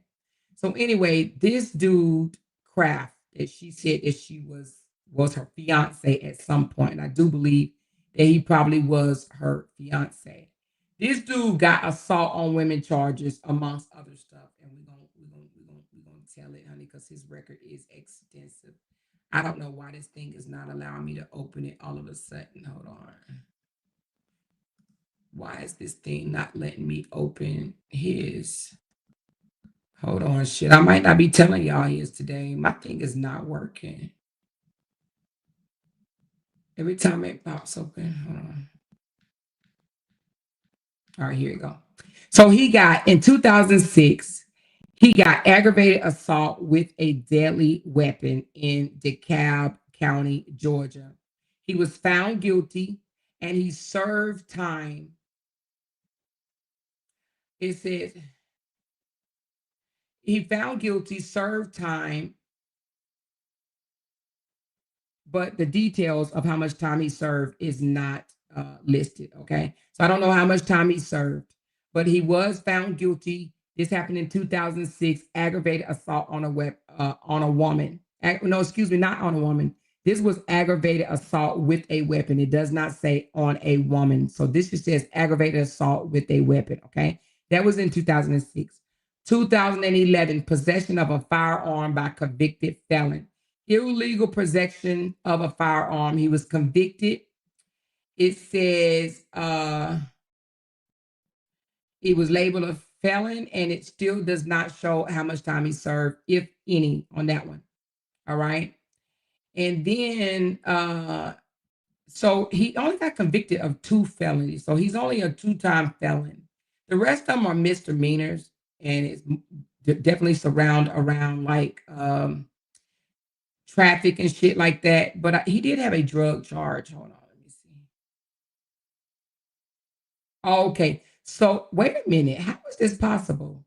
So anyway, this dude Kraft that she said that she was her fiance at some point, and I do believe that he probably was her fiance. This dude got assault on women charges amongst other stuff, and we're gonna tell it, honey, because his record is extensive. I don't know why this thing is not allowing me to open it all of a sudden. Hold on. Why is this thing not letting me open his? Hold on, shit. I might not be telling y'all his today. My thing is not working. Every time it pops open. Hold on. All right, here you go. So he got, in 2006, he got aggravated assault with a deadly weapon in DeKalb County, Georgia. He was found guilty and he served time. It says he found guilty, served time, but the details of how much time he served is not listed. Okay, so I don't know how much time he served, but he was found guilty. This happened in 2006. Aggravated assault on a woman. No, excuse me, not on a woman. This was aggravated assault with a weapon. It does not say on a woman. So this just says aggravated assault with a weapon. Okay, that was in 2006. 2011, possession of a firearm by convicted felon. Illegal possession of a firearm. He was convicted. It says he was labeled a felon, and it still does not show how much time he served, if any, on that one. All right. And then so he only got convicted of 2 felonies. So he's only a 2-time felon. The rest of them are misdemeanors, and it's definitely surround around like traffic and shit like that. But he did have a drug charge. Hold on, let me see. Okay, so wait a minute. How is this possible?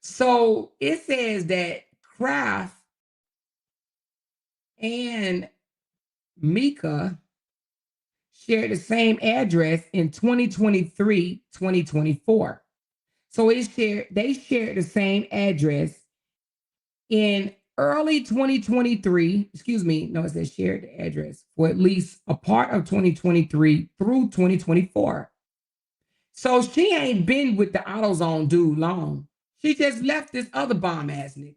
So it says that Kraft and Meeka shared the same address in 2023, 2024. So they shared the same address in early 2023, excuse me, no, it says shared the address for at least a part of 2023 through 2024. So she ain't been with the AutoZone dude long. She just left this other bomb ass nigga.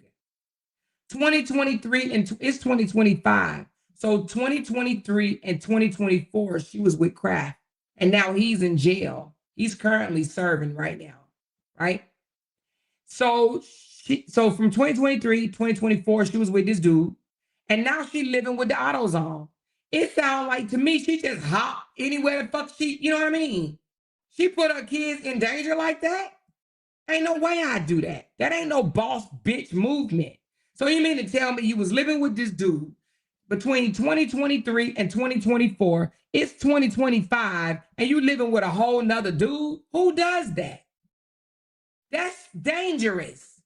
2023 and it's 2025. So 2023 and 2024, she was with Kraft. And now he's in jail. He's currently serving right now. Right? So from 2023, 2024, she was with this dude. And now she's living with the AutoZone. It sounds like to me, she just hop anywhere the fuck you know what I mean? She put her kids in danger like that? Ain't no way I'd do that. That ain't no boss bitch movement. So you mean to tell me you was living with this dude between 2023 and 2024? It's 2025 and you living with a whole nother dude? Who does that? That's dangerous.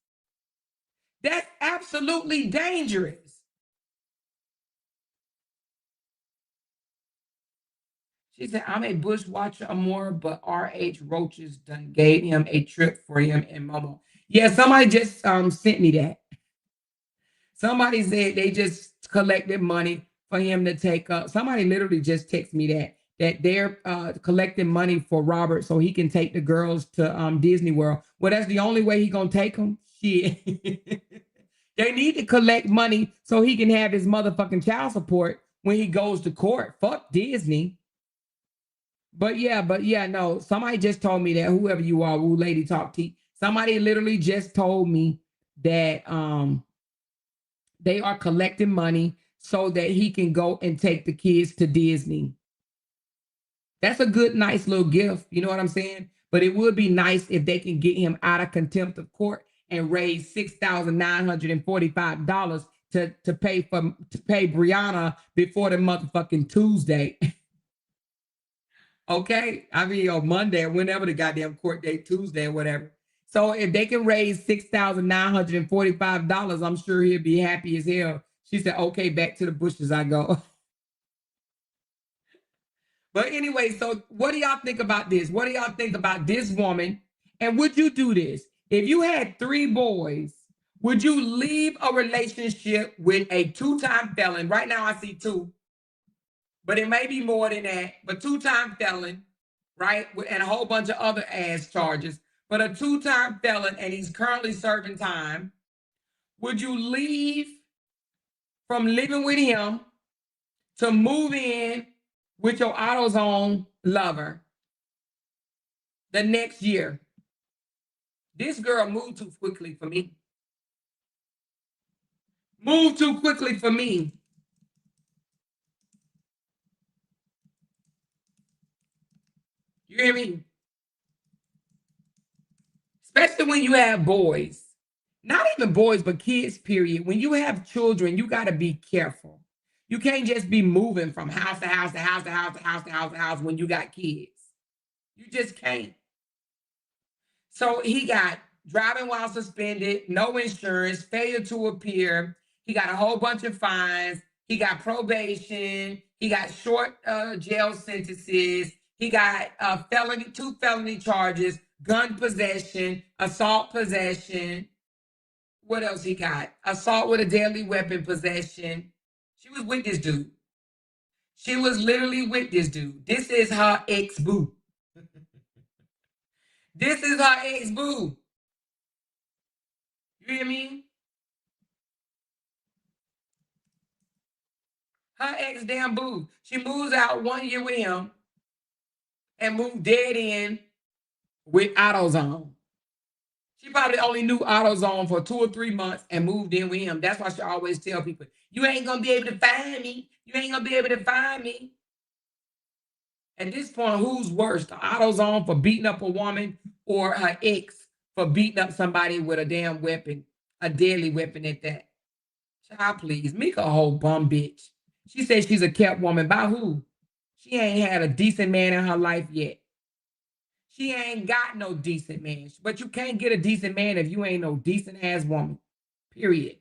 That's absolutely dangerous. She said, I'm a bush watcher more, but R.H. Roaches done gave him a trip for him and Momo. Yeah, somebody just sent me that. Somebody said they just collected money for him to take up. Somebody literally just texted me that they're collecting money for Robert so he can take the girls to Disney World. Well, that's the only way he gonna take them. Shit. They need to collect money so he can have his motherfucking child support when he goes to court. Fuck Disney. But yeah, no. Somebody just told me that, whoever you are, Woo Lady Talk T. Somebody literally just told me that they are collecting money so that he can go and take the kids to Disney. That's a good, nice little gift. You know what I'm saying? But it would be nice if they can get him out of contempt of court and raised $6,945 to pay Brianna before the motherfucking Tuesday. Okay, I mean on Monday or whenever the goddamn court date, Tuesday or whatever. So if they can raise $6,945, I'm sure he'll be happy as hell. She said, "Okay, back to the bushes I go." But anyway, so what do y'all think about this? What do y'all think about this woman? And would you do this? If you had 3 boys, would you leave a relationship with a 2-time felon? Right now I see 2, but it may be more than that. But 2-time felon, right? And a whole bunch of other ass charges. But a 2-time felon, and he's currently serving time. Would you leave from living with him to move in with your AutoZone lover the next year? This girl moved too quickly for me. Moved too quickly for me. You hear me? Especially when you have boys. Not even boys, but kids, period. When you have children, you got to be careful. You can't just be moving from house to house to house to house to house to house to house when you got kids. You just can't. So he got driving while suspended, no insurance, failure to appear. He got a whole bunch of fines. He got probation. He got short jail sentences. He got 2 felony charges, gun possession, assault possession. What else he got? Assault with a deadly weapon possession. She was with this dude. She was literally with this dude. This is her ex-boo. This is her ex-boo. You hear me? Her ex-damn boo. She moves out 1 year with him and moved dead in with AutoZone. She probably only knew AutoZone for 2 or 3 months and moved in with him. That's why she always tell people, you ain't going to be able to find me. You ain't going to be able to find me. At this point, who's worse? The AutoZone for beating up a woman or her ex for beating up somebody with a damn weapon, a deadly weapon at that? Child, please. Meeka a whole bum bitch. She says she's a kept woman. By who? She ain't had a decent man in her life yet. She ain't got no decent man. But you can't get a decent man if you ain't no decent ass woman. Period.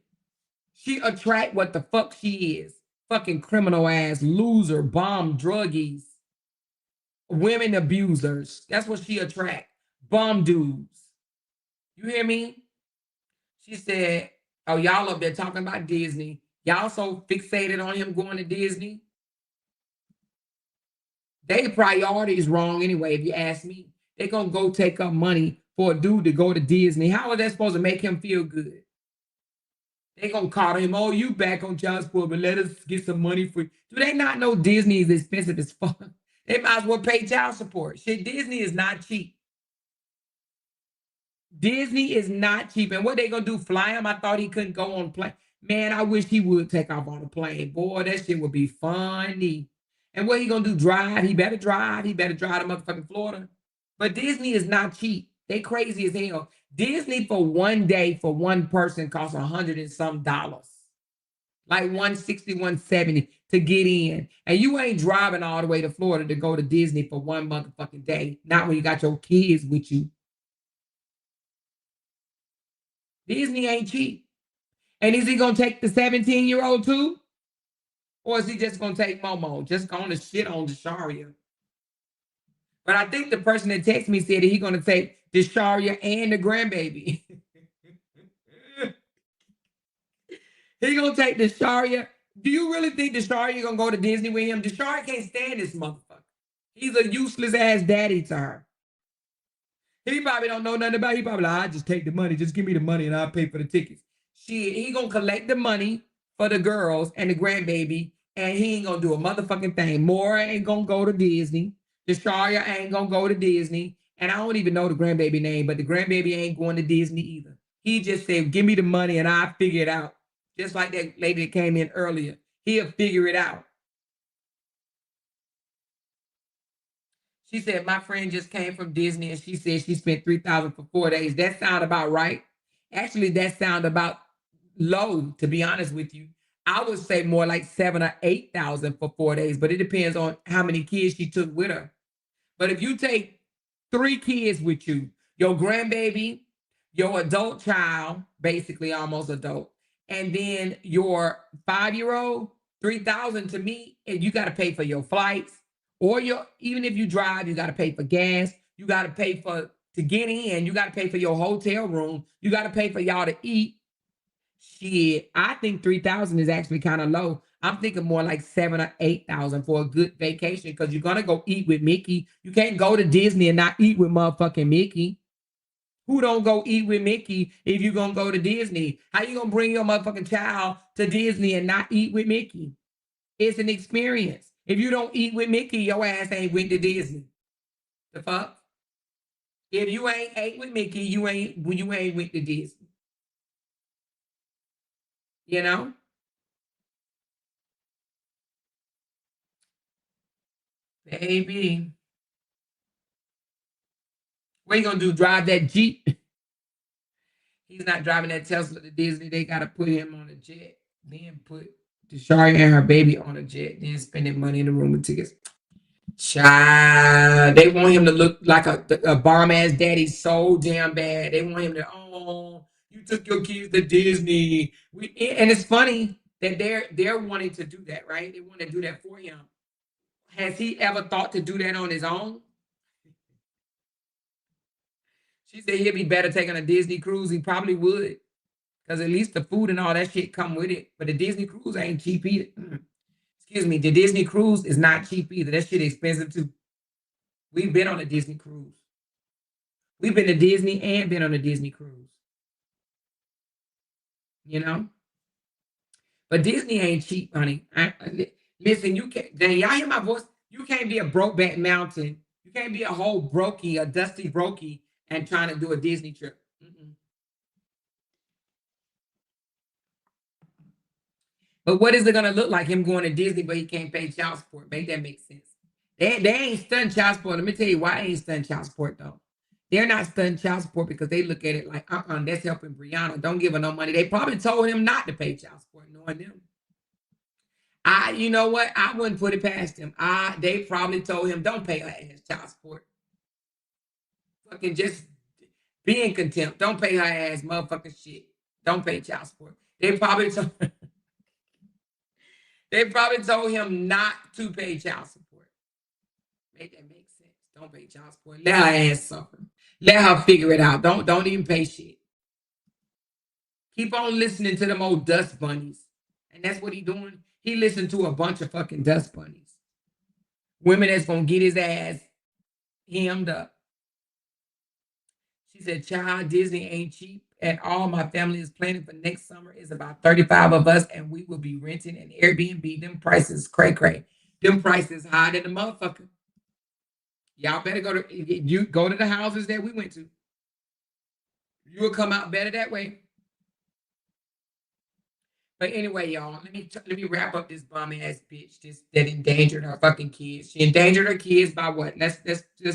She attract what the fuck she is. Fucking criminal ass, loser, bomb, druggies, women abusers. That's what she attract. Bum dudes. You hear me? She said, oh, y'all up there talking about Disney. Y'all so fixated on him going to Disney. They priorities wrong anyway, if you ask me. They're going to go take up money for a dude to go to Disney. How are they supposed to make him feel good? They're going to call him, oh, you back on child support, but let us get some money for you. Do they not know Disney is expensive as fuck? They might as well pay child support. Shit, Disney is not cheap. Disney is not cheap. And what they going to do, fly him? I thought he couldn't go on plane. Man, I wish he would take off on a plane. Boy, that shit would be funny. And what he going to do, drive? He better drive. He better drive to motherfucking Florida. But Disney is not cheap. They crazy as hell. Disney for one day for one person costs $100 and some dollars. Like $160, $170 to get in. And you ain't driving all the way to Florida to go to Disney for one motherfucking day. Not when you got your kids with you. Disney ain't cheap. And is he going to take the 17-year-old too? Or is he just going to take Momo? Just going to shit on Desharia. But I think the person that texted me said that he's going to take Desharia and the grandbaby. He's going to take Desharia. Do you really think Desharia going to go to Disney with him? Desharia can't stand this motherfucker. He's a useless ass daddy to her. He probably don't know nothing about it. He probably like, I just take the money. Just give me the money and I'll pay for the tickets. Shit, he going to collect the money for the girls and the grandbaby, and he ain't going to do a motherfucking thing. Maura ain't going to go to Disney. Desharia ain't going to go to Disney. And I don't even know the grandbaby name, but the grandbaby ain't going to Disney either. He just said, give me the money and I'll figure it out. Just like that lady that came in earlier. He'll figure it out. She said, my friend just came from Disney and she said she spent $3,000 for 4 days. That sound about right. Actually, that sound about low, to be honest with you. I would say more like 7 or 8,000 for 4 days, but it depends on how many kids she took with her. But if you take 3 kids with you, your grandbaby, your adult child, basically almost adult, and then your 5-year-old, 3,000 to me, and you got to pay for your flights, or your, even if you drive, you got to pay for gas, you got to pay for to get in, you got to pay for your hotel room, you got to pay for y'all to eat. Shit, I think 3,000 is actually kind of low. I'm thinking more like 7 or 8,000 for a good vacation, because you're gonna go eat with Mickey. You can't go to Disney and not eat with motherfucking Mickey. Who don't go eat with Mickey if you're gonna go to Disney? How you gonna bring your motherfucking child to Disney and not eat with Mickey? It's an experience. If you don't eat with Mickey, your ass ain't went to Disney. The fuck? If you ain't ate with Mickey, you ain't went to Disney. You know? Baby. What you gonna do? Drive that Jeep? He's not driving that Tesla to Disney. They gotta put him on a jet, then put Desharia and her baby on a jet, then spending money in the room with tickets. Child, they want him to look like a bomb ass daddy so damn bad. They want him to, oh, you took your kids to Disney. And it's funny that they're wanting to do that, right? They want to do that for him. Has he ever thought to do that on his own? She said he'd be better taking a Disney cruise. He probably would, because at least the food and all that shit come with it. But the Disney cruise ain't cheap either. Excuse me, the Disney cruise is not cheap either. That shit expensive too. We've been on a Disney cruise. We've been to Disney and been on a Disney cruise. You know? But Disney ain't cheap, honey. Listen, you can't, dang, y'all hear my voice? You can't be a brokeback mountain. You can't be a whole brokey, a dusty brokey, and trying to do a Disney trip. But what is it gonna look like him going to Disney, but he can't pay child support? Make that make sense. They ain't stunned child support. Let me tell you why they ain't stunned child support though. They're not stunned child support because they look at it like, that's helping Brianna. Don't give her no money. They probably told him not to pay child support, knowing them. You know what? I wouldn't put it past him. They probably told him, don't pay her ass child support. Fucking just be in contempt. Don't pay her ass motherfucking shit. Don't pay child support. They probably told him not to pay child support. Make that make sense. Don't pay child support. Let her ass suffer. Let her figure it out. Don't even pay shit. Keep on listening to them old dust bunnies. And that's what he doing. He listened to a bunch of fucking dust bunnies. Women that's gonna get his ass hemmed up. She said, child, Disney ain't cheap at all. My family is planning for next summer. It's about 35 of us, and we will be renting an Airbnb. Them prices cray. Them prices higher than the motherfucker. Y'all better go to the houses that we went to. You will come out better that way. But anyway, y'all, let me wrap up this bum ass bitch that endangered her fucking kids. She endangered her kids by what? Let's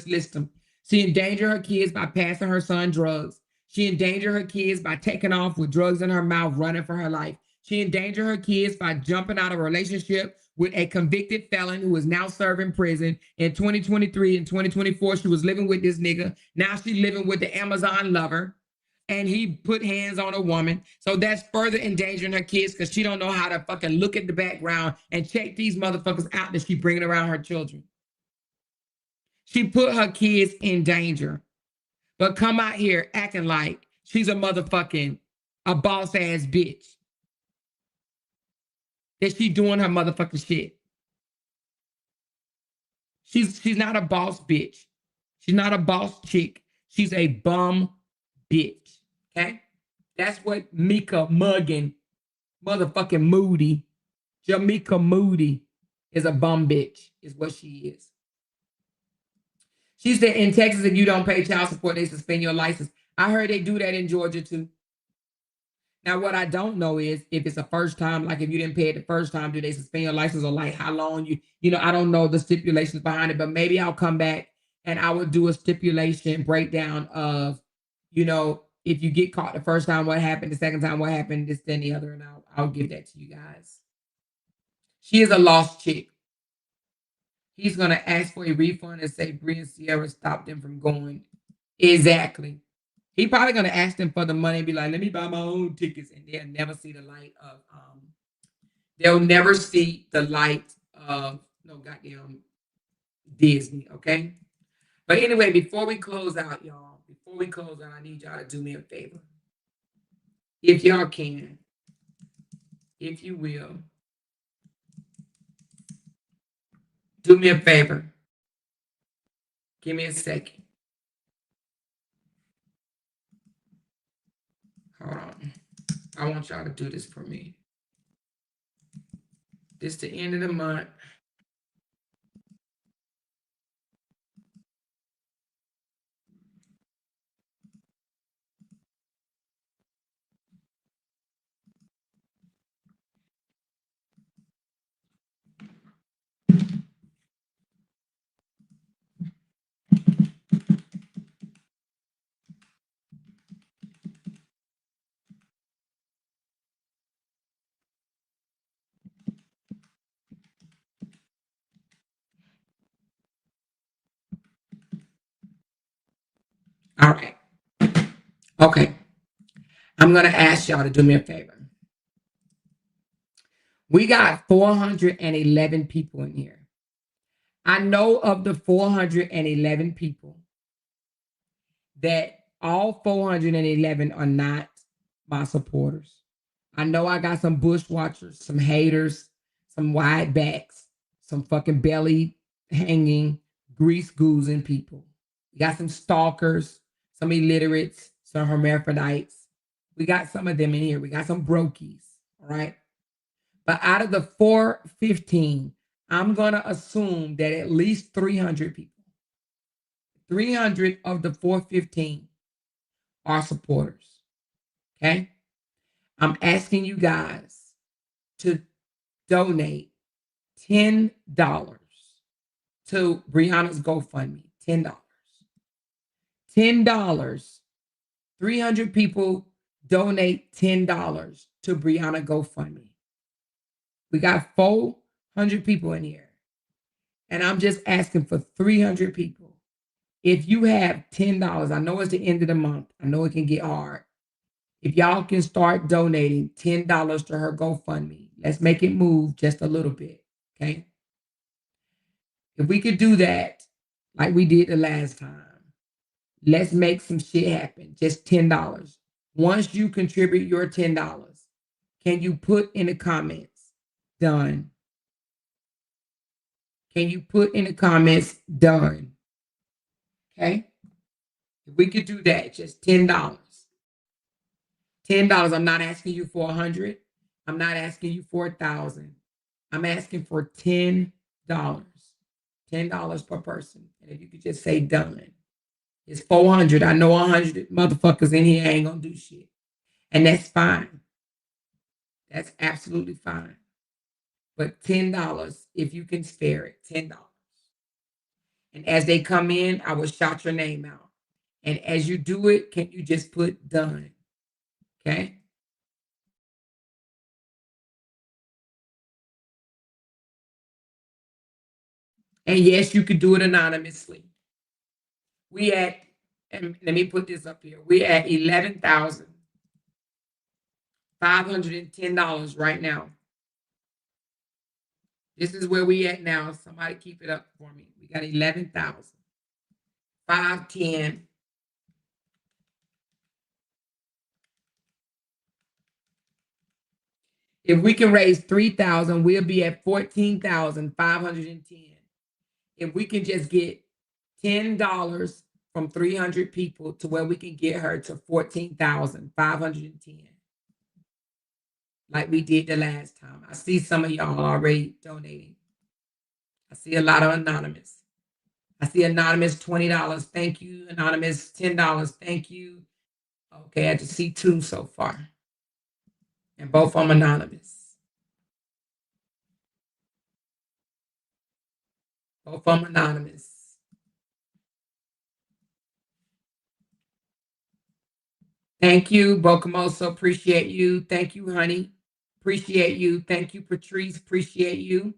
list them. She endangered her kids by passing her son drugs. She endangered her kids by taking off with drugs in her mouth, running for her life. She endangered her kids by jumping out of a relationship with a convicted felon who is now serving prison. In 2023 and 2024, she was living with this nigga. Now she's living with the Amazon lover. And he put hands on a woman. So that's further endangering her kids because she don't know how to fucking look at the background and check these motherfuckers out that she bringing around her children. She put her kids in danger. But come out here acting like she's a boss ass bitch. That she doing her motherfucking shit. She's not a boss bitch. She's not a boss chick. She's a bum bitch. Okay? That's what Meeka Muggin, motherfucking Moody, Jamaica Moody is a bum bitch, is what she is. She said in Texas, if you don't pay child support, they suspend your license. I heard they do that in Georgia too. Now, what I don't know is if it's a first time, like if you didn't pay it the first time, do they suspend your license or like how long I don't know the stipulations behind it, but maybe I'll come back and I will do a stipulation breakdown of, if you get caught the first time, what happened, the second time, what happened, this, then the other, and I'll give that to you guys. She is a lost chick. He's going to ask for a refund and say Bree and Sierra stopped them from going. Exactly. He probably going to ask them for the money and be like, let me buy my own tickets. And they'll never see the light of, no goddamn Disney, okay? But anyway, before we close out, y'all, I need y'all to do me a favor. If y'all can, if you will, do me a favor. Give me a second. Hold on. I want y'all to do this for me. This the end of the month. All right. Okay. I'm going to ask y'all to do me a favor. We got 411 people in here. I know of the 411 people that all 411 are not my supporters. I know I got some bushwatchers, some haters, some wide backs, some fucking belly hanging, grease goozing people. We got some stalkers, some illiterates, some hermaphrodites. We got some of them in here. We got some brokies, all right? But out of the 415, I'm going to assume that at least 300 people, 300 of the 415 are supporters, okay? I'm asking you guys to donate $10 to Brianna's GoFundMe. $10. $10. 300 people donate $10 to Brianna GoFundMe. We got 400 people in here. And I'm just asking for 300 people. If you have $10, I know it's the end of the month. I know it can get hard. If y'all can start donating $10 to her GoFundMe, let's make it move just a little bit, okay? If we could do that like we did the last time, let's make some shit happen. Just $10. Once you contribute your $10, can you put in the comments, done? Can you put in the comments, done? Okay? If we could do that, just $10. $10. I'm not asking you for 100. I'm not asking you for 1,000. I'm asking for $10. $10 per person. And if you could just say done. It's 400. I know 100 motherfuckers in here ain't gonna do shit. And that's fine. That's absolutely fine. But $10, if you can spare it, $10. And as they come in, I will shout your name out. And as you do it, can you just put done? Okay? And yes, you could do it anonymously. We at, and let me put this up here. We're at $11,510 right now. This is where we at now. Somebody keep it up for me. We got 11,510. If we can raise 3,000, we'll be at 14,510. If we can just get $10 from 300 people to where we can get her to 14,510. Like we did the last time. I see some of y'all already donating. I see a lot of anonymous. I see anonymous $20. Thank you. Anonymous $10. Thank you. Okay, I just see 2 so far. And both of them anonymous. Both of them anonymous. Thank you, Bocamoso. Appreciate you. Thank you, honey. Appreciate you. Thank you, Patrice. Appreciate you.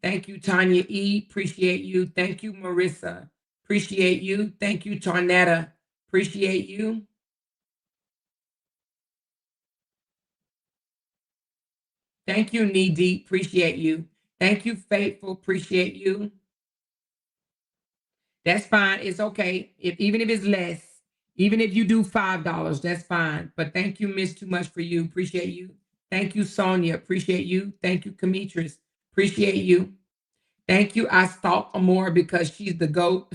Thank you, Tanya E. Appreciate you. Thank you, Marissa. Appreciate you. Thank you, Tarnetta. Appreciate you. Thank you, Knee Deep. Appreciate you. Thank you, Faithful. Appreciate you. That's fine. It's okay. Even if it's less, even if you do $5, that's fine. But thank you, Miss Too Much for You. Appreciate you. Thank you, Sonia. Appreciate you. Thank you, Demetris. Appreciate you. Thank you. I stalk Amora because she's the GOAT.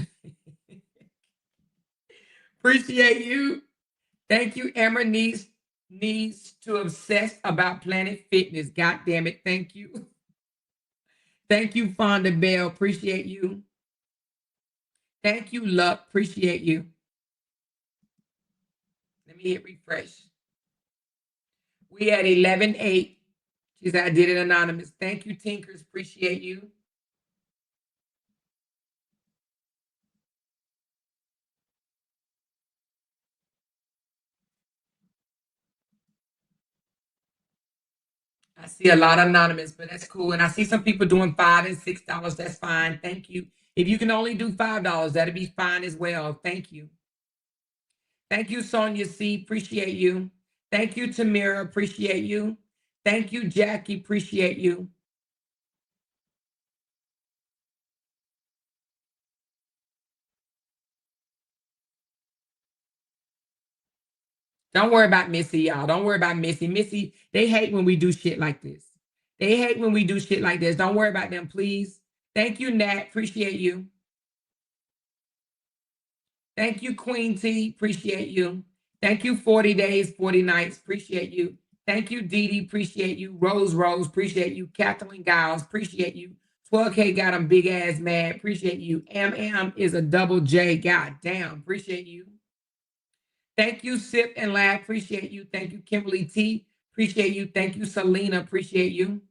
Appreciate you. Thank you. Emma needs to obsess about Planet Fitness. God damn it. Thank you. Thank you, Fonda Bell. Appreciate you. Thank you, Luck. Appreciate you. Let me hit refresh. We at 11:08. She said, I did it anonymous. Thank you, Tinkers. Appreciate you. I see a lot of anonymous, but that's cool. And I see some people doing $5 and $6. That's fine. Thank you. If you can only do $5, that'll be fine as well. Thank you. Thank you, Sonia C. Appreciate you. Thank you, Tamira. Appreciate you. Thank you, Jackie. Appreciate you. Don't worry about Missy, y'all. Don't worry about Missy. Missy, they hate when we do shit like this. They hate when we do shit like this. Don't worry about them, please. Thank you, Nat. Appreciate you. Thank you, Queen T. Appreciate you. Thank you, 40 Days, 40 Nights. Appreciate you. Thank you, Dee Dee. Appreciate you. Rose, appreciate you. Kathleen Giles. Appreciate you. 12K got them big ass mad. Appreciate you. M is a double J. God damn. Appreciate you. Thank you, Sip and Laugh. Appreciate you. Thank you, Kimberly T. Appreciate you. Thank you, Selena. Appreciate you.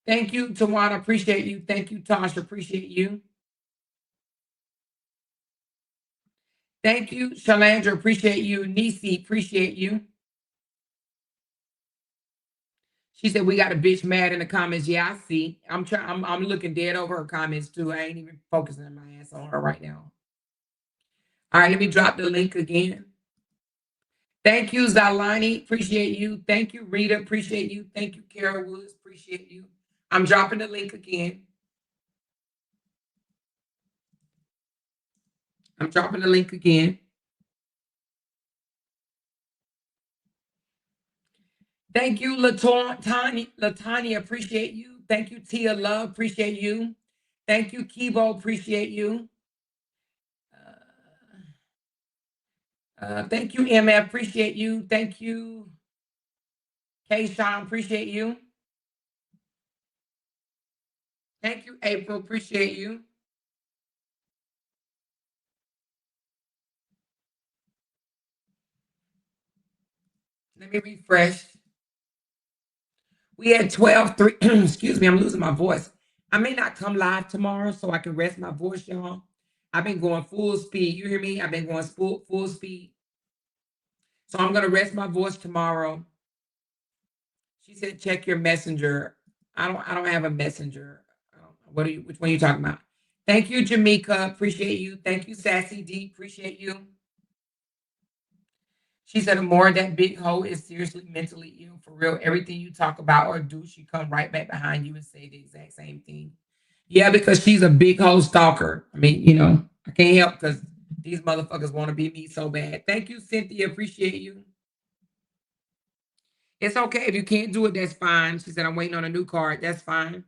Thank you, Tawana. Appreciate you. Thank you, Tasha. Appreciate you. Thank you, Shalandra. Appreciate you. Nisi. Appreciate you. She said we got a bitch mad in the comments. Yeah, I see. I'm looking dead over her comments too. I ain't even focusing my ass on her right now. All right, let me drop the link again. Thank you, Zalani. Appreciate you. Thank you, Rita. Appreciate you. Thank you, Carol Woods. Appreciate you. I'm dropping the link again. I'm dropping the link again. Thank you, Latanya. Appreciate you. Thank you, Tia Love. Appreciate you. Thank you, Kibo. Appreciate you. Thank you, MF. Appreciate you. Thank you, K-Sean. Appreciate you. Thank you, April. Appreciate you. Let me refresh. We had 12:03. Excuse me, I'm losing my voice. I may not come live tomorrow so I can rest my voice, y'all. I've been going full speed. You hear me? I've been going full speed. So I'm gonna rest my voice tomorrow. She said, check your messenger. I don't have a messenger. Which one are you talking about? Thank you, Jamaica. Appreciate you. Thank you, Sassy D. Appreciate you. She said, more that big hoe is seriously mentally ill for real. Everything you talk about or do, she come right back behind you and say the exact same thing. Yeah, because she's a big hoe stalker. I mean, I can't help because these motherfuckers want to be me so bad. Thank you, Cynthia. Appreciate you. It's okay. If you can't do it, that's fine. She said, I'm waiting on a new card. That's fine.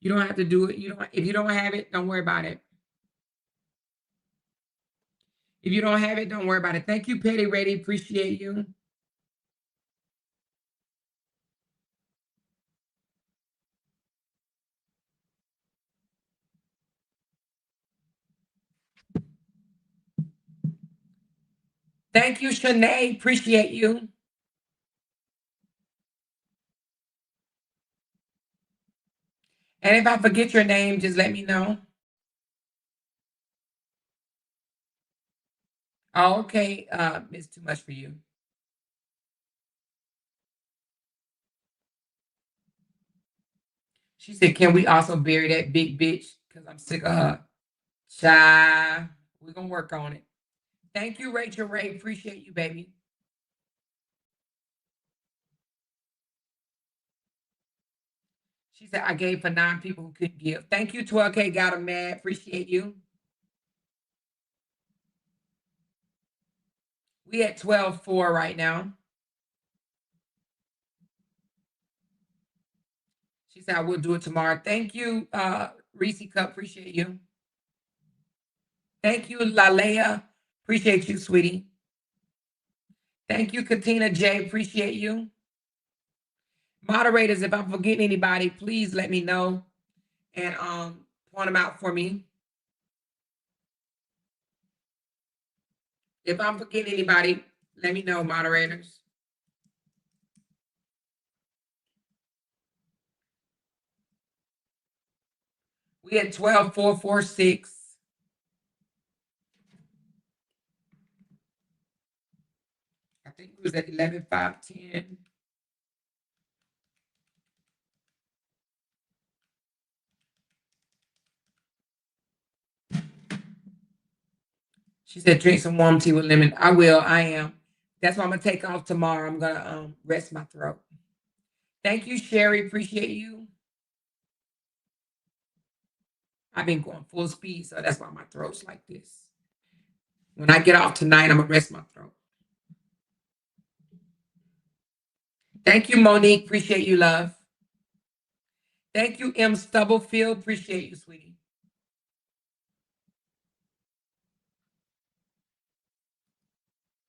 You don't have to do it. If you don't have it, don't worry about it. If you don't have it, don't worry about it. Thank you, Petty Ready. Appreciate you. Thank you, Shanae. Appreciate you. And if I forget your name, just let me know. Oh, okay. It's too much for you. She said, can we also bury that big bitch? Because I'm sick of her. Shy. We're gonna work on it. Thank you, Rachel Ray. Appreciate you, baby. She said, I gave for 9 people who couldn't give. Thank you, 12K. Got them mad. Appreciate you. We at 12.4 right now. She said, I will do it tomorrow. Thank you, Reese Cup. Appreciate you. Thank you, Lalea. Appreciate you, sweetie. Thank you, Katina J. Appreciate you. Moderators, if I'm forgetting anybody, please let me know and point them out for me. If I'm forgetting anybody, let me know, moderators. We at 12.446. I think it was at 11.510. She said, drink some warm tea with lemon. I will. I am. That's why I'm going to take off tomorrow. I'm going to rest my throat. Thank you, Sherry. Appreciate you. I've been going full speed, so that's why my throat's like this. When I get off tonight, I'm going to rest my throat. Thank you, Monique. Appreciate you, love. Thank you, M. Stubblefield. Appreciate you, sweetie.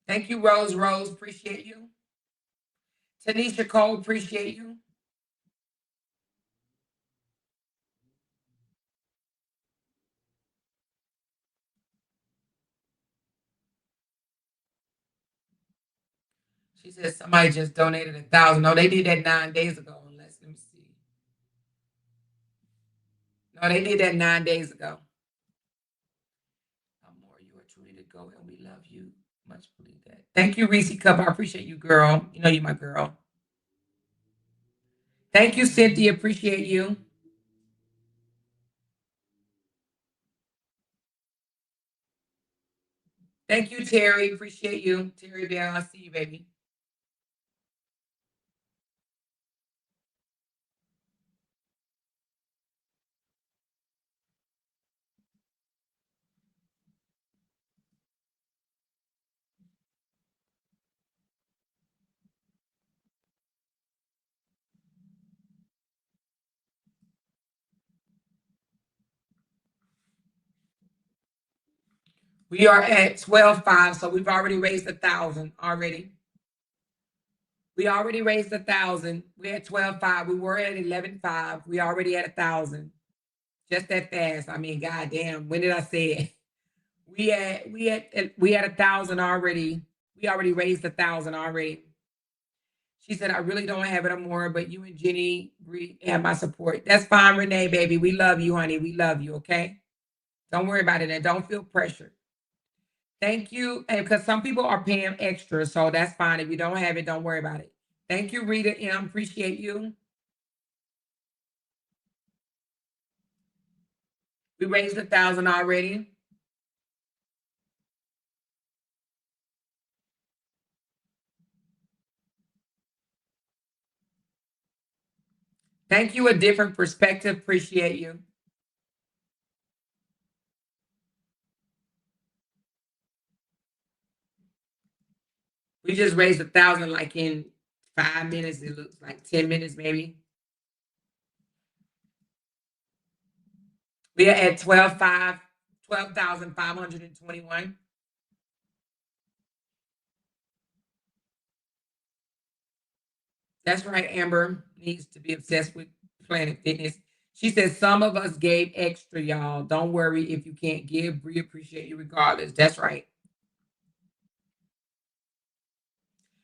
Thank you, Rose Rose. Appreciate you. Tanisha Cole. Appreciate you. She said somebody just donated 1,000. No, they did that 9 days ago. Let me see. No, they did that 9 days ago. More, you are truly to go, and we love you. Much believe that. Thank you, Reese Cup. I appreciate you, girl. You know you're my girl. Thank you, Cynthia. Appreciate you. Thank you, Terry. Appreciate you. Terry Bell, I see you, baby. We are at 12.5, so we've already raised 1,000 already. We already raised 1,000. We're at 12.5. We were at 11.5. We already at 1,000. Just that fast. I mean, goddamn. When did I say it? We had 1,000 already. We already raised 1,000 already. She said, I really don't have it anymore, but you and Jenny have my support. That's fine, Renee, baby. We love you, honey. We love you, okay? Don't worry about it and don't feel pressured. Thank you. And because some people are paying extra, so that's fine. If you don't have it, don't worry about it. Thank you, Rita M. Appreciate you. We raised 1,000 already. Thank you, A Different Perspective. Appreciate you. We just raised 1,000 like in 5 minutes. It looks like 10 minutes, maybe. We are at 12,521. That's right. Amber needs to be obsessed with Planet Fitness. She says some of us gave extra, y'all. Don't worry if you can't give. We appreciate you regardless. That's right.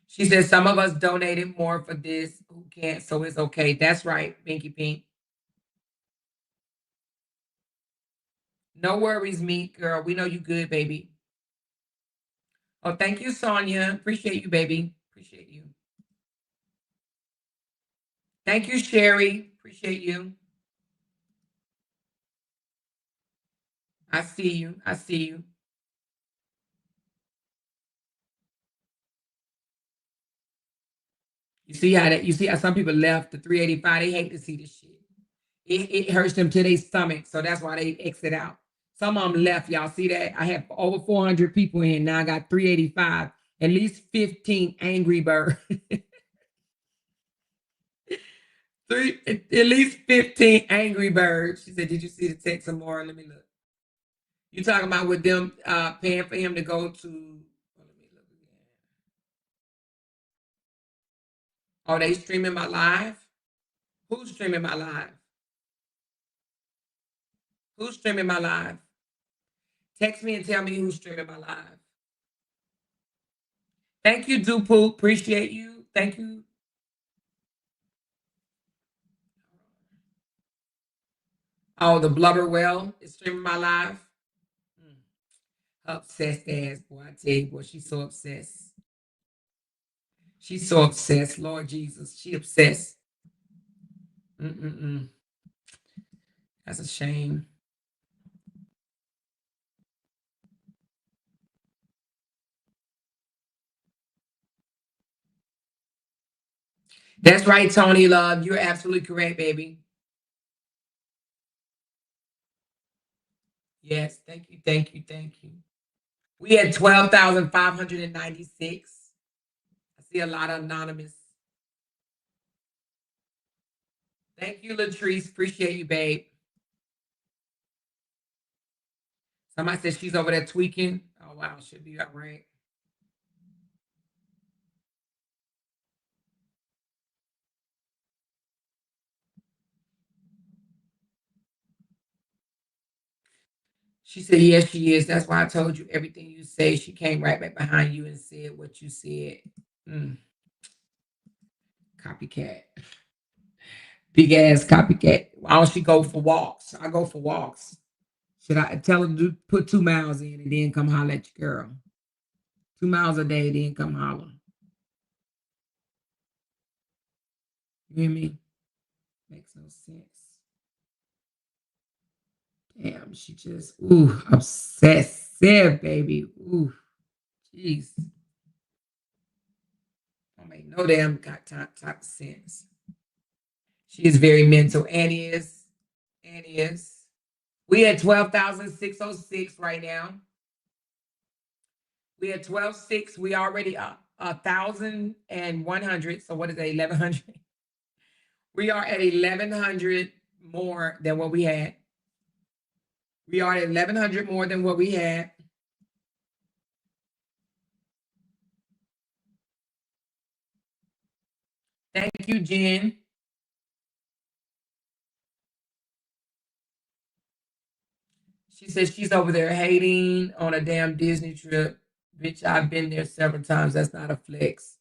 She says some of us donated more for this who can't, so it's okay. That's right, Pinky Pink. No worries, Meek, girl. We know you good, baby. Oh, thank you, Sonia. Appreciate you, baby. Appreciate you. Thank you, Sherry. Appreciate you. I see you. I see you. You see how some people left the 385. They hate to see this shit. It hurts them to their stomach, so that's why they exit out. Some of them left. Y'all see that? I have over 400 people in. Now I got 385. At least 15 angry birds. At least 15 angry birds. She said, "Did you see the text some more? Let me look." You talking about with them paying for him to go to? Let me look again. Oh, they streaming my live? Who's streaming my live? Who's streaming my live? Text me and tell me who's streaming my live. Thank you, Dupu. Appreciate you. Thank you. Oh, the blubber well is streaming my live. Obsessed ass, boy. I tell you, boy, she's so obsessed. She's so obsessed. Lord Jesus, she obsessed. Mm-mm-mm. That's a shame. That's right, Tony Love. You're absolutely correct, baby. Yes, thank you, thank you, thank you. We had 12,596. I see a lot of anonymous. Thank you, Latrice. Appreciate you, babe. Somebody said she's over there tweaking. Oh, wow. Should be all right. She said, yes, she is. That's why I told you everything you say. She came right back behind you and said what you said. Copycat. Big ass copycat. Why don't she go for walks? I go for walks. Should I tell her to put 2 miles in and then come holler at your girl? 2 miles a day, then come holler. You hear me? Makes no sense. Damn, she just, obsessive, baby. Ooh, jeez. Don't make no damn type of sense. She is very mental. Annie is. Annie is. We at 12,606 right now. We at 12,600. We already 1,100. So what is that? 1,100. We are at 1,100 more than what we had. We are at 1,100 more than what we had. Thank you, Jen. She says she's over there hating on a damn Disney trip. Bitch, I've been there several times. That's not a flex.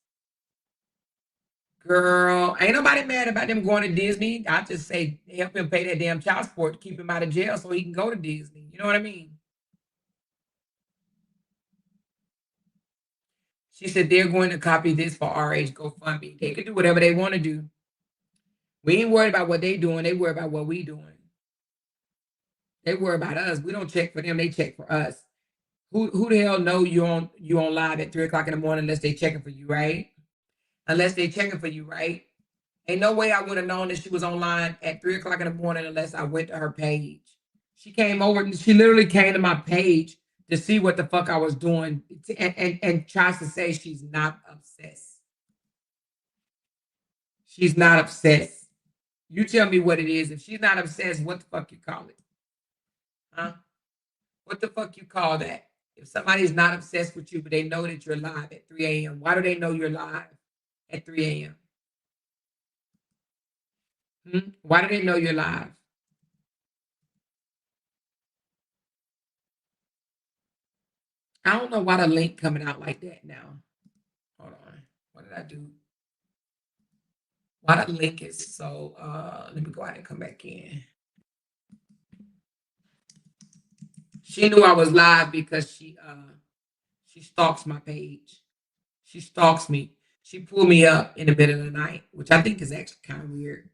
Girl, ain't nobody mad about them going to Disney. I just say help him pay that damn child support to keep him out of jail so he can go to Disney. You know what I mean? She said they're going to copy this for RH GoFundMe. They can do whatever they want to do. We ain't worried about what they doing. They worry about what we doing. They worry about us. We don't check for them. They check for us. Who the hell know you on live at 3:00 in the morning unless they checking for you, right? Unless they checking for you, right? Ain't no way I would have known that she was online at 3:00 in the morning unless I went to her page. She came over and she literally came to my page to see what the fuck I was doing and tries to say she's not obsessed. She's not obsessed. You tell me what it is. If she's not obsessed, what the fuck you call it? Huh? What the fuck you call that? If somebody's not obsessed with you, but they know that you're live at 3 a.m., why do they know you're live at 3 a.m.? Why do they know you're live? I don't know why the link coming out like that now. Hold on. What did I do? Why the link is so let me go out and come back in. She knew I was live because she She stalks my page. She stalks me. She pulled me up in the middle of the night, which I think is actually kind of weird.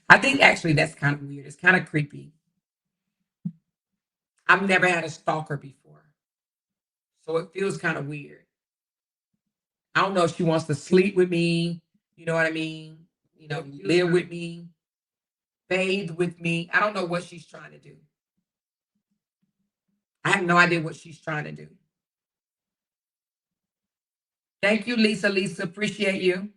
I think actually that's kind of weird. It's kind of creepy. I've never had a stalker before, so it feels kind of weird. I don't know if she wants to sleep with me. You know what I mean? You know, live with me, bathe with me. I don't know what she's trying to do. I have no idea what she's trying to do. Thank you, Lisa. Lisa, appreciate you.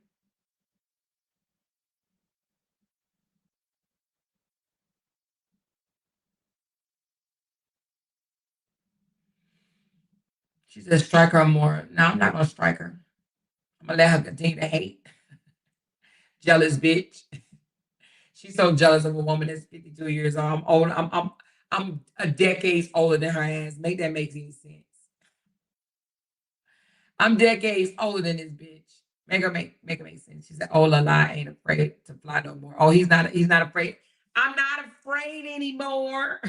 She said, strike her more. No, I'm not going to strike her. I'm going to let her continue to hate. Jealous bitch. She's so jealous of a woman that's 52 years old. I'm old. I'm a decades older than her ass. Make that make any sense. I'm decades older than this bitch. Make her make sense. She said, "Oh, la la ain't afraid to fly no more." Oh, he's not afraid. I'm not afraid anymore.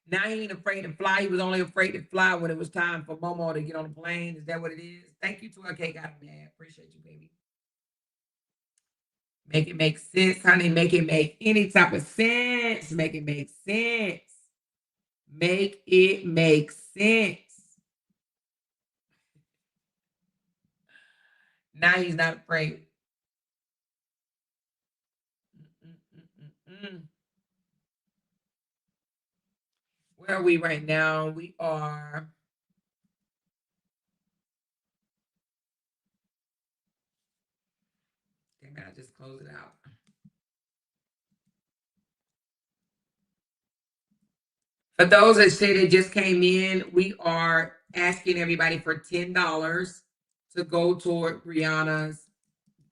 Now he ain't afraid to fly. He was only afraid to fly when it was time for Momo to get on the plane. Is that what it is? Thank you to okay, got mad. Appreciate you, baby. Make it make sense, honey. Make it make any type of sense. Make it make sense. Make it make sense. Now he's not afraid. Where are we right now? We are. Damn it, I just closed it out. For those that say they just came in, we are asking everybody for $10 to go toward Brianna's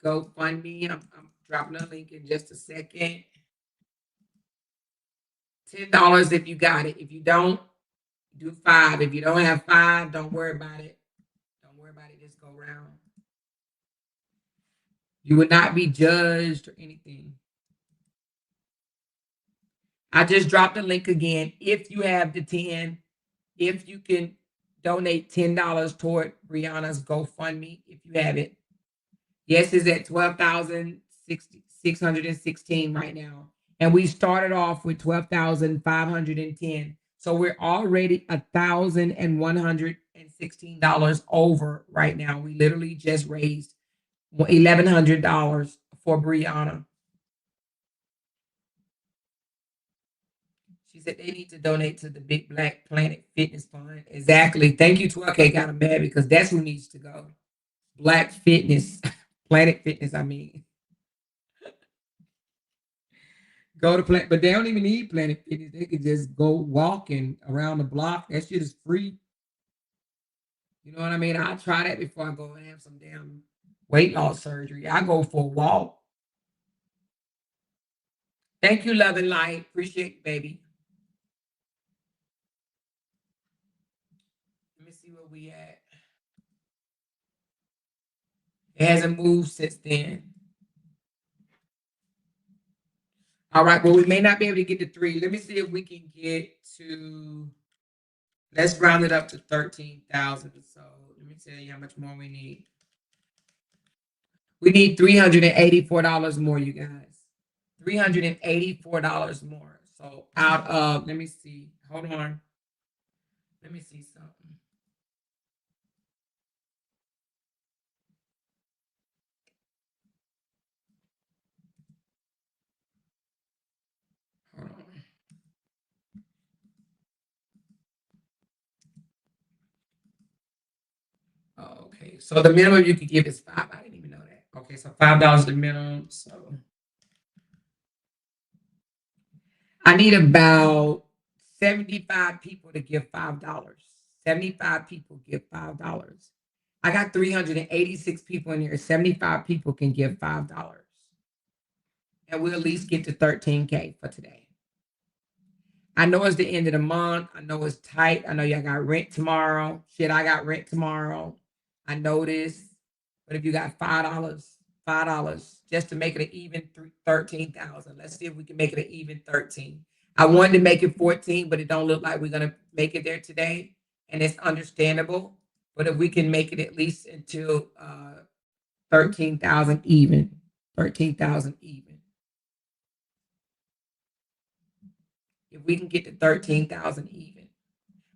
GoFundMe. I'm dropping a link in just a second. $10 if you got it. If you don't, do 5. If you don't have 5, don't worry about it. Don't worry about it. Just go around. You will not be judged or anything. I just dropped the link again. If you have the 10, if you can donate $10 toward Brianna's GoFundMe, if you have it. Yes, it's at 12,616 right now. And we started off with 12,510. So we're already $1,116 over right now. We literally just raised $1,100 for Brianna. She said they need to donate to the Big Black Planet Fitness Fund. Exactly. Thank you to okay, got them mad because that's who needs to go. Black Fitness, Planet Fitness, I mean. Go to Planet, but they don't even need Planet Fitness. They could just go walking around the block. That shit is free. You know what I mean? I'll try that before I go and have some damn weight loss surgery. I go for a walk. Thank you, Love and Light. Appreciate you, baby. Let me see where we at. It hasn't moved since then. All right, well, we may not be able to get to 3. Let me see if we can get to, let's round it up to 13,000. So let me tell you how much more we need. We need $384 more, you guys. $384 more. So out of, let me see. Hold on. Let me see something. Hold on. Oh, okay. So the minimum you could give is 5. I didn't even know that. Okay, so $5 the minimum. So I need about 75 people to give $5. 75 people give $5. I got 386 people in here. 75 people can give $5. And we'll at least get to 13K for today. I know it's the end of the month. I know it's tight. I know y'all got rent tomorrow. Shit, I got rent tomorrow. I know this. But if you got $5 just to make it an even 13,000. Let's see if we can make it an even 13. I wanted to make it 14, but it don't look like we're gonna make it there today. and it's understandable. But if we can make it at least until 13,000 even, 13,000 even. If we can get to 13,000 even,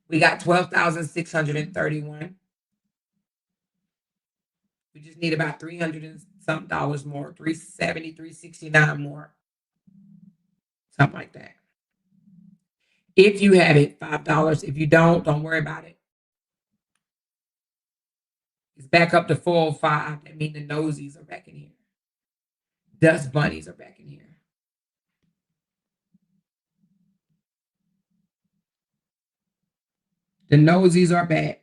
we got 12,631. We just need about 300 and some dollars more, 370, 369 more, something like that. If you have it, $5. If you don't worry about it. It's back up to 405. That means the nosies are back in here. Dust bunnies are back in here. The nosies are back.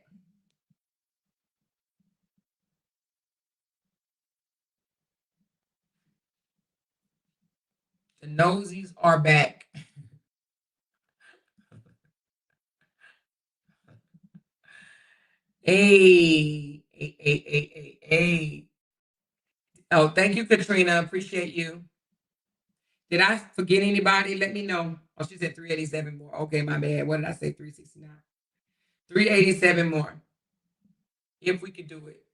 The nosies are back. Hey. Oh, thank you, Katrina. Appreciate you. Did I forget anybody? Let me know. Oh, she said 387 more. Okay, my bad. What did I say? 369. 387 more. If we could do it.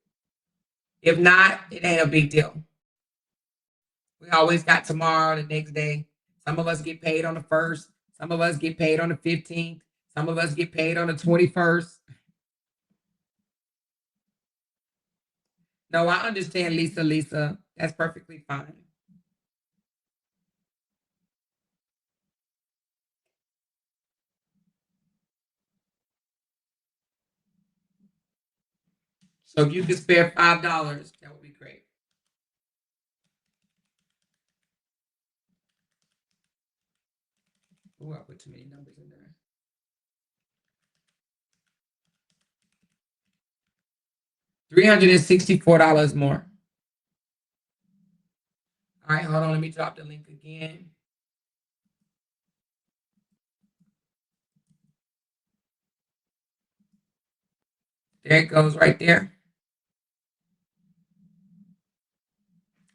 If not, it ain't a big deal. We always got tomorrow, the next day. Some of us get paid on the 1st. Some of us get paid on the 15th. Some of us get paid on the 21st. No, I understand, Lisa. That's perfectly fine. So if you could spare $5, that would be great. Oh, I put too many numbers in there. $364 more. All right, hold on. Let me drop the link again. There it goes right there.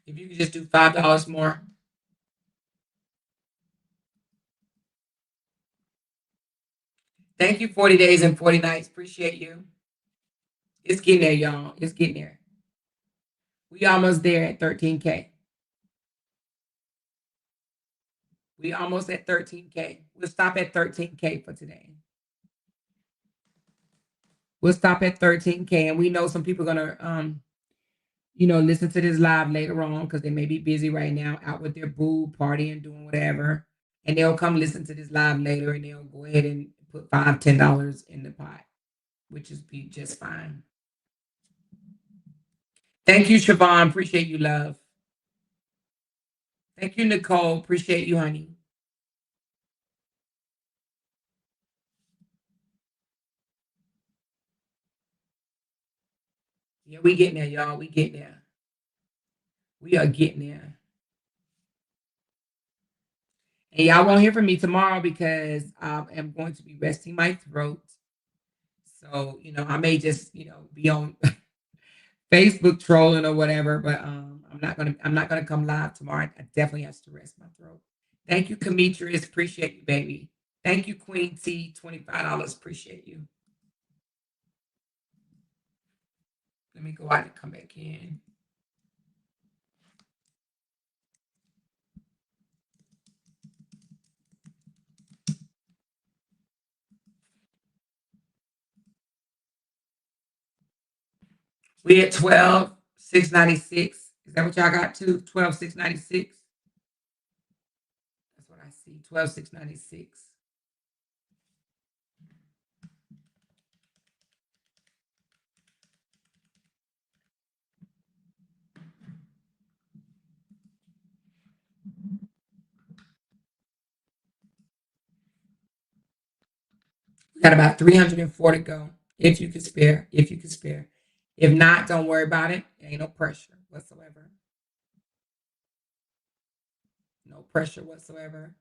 If you could just do $5 more. Thank you, 40 days and 40 nights. Appreciate you. It's getting there, y'all. It's getting there. We almost there at 13K. We almost at 13K. We'll stop at 13K for today. We'll stop at 13K, and we know some people are gonna listen to this live later on because they may be busy right now, out with their boo, partying, doing whatever. And they'll come listen to this live later and they'll go ahead and put $5, $10 in the pot, which is be just fine. Thank you, Siobhan. Appreciate you, love. Thank you, Nicole. Appreciate you, honey. Yeah, we getting there, y'all. We getting there. We are getting there. And y'all won't hear from me tomorrow because I am going to be resting my throat. So, I may just, be on Facebook trolling or whatever, but I'm not gonna come live tomorrow. I definitely have to rest my throat. Thank you, Demetrius. Appreciate you, baby. Thank you, Queen T. $25. Appreciate you. Let me go out and come back in. We at 12,696. Is that what y'all got too? 12,696. That's what I see. 12,696. We got about 304 to go. If you could spare. If not, don't worry about it. There ain't no pressure whatsoever. No pressure whatsoever.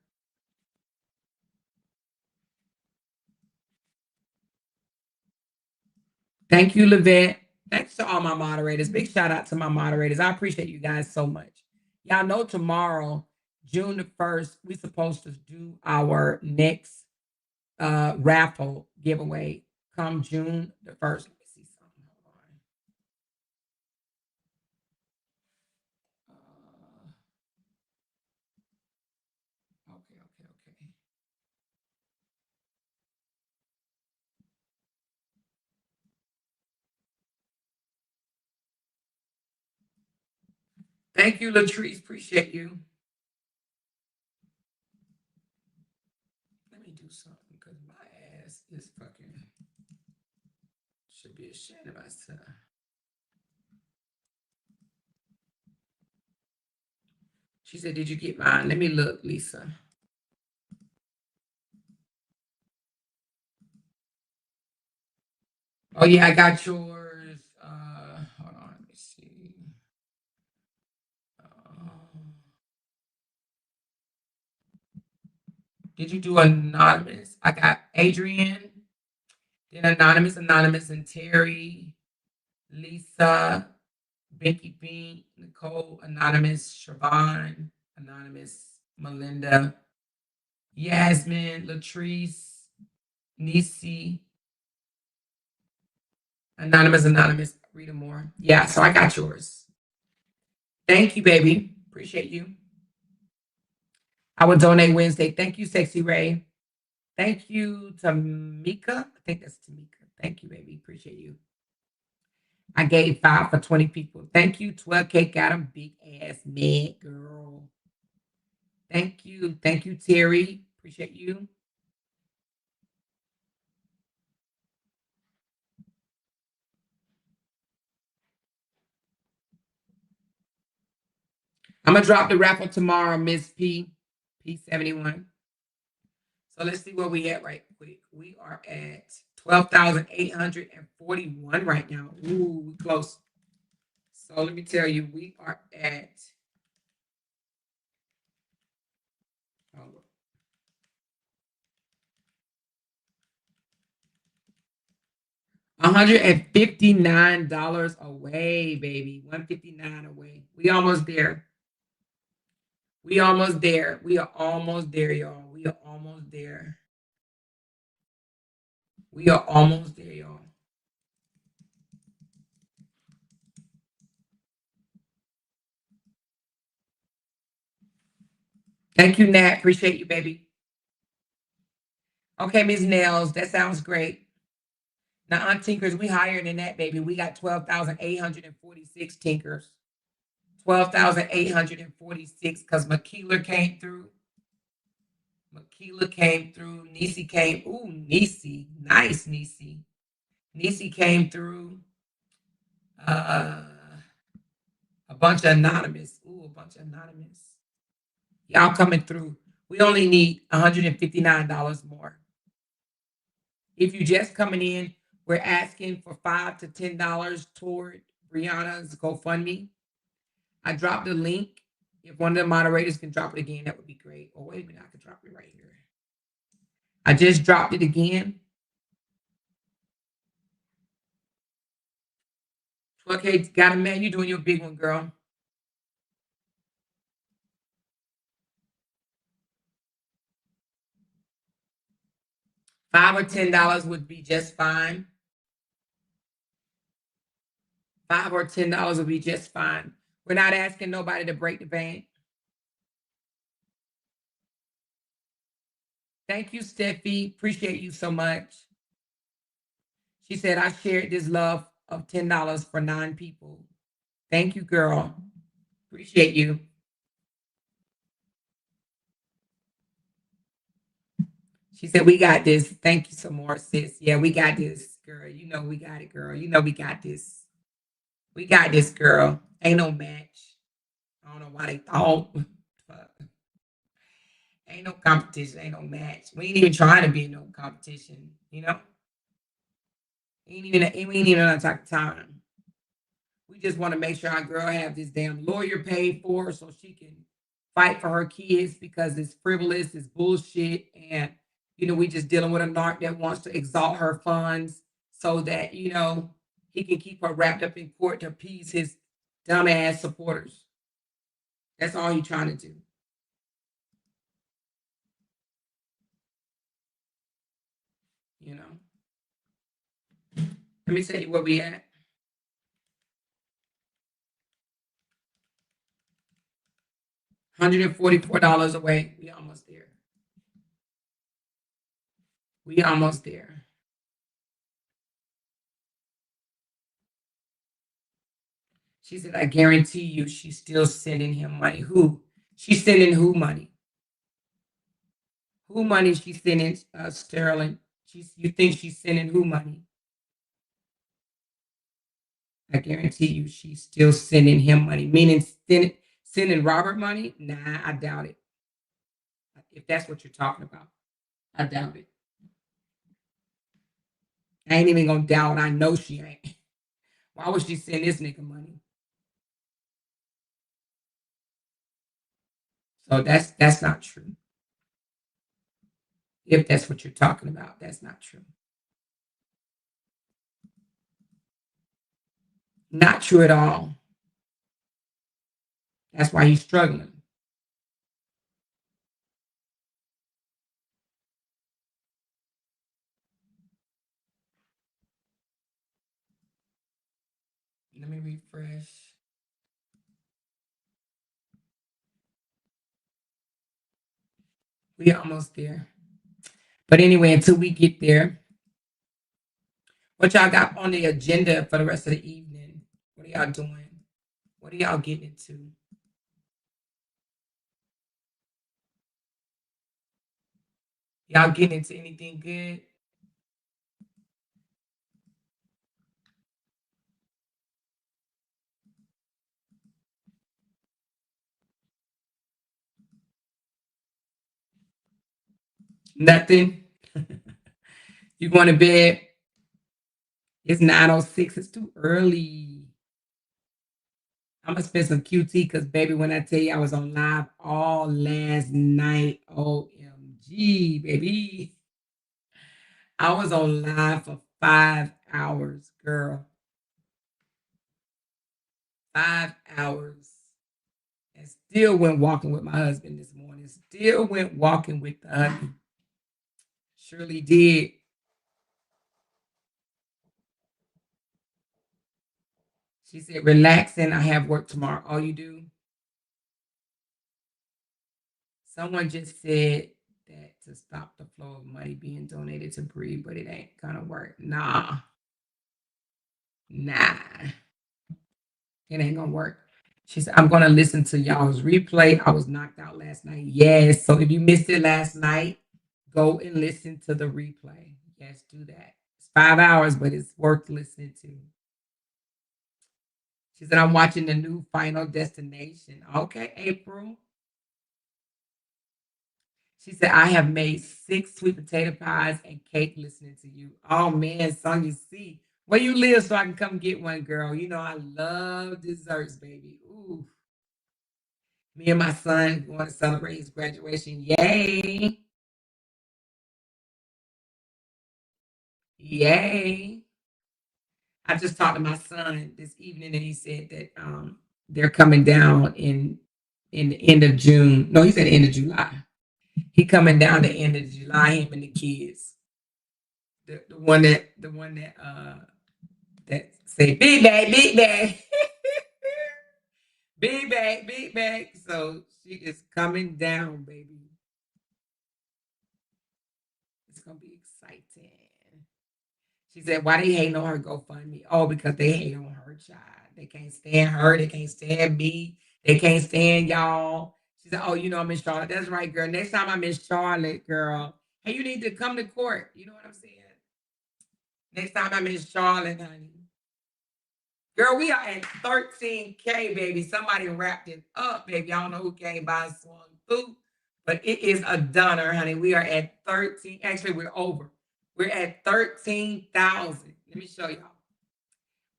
Thank you, Levette. Thanks to all my moderators. Big shout out to my moderators. I appreciate you guys so much. Y'all know tomorrow, June the 1st, we're supposed to do our next raffle giveaway come June the 1st. Let me see something. Hold on. Okay. Thank you, Latrice. Appreciate you. Let me do something because my ass is fucking. Should be ashamed of myself. She said, "Did you get mine?" Let me look, Lisa. Oh yeah, I got yours. Hold on, let me see. Did you do anonymous? I got Adrian, then anonymous, and Terry, Lisa, Becky Bean, Nicole, anonymous, Siobhan, anonymous, Melinda, Yasmin, Latrice, Nisi, anonymous, Rita Moore. Yeah, so I got yours. Thank you, baby. Appreciate you. I will donate Wednesday. Thank you, Sexy Ray. Thank you, Tamika. I think that's Tamika. Thank you, baby. Appreciate you. I gave 5 for 20 people. Thank you. 12K got him. Big ass man, girl. Thank you. Thank you, Terry. Appreciate you. I'm going to drop the raffle tomorrow, Miss P71. So let's see where we at right quick. We are at 12,841 right now. Ooh, we close. So let me tell you, we are at $159 away, baby. 159 away. We almost there. We almost there. We are almost there, y'all. We are almost there. We are almost there, y'all. Thank you, Nat. Appreciate you, baby. Okay, Ms. Nails, that sounds great. Now, Aunt Tinkers, we higher than that, baby. We got 12,846 Tinkers. 12,846 because Makila came through. Nisi came. Ooh, Nisi. Nice, Nisi. Nisi came through. A bunch of anonymous. Ooh, a bunch of anonymous. Y'all coming through. We only need $159 more. If you just coming in, we're asking for $5 to $10 toward Brianna's GoFundMe. I dropped the link. If one of the moderators can drop it again, that would be great. Oh, wait a minute, I can drop it right here. I just dropped it again. Okay, got it, man. You're doing your big one, girl. $5 or $10 would be just fine. $5 or $10 would be just fine. We're not asking nobody to break the bank. Thank you, Steffi. Appreciate you so much. She said, I shared this love of $10 for 9 people. Thank you, girl. Appreciate you. She said, we got this. Thank you some more, sis. Yeah, we got this, girl. You know we got it, girl. You know we got this. We got this, girl. Ain't no match. I don't know why they thought. Ain't no competition. Ain't no match. We ain't even trying to be in no competition, you know? We ain't even on that type of time. We just want to make sure our girl have this damn lawyer paid for so she can fight for her kids because it's frivolous, it's bullshit, and we just dealing with a narc that wants to exalt her funds so that he can keep her wrapped up in court to appease his dumbass supporters. That's all he's trying to do. Let me tell you where we at. $144 away. We almost there. We almost there. She said, I guarantee you she's still sending him money. Who? She's sending who money? Who money she's sending, Sterling? You think she's sending who money? I guarantee you she's still sending him money. Meaning sending Robert money? Nah, I doubt it. If that's what you're talking about. I doubt it. I ain't even gonna doubt. I know she ain't. Why would she send this nigga money? So that's not true. If that's what you're talking about, that's not true. Not true at all. That's why he's struggling. Let me refresh. We're almost there. But anyway, until we get there, what y'all got on the agenda for the rest of the evening? What are y'all doing? What are y'all getting into? Y'all getting into anything good? Nothing? You going to bed? It's 9:06. It's too early. I'm gonna spend some QT because baby, when I tell you I was on live all last night, OMG, baby. I was on live for 5 hours, girl. 5 hours. And still went walking with my husband this morning. Still went walking with the hubby. Surely did. She said, relaxing. I have work tomorrow. All you do? Someone just said that to stop the flow of money being donated to Breed, but it ain't gonna work. Nah. It ain't gonna work. She said, I'm gonna listen to y'all's replay. I was knocked out last night. Yes. So if you missed it last night, go and listen to the replay. Yes, do that. It's 5 hours, but it's worth listening to. She said, I'm watching the new Final Destination. Okay, April. She said, I have made 6 sweet potato pies and cake listening to you. Oh man, Sonya C. Where you live so I can come get one, girl. You know I love desserts, baby. Ooh. Me and my son going to celebrate his graduation. Yay. Yay. I just talked to my son this evening and he said that they're coming down in the end of June. No, he said end of July. He coming down the end of July, him and the kids. The one that say big bag, big bag. Big bag, big bag. So she is coming down, baby. It's gonna be exciting. She said, why they hating on her GoFundMe? Oh, because they hate on her child. They can't stand her. They can't stand me. They can't stand y'all. She said, oh, you know I'm in Charlotte. That's right, girl. Next time I'm in Charlotte, girl. Hey, you need to come to court. You know what I'm saying? Next time I'm in Charlotte, honey. Girl, we are at 13K, baby. Somebody wrapped it up, baby. I don't know who came by and swung through, but it is a dunner, honey. We are at 13. Actually, we're over. We're at 13,000. Let me show y'all.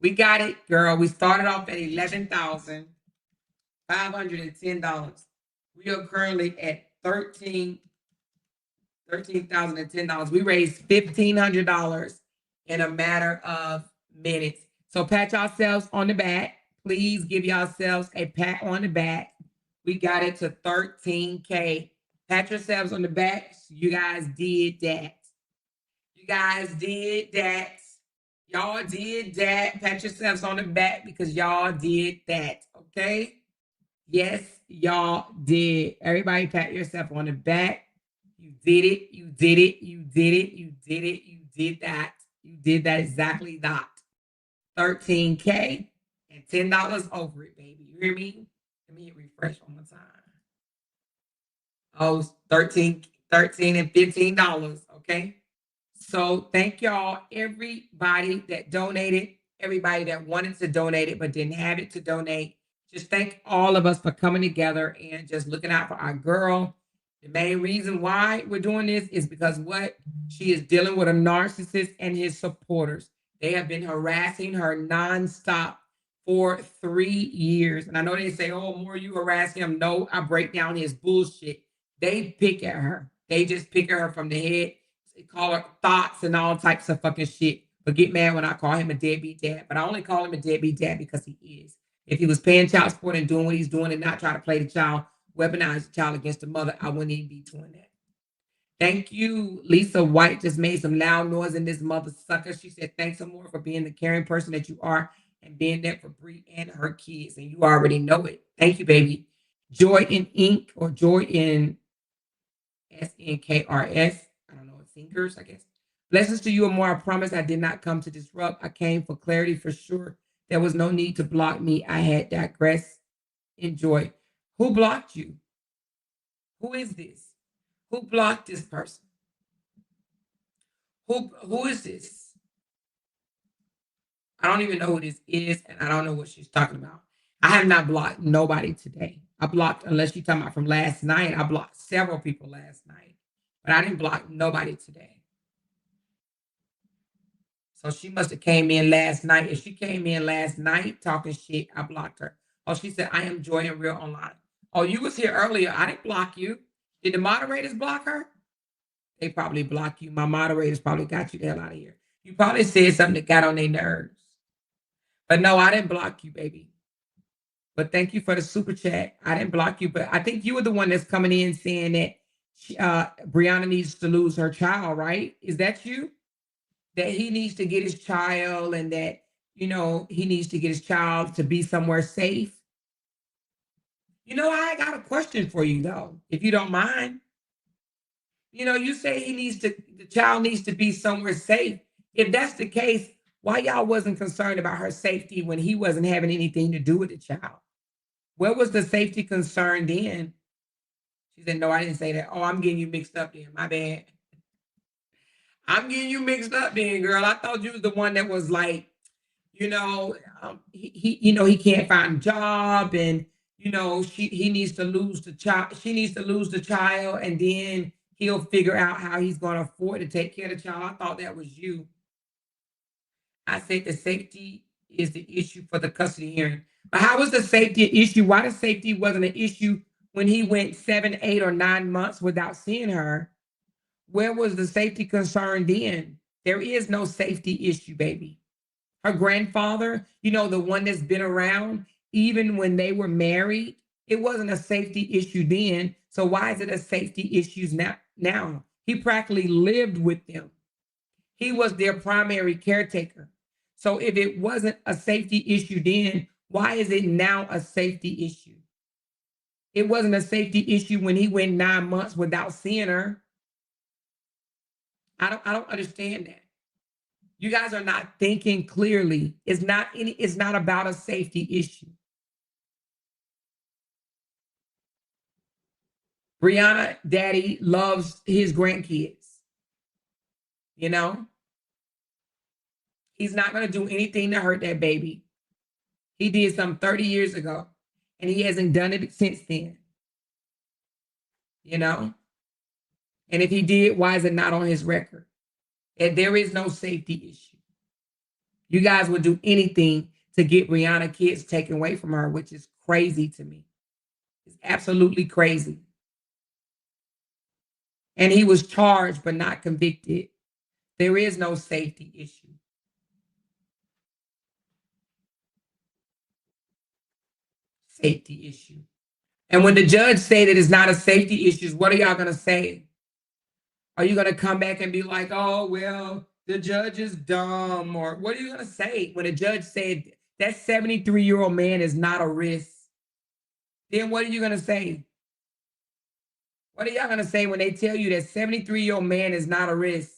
We got it, girl. We started off at $11,510. We are currently at $13,010. We raised $1,500 in a matter of minutes. So pat yourselves on the back. Please give yourselves a pat on the back. We got it to 13K. Pat yourselves on the back. You guys did that. You guys did that. Y'all did that. Pat yourselves on the back because y'all did that. Okay. Yes, y'all did. Everybody pat yourself on the back. You did it. You did it. You did it. You did it. You did that. You did that exactly that. 13K and $10 over it, baby. You hear me? Let me hit refresh one more time. Oh, 13 and $15. Okay. So thank y'all, everybody that donated, everybody that wanted to donate it but didn't have it to donate. Just thank all of us for coming together and just looking out for our girl. The main reason why we're doing this is because what she is dealing with a narcissist and his supporters. They have been harassing her nonstop for 3 years. And I know they say, oh, more you harassing him. No, I break down his bullshit. They pick at her. They just pick at her from the head. They call her thoughts and all types of fucking shit. But get mad when I call him a deadbeat dad. But I only call him a deadbeat dad because he is. If he was paying child support and doing what he's doing and not trying to play the child, weaponize the child against the mother, I wouldn't even be doing that. Thank you. Lisa White just made some loud noise in this mother sucker. She said, thanks some more for being the caring person that you are and being there for Bree and her kids. And you already know it. Thank you, baby. Joy in Ink or Joy in SNKRS. I don't know, thinkers, I guess. Blessings to you and more. I promise I did not come to disrupt. I came for clarity for sure. There was no need to block me. I had digressed. Enjoy. Who blocked you? Who is this? Who blocked this person? Who is this? I don't even know who this is, and I don't know what she's talking about. I have not blocked nobody today. I blocked, unless you're talking about from last night, I blocked several people last night, but I didn't block nobody today. So she must have came in last night. If she came in last night talking shit, I blocked her. Oh, she said, I am Joy and Real Online. Oh, you was here earlier. I didn't block you. Did the moderators block her? They probably blocked you. My moderators probably got you the hell out of here. You probably said something that got on their nerves. But no, I didn't block you, baby. But thank you for the super chat. I didn't block you, but I think you were the one that's coming in saying that Brianna needs to lose her child, right? Is that you? That he needs to get his child and that, you know, he needs to get his child to be somewhere safe. You know, I got a question for you, though, if you don't mind. You know, you say the child needs to be somewhere safe. If that's the case, why y'all wasn't concerned about her safety when he wasn't having anything to do with the child? Where was the safety concern then? She said, no, I didn't say that. Oh, I'm getting you mixed up then. My bad. I'm getting you mixed up then, girl. I thought you was the one that was like, you know, he can't find a job and, you know, he needs to lose the child. She needs to lose the child and then he'll figure out how he's going to afford to take care of the child. I thought that was you. I said the safety is the issue for the custody hearing. But how was the safety an issue? Why the safety wasn't an issue when he went 7, 8, or 9 months without seeing her? Where was the safety concern then? There is no safety issue, baby. Her grandfather, you know, the one that's been around, even when they were married, it wasn't a safety issue then. So why is it a safety issue now? He practically lived with them. He was their primary caretaker. So if it wasn't a safety issue then, why is it now a safety issue? It wasn't a safety issue when he went 9 months without seeing her. I don't understand that. You guys are not thinking clearly. It's not about a safety issue. Brianna, daddy loves his grandkids. You know? He's not going to do anything to hurt that baby. He did something 30 years ago, and he hasn't done it since then. You know? And if he did, why is it not on his record? And there is no safety issue. You guys would do anything to get Brianna kids taken away from her, which is crazy to me. It's absolutely crazy. And he was charged but not convicted. There is no safety issue. Safety issue. And when the judge say that it's not a safety issue, what are y'all going to say? Are you going to come back and be like, oh, well, the judge is dumb, or what are you gonna say when a judge said that 73-year-old man is not a risk? Then what are you gonna say? What are y'all gonna say when they tell you that 73-year-old man is not a risk?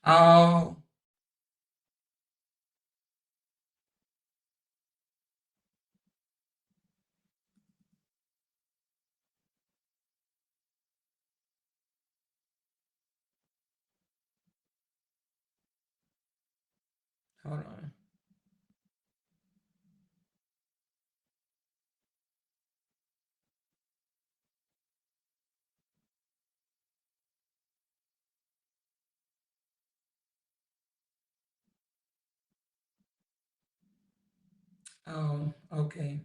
Oh, hold on. Oh, okay.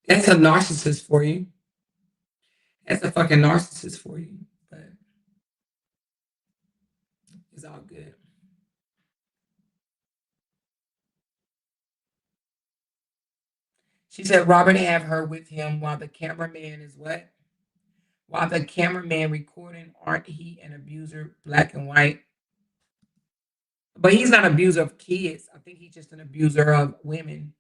That's a narcissist for you. That's a fucking narcissist for you. But it's all good. She said Robert have her with him while the cameraman is what? While the cameraman recording, aren't he an abuser, black and white? But he's not an abuser of kids. I think he's just an abuser of women.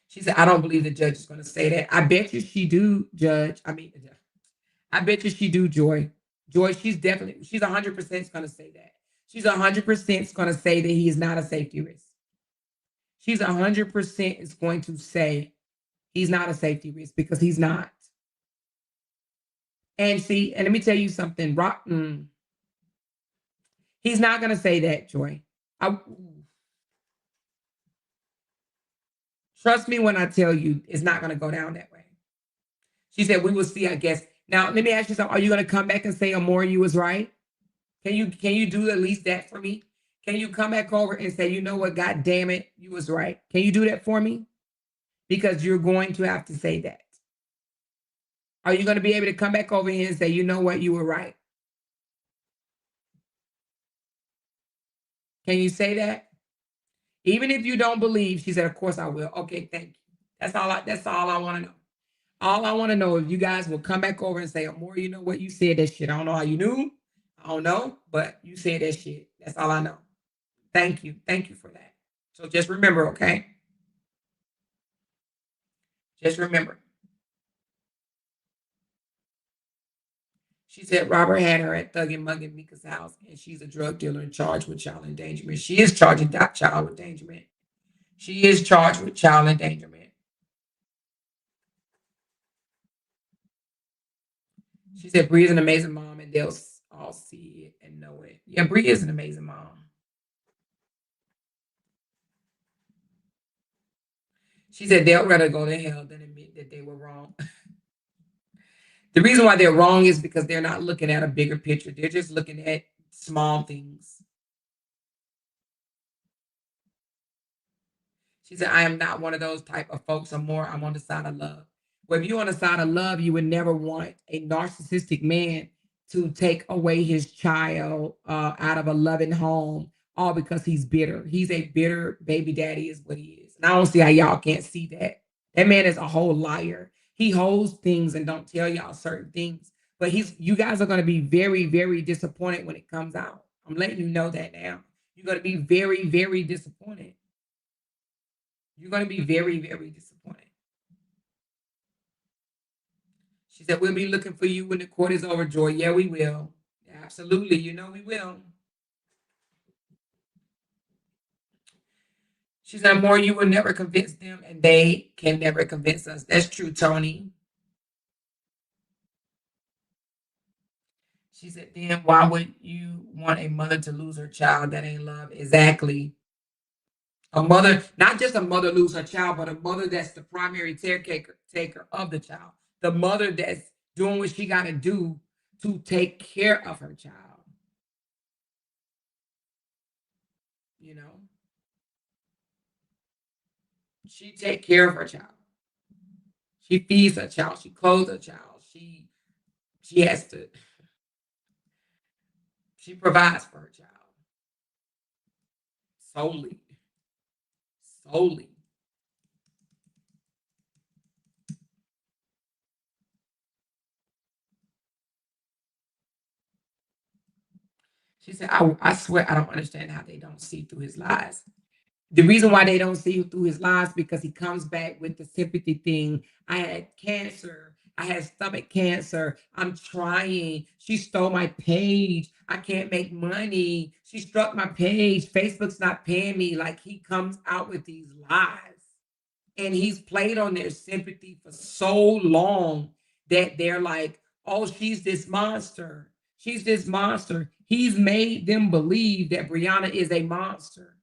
She said, I don't believe the judge is going to say that. I bet you she do, Judge. I bet you she do, Joy. Joy, she's 100% going to say that. She's 100% going to say that he is not a safety risk. She's 100% is going to say he's not a safety risk because he's not. And see, and let me tell you something. He's not going to say that, Joy. Trust me when I tell you it's not going to go down that way. She said, we will see, I guess. Now, let me ask you something. Are you going to come back and say, Amore, you was right? Can you do at least that for me? Can you come back over and say, you know what, God damn it, you was right? Can you do that for me? Because you're going to have to say that. Are you going to be able to come back over here and say, you know what, you were right? Can you say that? Even if you don't believe, she said, of course I will. Okay, thank you. That's all I want to know. All I want to know if you guys will come back over and say, Amore, you know what, you said that shit. I don't know how you knew. I don't know, but you said that shit. That's all I know. Thank you. Thank you for that. So just remember, okay? Just remember. She said Robert had her at Thug and Muggin Meeka's house, and she's a drug dealer and charged with child endangerment. She is charged with child endangerment. She is charged with child endangerment. She said Bree is an amazing mom, and they'll all see it and know it. Yeah, Bree is an amazing mom. She said they'll rather go to hell than admit that they were wrong. The reason why they're wrong is because they're not looking at a bigger picture. They're just looking at small things. She said, I am not one of those type of folks. I'm on the side of love. Well, if you're on the side of love, you would never want a narcissistic man to take away his child out of a loving home, all because he's bitter. He's a bitter baby daddy is what he is. And I don't see how y'all can't see that. That man is a whole liar. He holds things and don't tell y'all certain things. But you guys are going to be very, very disappointed when it comes out. I'm letting you know that now. You're going to be very, very disappointed. You're going to be very, very disappointed. She said, we'll be looking for you when the court is over, Joy. Yeah, we will. Absolutely. You know we will. She said, more you will never convince them, and they can never convince us. That's true, Tony. She said, then why would you want a mother to lose her child? That ain't love. Exactly. A mother, not just a mother lose her child, but a mother that's the primary caretaker of the child. The mother that's doing what she got to do to take care of her child. You know, she take care of her child. She feeds her child. She clothes her child. She has to. She provides for her child solely. Solely. She said, I swear I don't understand how they don't see through his lies. The reason why they don't see through his lies because he comes back with the sympathy thing. I had cancer. I had stomach cancer. I'm trying. She stole my page. I can't make money. She struck my page. Facebook's not paying me. Like he comes out with these lies. And he's played on their sympathy for so long that they're like, oh, she's this monster. She's this monster. He's made them believe that Brianna is a monster.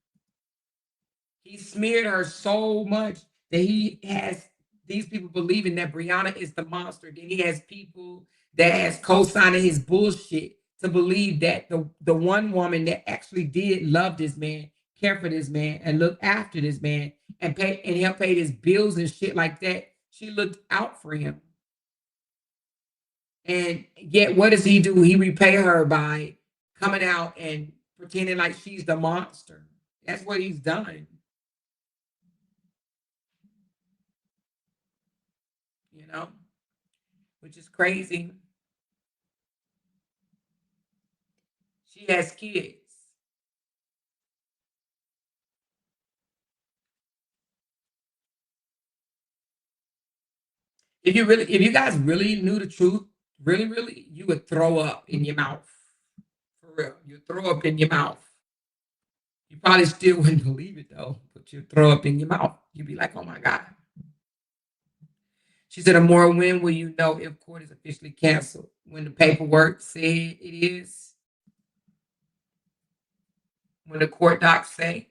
He smeared her so much that he has these people believing that Brianna is the monster. Then he has people that has co-signing his bullshit to believe that the one woman that actually did love this man, care for this man, and look after this man and pay and help pay his bills and shit like that. She looked out for him. And yet, what does he do? He repay her by coming out and pretending like she's the monster. That's what he's done. You know, which is crazy. She has kids. If you guys really knew the truth, really, you would throw up in your mouth. For real. You'd throw up in your mouth. You probably still wouldn't believe it though, but you'd throw up in your mouth. You'd be like, oh my God. She said, "Amora, when will you know if court is officially canceled? When the paperwork said it is? When the court docs say?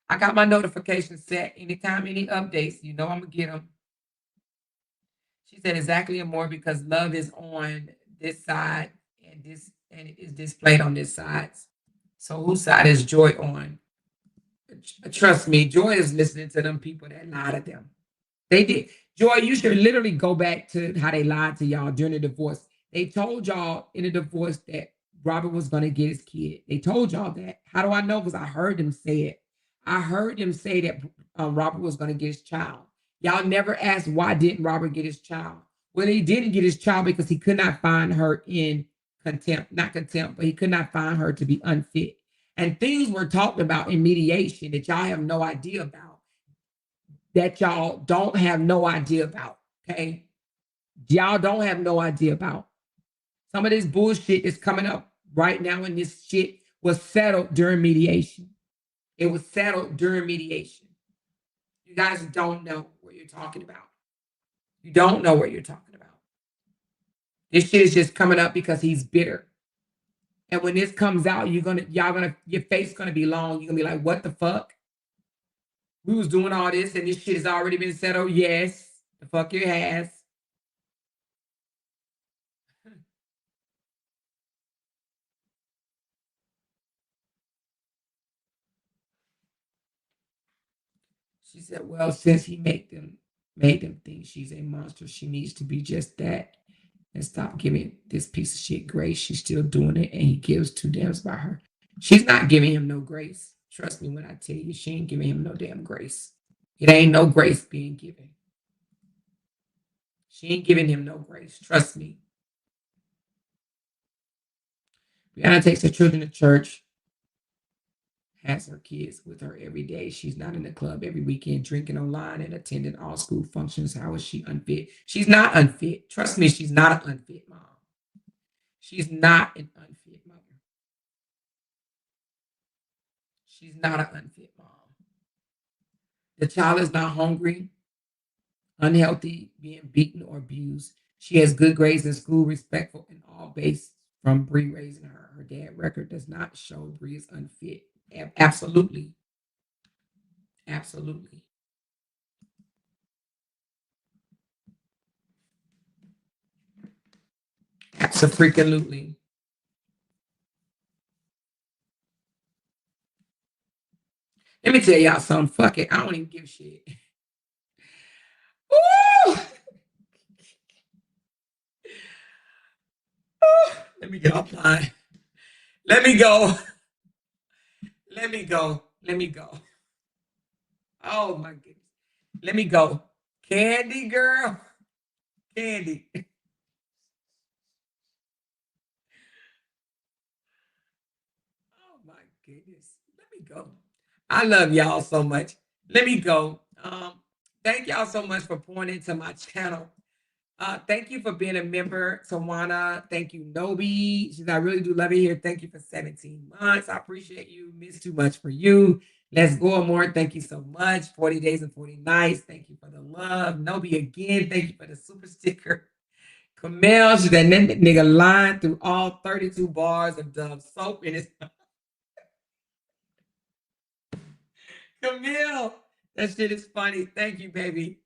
I got my notifications set. Anytime, any updates, you know I'm going to get them." She said, "Exactly, Amora, because love is on this side and it is displayed on this side. So whose side is Joy on? Trust me, Joy is listening to them people that lie to them. They did. Joy, you should literally go back to how they lied to y'all during the divorce. They told y'all in the divorce that Robert was going to get his kid. They told y'all that. How do I know? Because I heard them say it. I heard them say that Robert was going to get his child. Y'all never asked why didn't Robert get his child? Well, he didn't get his child because he could not find her in contempt, not contempt, but he could not find her to be unfit. And things were talked about in mediation that y'all have no idea about, that y'all don't have no idea about, okay? Y'all don't have no idea about. Some of this bullshit is coming up right now, and this shit was settled during mediation. It was settled during mediation. You guys don't know what you're talking about. You don't know what you're talking about. This shit is just coming up because he's bitter. And when this comes out, your face gonna be long. You're gonna be like, what the fuck? We was doing all this and this shit has already been settled. Yes, the fuck it has. She said, well, since he made them think she's a monster, she needs to be just that and stop giving this piece of shit grace. She's still doing it and he gives two damns about her. She's not giving him no grace. Trust me when I tell you, she ain't giving him no damn grace. It ain't no grace being given. She ain't giving him no grace. Trust me. Brianna takes her children to church, has her kids with her every day. She's not in the club every weekend, drinking online and attending all school functions. How is she unfit? She's not unfit. Trust me, she's not an unfit mom. She's not an unfit mother. She's not an unfit mom. The child is not hungry, unhealthy, being beaten or abused. She has good grades in school, respectful, and all based from Bree raising her. Her dad record does not show Bree is unfit. Absolutely. Absolutely. Absolutely. Let me tell y'all something. Fuck it. I don't even give shit. Ooh! Let me get offline. Let me go. Let me go. Let me go. Oh my goodness. Let me go. Candy girl. Candy. Oh my goodness. Let me go. I love y'all so much. Let me go. Thank y'all so much for pouring into my channel. Thank you for being a member, Tawana. Thank you, Nobi. She said, I really do love it here. Thank you for 17 months. I appreciate you. Miss too much for you. Let's go more. Thank you so much. 40 days and 40 nights. Thank you for the love. Nobi again. Thank you for the super sticker. Camille, she said, that nigga lying through all 32 bars of Dove soap in his. Camille, that shit is funny. Thank you, baby.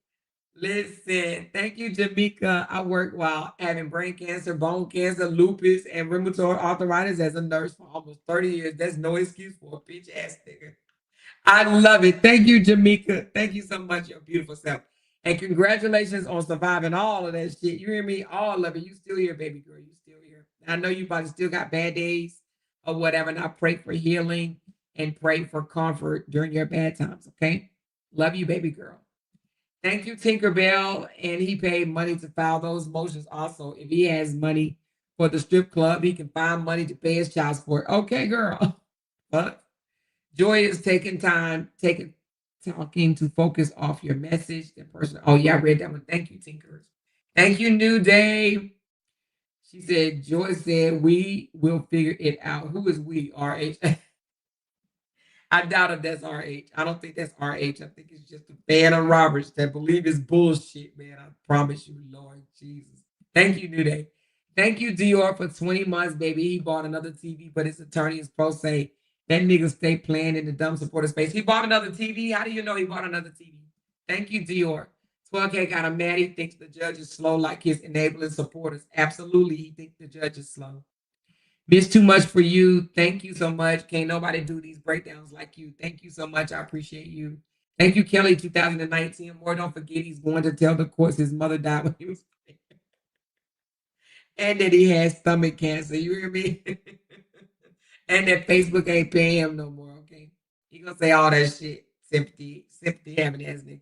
Listen, thank you, Jamaica. I worked while having brain cancer, bone cancer, lupus, and rheumatoid arthritis as a nurse for almost 30 years. That's no excuse for a bitch ass nigga. I love it. Thank you, Jamaica. Thank you so much, your beautiful self. And congratulations on surviving all of that shit. You hear me? All of it. You still here, baby girl. You still here. I know you probably still got bad days or whatever. And I pray for healing and pray for comfort during your bad times. Okay. Love you, baby girl. Thank you, Tinkerbell. And he paid money to file those motions also. If he has money for the strip club, he can find money to pay his child support. Okay, girl. But Joy is taking talking to focus off your message. The person, oh yeah, I read that one. Thank you, Tinkerz. Thank you, New Day. She said, Joy said, we will figure it out. Who is we? RH. I doubt if that's RH. I don't think that's RH. I think it's just a fan of Roberts that believe it's bullshit, man. I promise you, Lord Jesus. Thank you, New Day. Thank you, Dior, for 20 months, baby. He bought another TV, but his attorney is pro se. That nigga stay playing in the dumb supporter space. He bought another TV. How do you know he bought another TV? Thank you, Dior. 12K got him mad. He thinks the judge is slow like his enabling supporters. Absolutely, he thinks the judge is slow. Miss too much for you. Thank you so much. Can't nobody do these breakdowns like you. Thank you so much. I appreciate you. Thank you, Kelly, 2019. More, don't forget he's going to tell the courts his mother died when he was and that he has stomach cancer. You hear me? And that Facebook ain't paying him no more. Okay. He gonna say all that shit. Sympathy having ass nigga.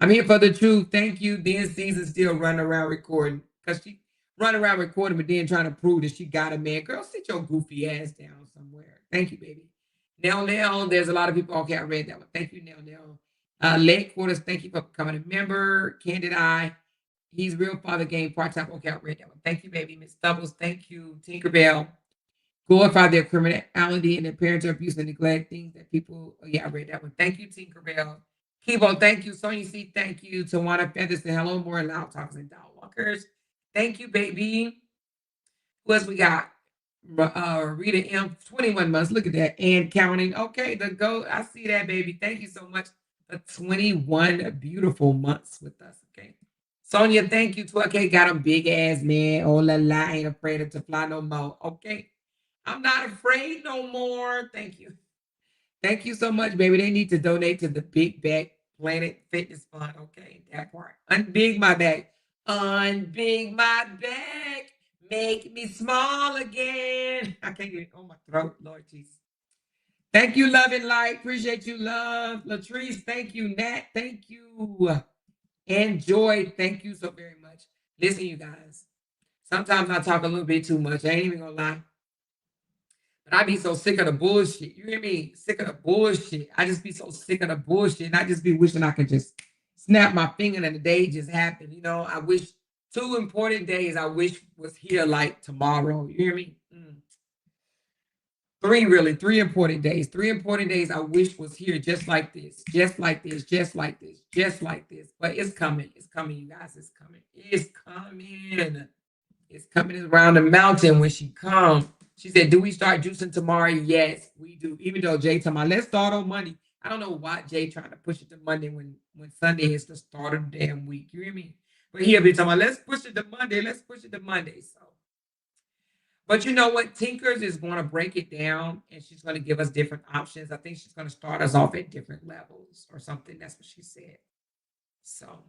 I'm here for the truth. Thank you. Then Season still running around recording. Because she running around recording, but then trying to prove that she got a man. Girl, sit your goofy ass down somewhere. Thank you, baby. Nell, there's a lot of people. Okay, I read that one. Thank you, Nell. Late Quarters, thank you for becoming a member. Candid Eye, he's real father game part-time. Okay, I read that one. Thank you, baby. Miss Doubles, thank you. Tinkerbell, glorify their criminality and their parental abuse and neglect, things that people, oh, yeah, I read that one. Thank you, Tinkerbell. Kibo, thank you. Sonia C, thank you. Tawana Feathers, and hello, more LOUDTalkerz and LOUDTalkerz. Thank you, baby. Who else we got? Rita M, 21 months. Look at that. And counting. Okay, the go. I see that, baby. Thank you so much for 21 beautiful months with us. Okay. Sonia, thank you. 12K got a big ass man. Oh la la, ain't afraid to fly no more. Okay. I'm not afraid no more. Thank you. Thank you so much, baby. They need to donate to the Big Back Planet Fitness Fund. Okay, that part. Unbig my back. Unbig my back. Make me small again. I can't get it on my throat, Lord Jesus. Thank you, Love and Light. Appreciate you, love. Latrice, thank you. Nat, thank you. And Joy, thank you so very much. Listen, you guys. Sometimes I talk a little bit too much. I ain't even gonna lie. But I be so sick of the bullshit. You hear me? Sick of the bullshit. I just be so sick of the bullshit. And I just be wishing I could just snap my finger and the day just happened. You know, I wish 2 important days I wish was here like tomorrow. You hear me? 3 really, 3 important days. 3 important days I wish was here just like this, just like this, just like this, just like this. But it's coming. It's coming, you guys. It's coming. It's coming. It's coming around the mountain when she comes. She said, do we start juicing tomorrow? Yes, we do. Even though Jay told me, let's start on Monday. I don't know why Jay trying to push it to Monday when Sunday is the start of the damn week. You hear me? But he'll be talking about, let's push it to Monday. Let's push it to Monday. So But you know what? Tinkerz is going to break it down and she's going to give us different options. I think she's going to start us off at different levels or something. That's what she said. So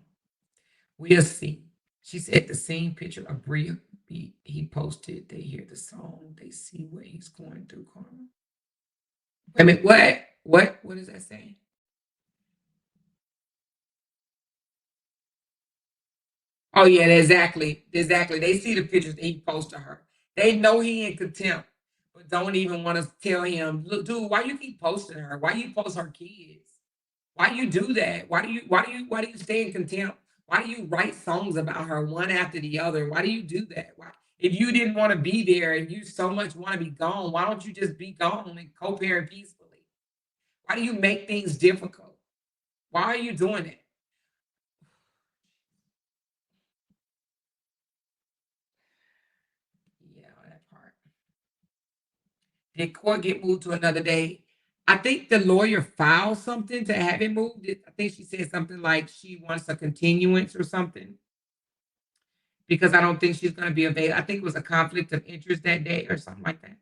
we'll see. She said the same picture of Bria he posted. They hear the song. They see what he's going through, Karma. Wait a minute. What? What is that saying? Oh, yeah, exactly. Exactly. They see the pictures that he posted her. They know he in contempt, but don't even want to tell him, look, dude, why you keep posting her? Why you post her kids? Why you do that? Why do you stay in contempt? Why do you write songs about her one after the other? Why do you do that? Why, if you didn't want to be there and you so much want to be gone, why don't you just be gone and co-parent peacefully? Why do you make things difficult? Why are you doing it? Yeah, that part. Did court get moved to another day? I think the lawyer filed something to have it moved. I think she said something like she wants a continuance or something because I don't think she's going to be available. I think it was a conflict of interest that day or something like that.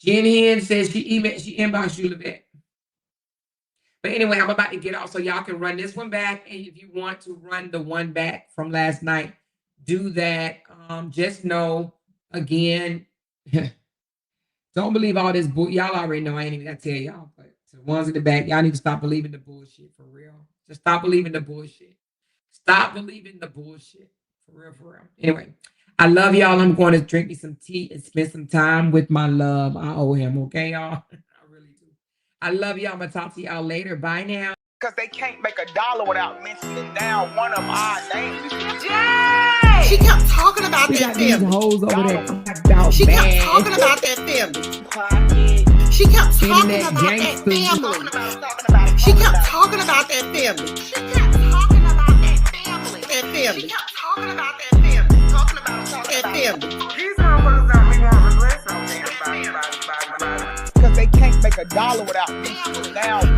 Jen Hen says she inboxed you, Levette. But anyway, I'm about to get off so y'all can run this one back. And if you want to run the one back from last night, do that. Just know, again, don't believe all this bull. Y'all already know. I ain't even got to tell y'all. But to the ones in the back, y'all need to stop believing the bullshit for real. Just stop believing the bullshit. Stop believing the bullshit for real, for real. Anyway, I love y'all. I'm going to drink me some tea and spend some time with my love. I owe him, okay, y'all? I really do. I love y'all. I'm going to talk to y'all later. Bye now. Because they can't make a dollar without mentioning down one of our names. Yay! She kept talking about We that got these family. hoes over there. She kept talking about that family. She kept talking Internet about that gangsters. family. She kept talking about that family. She kept talking about that family. That family. She kept talking about that family. Talking about that family. These motherfuckers don't be wanting to listen. Because they can't make a dollar without mentioning down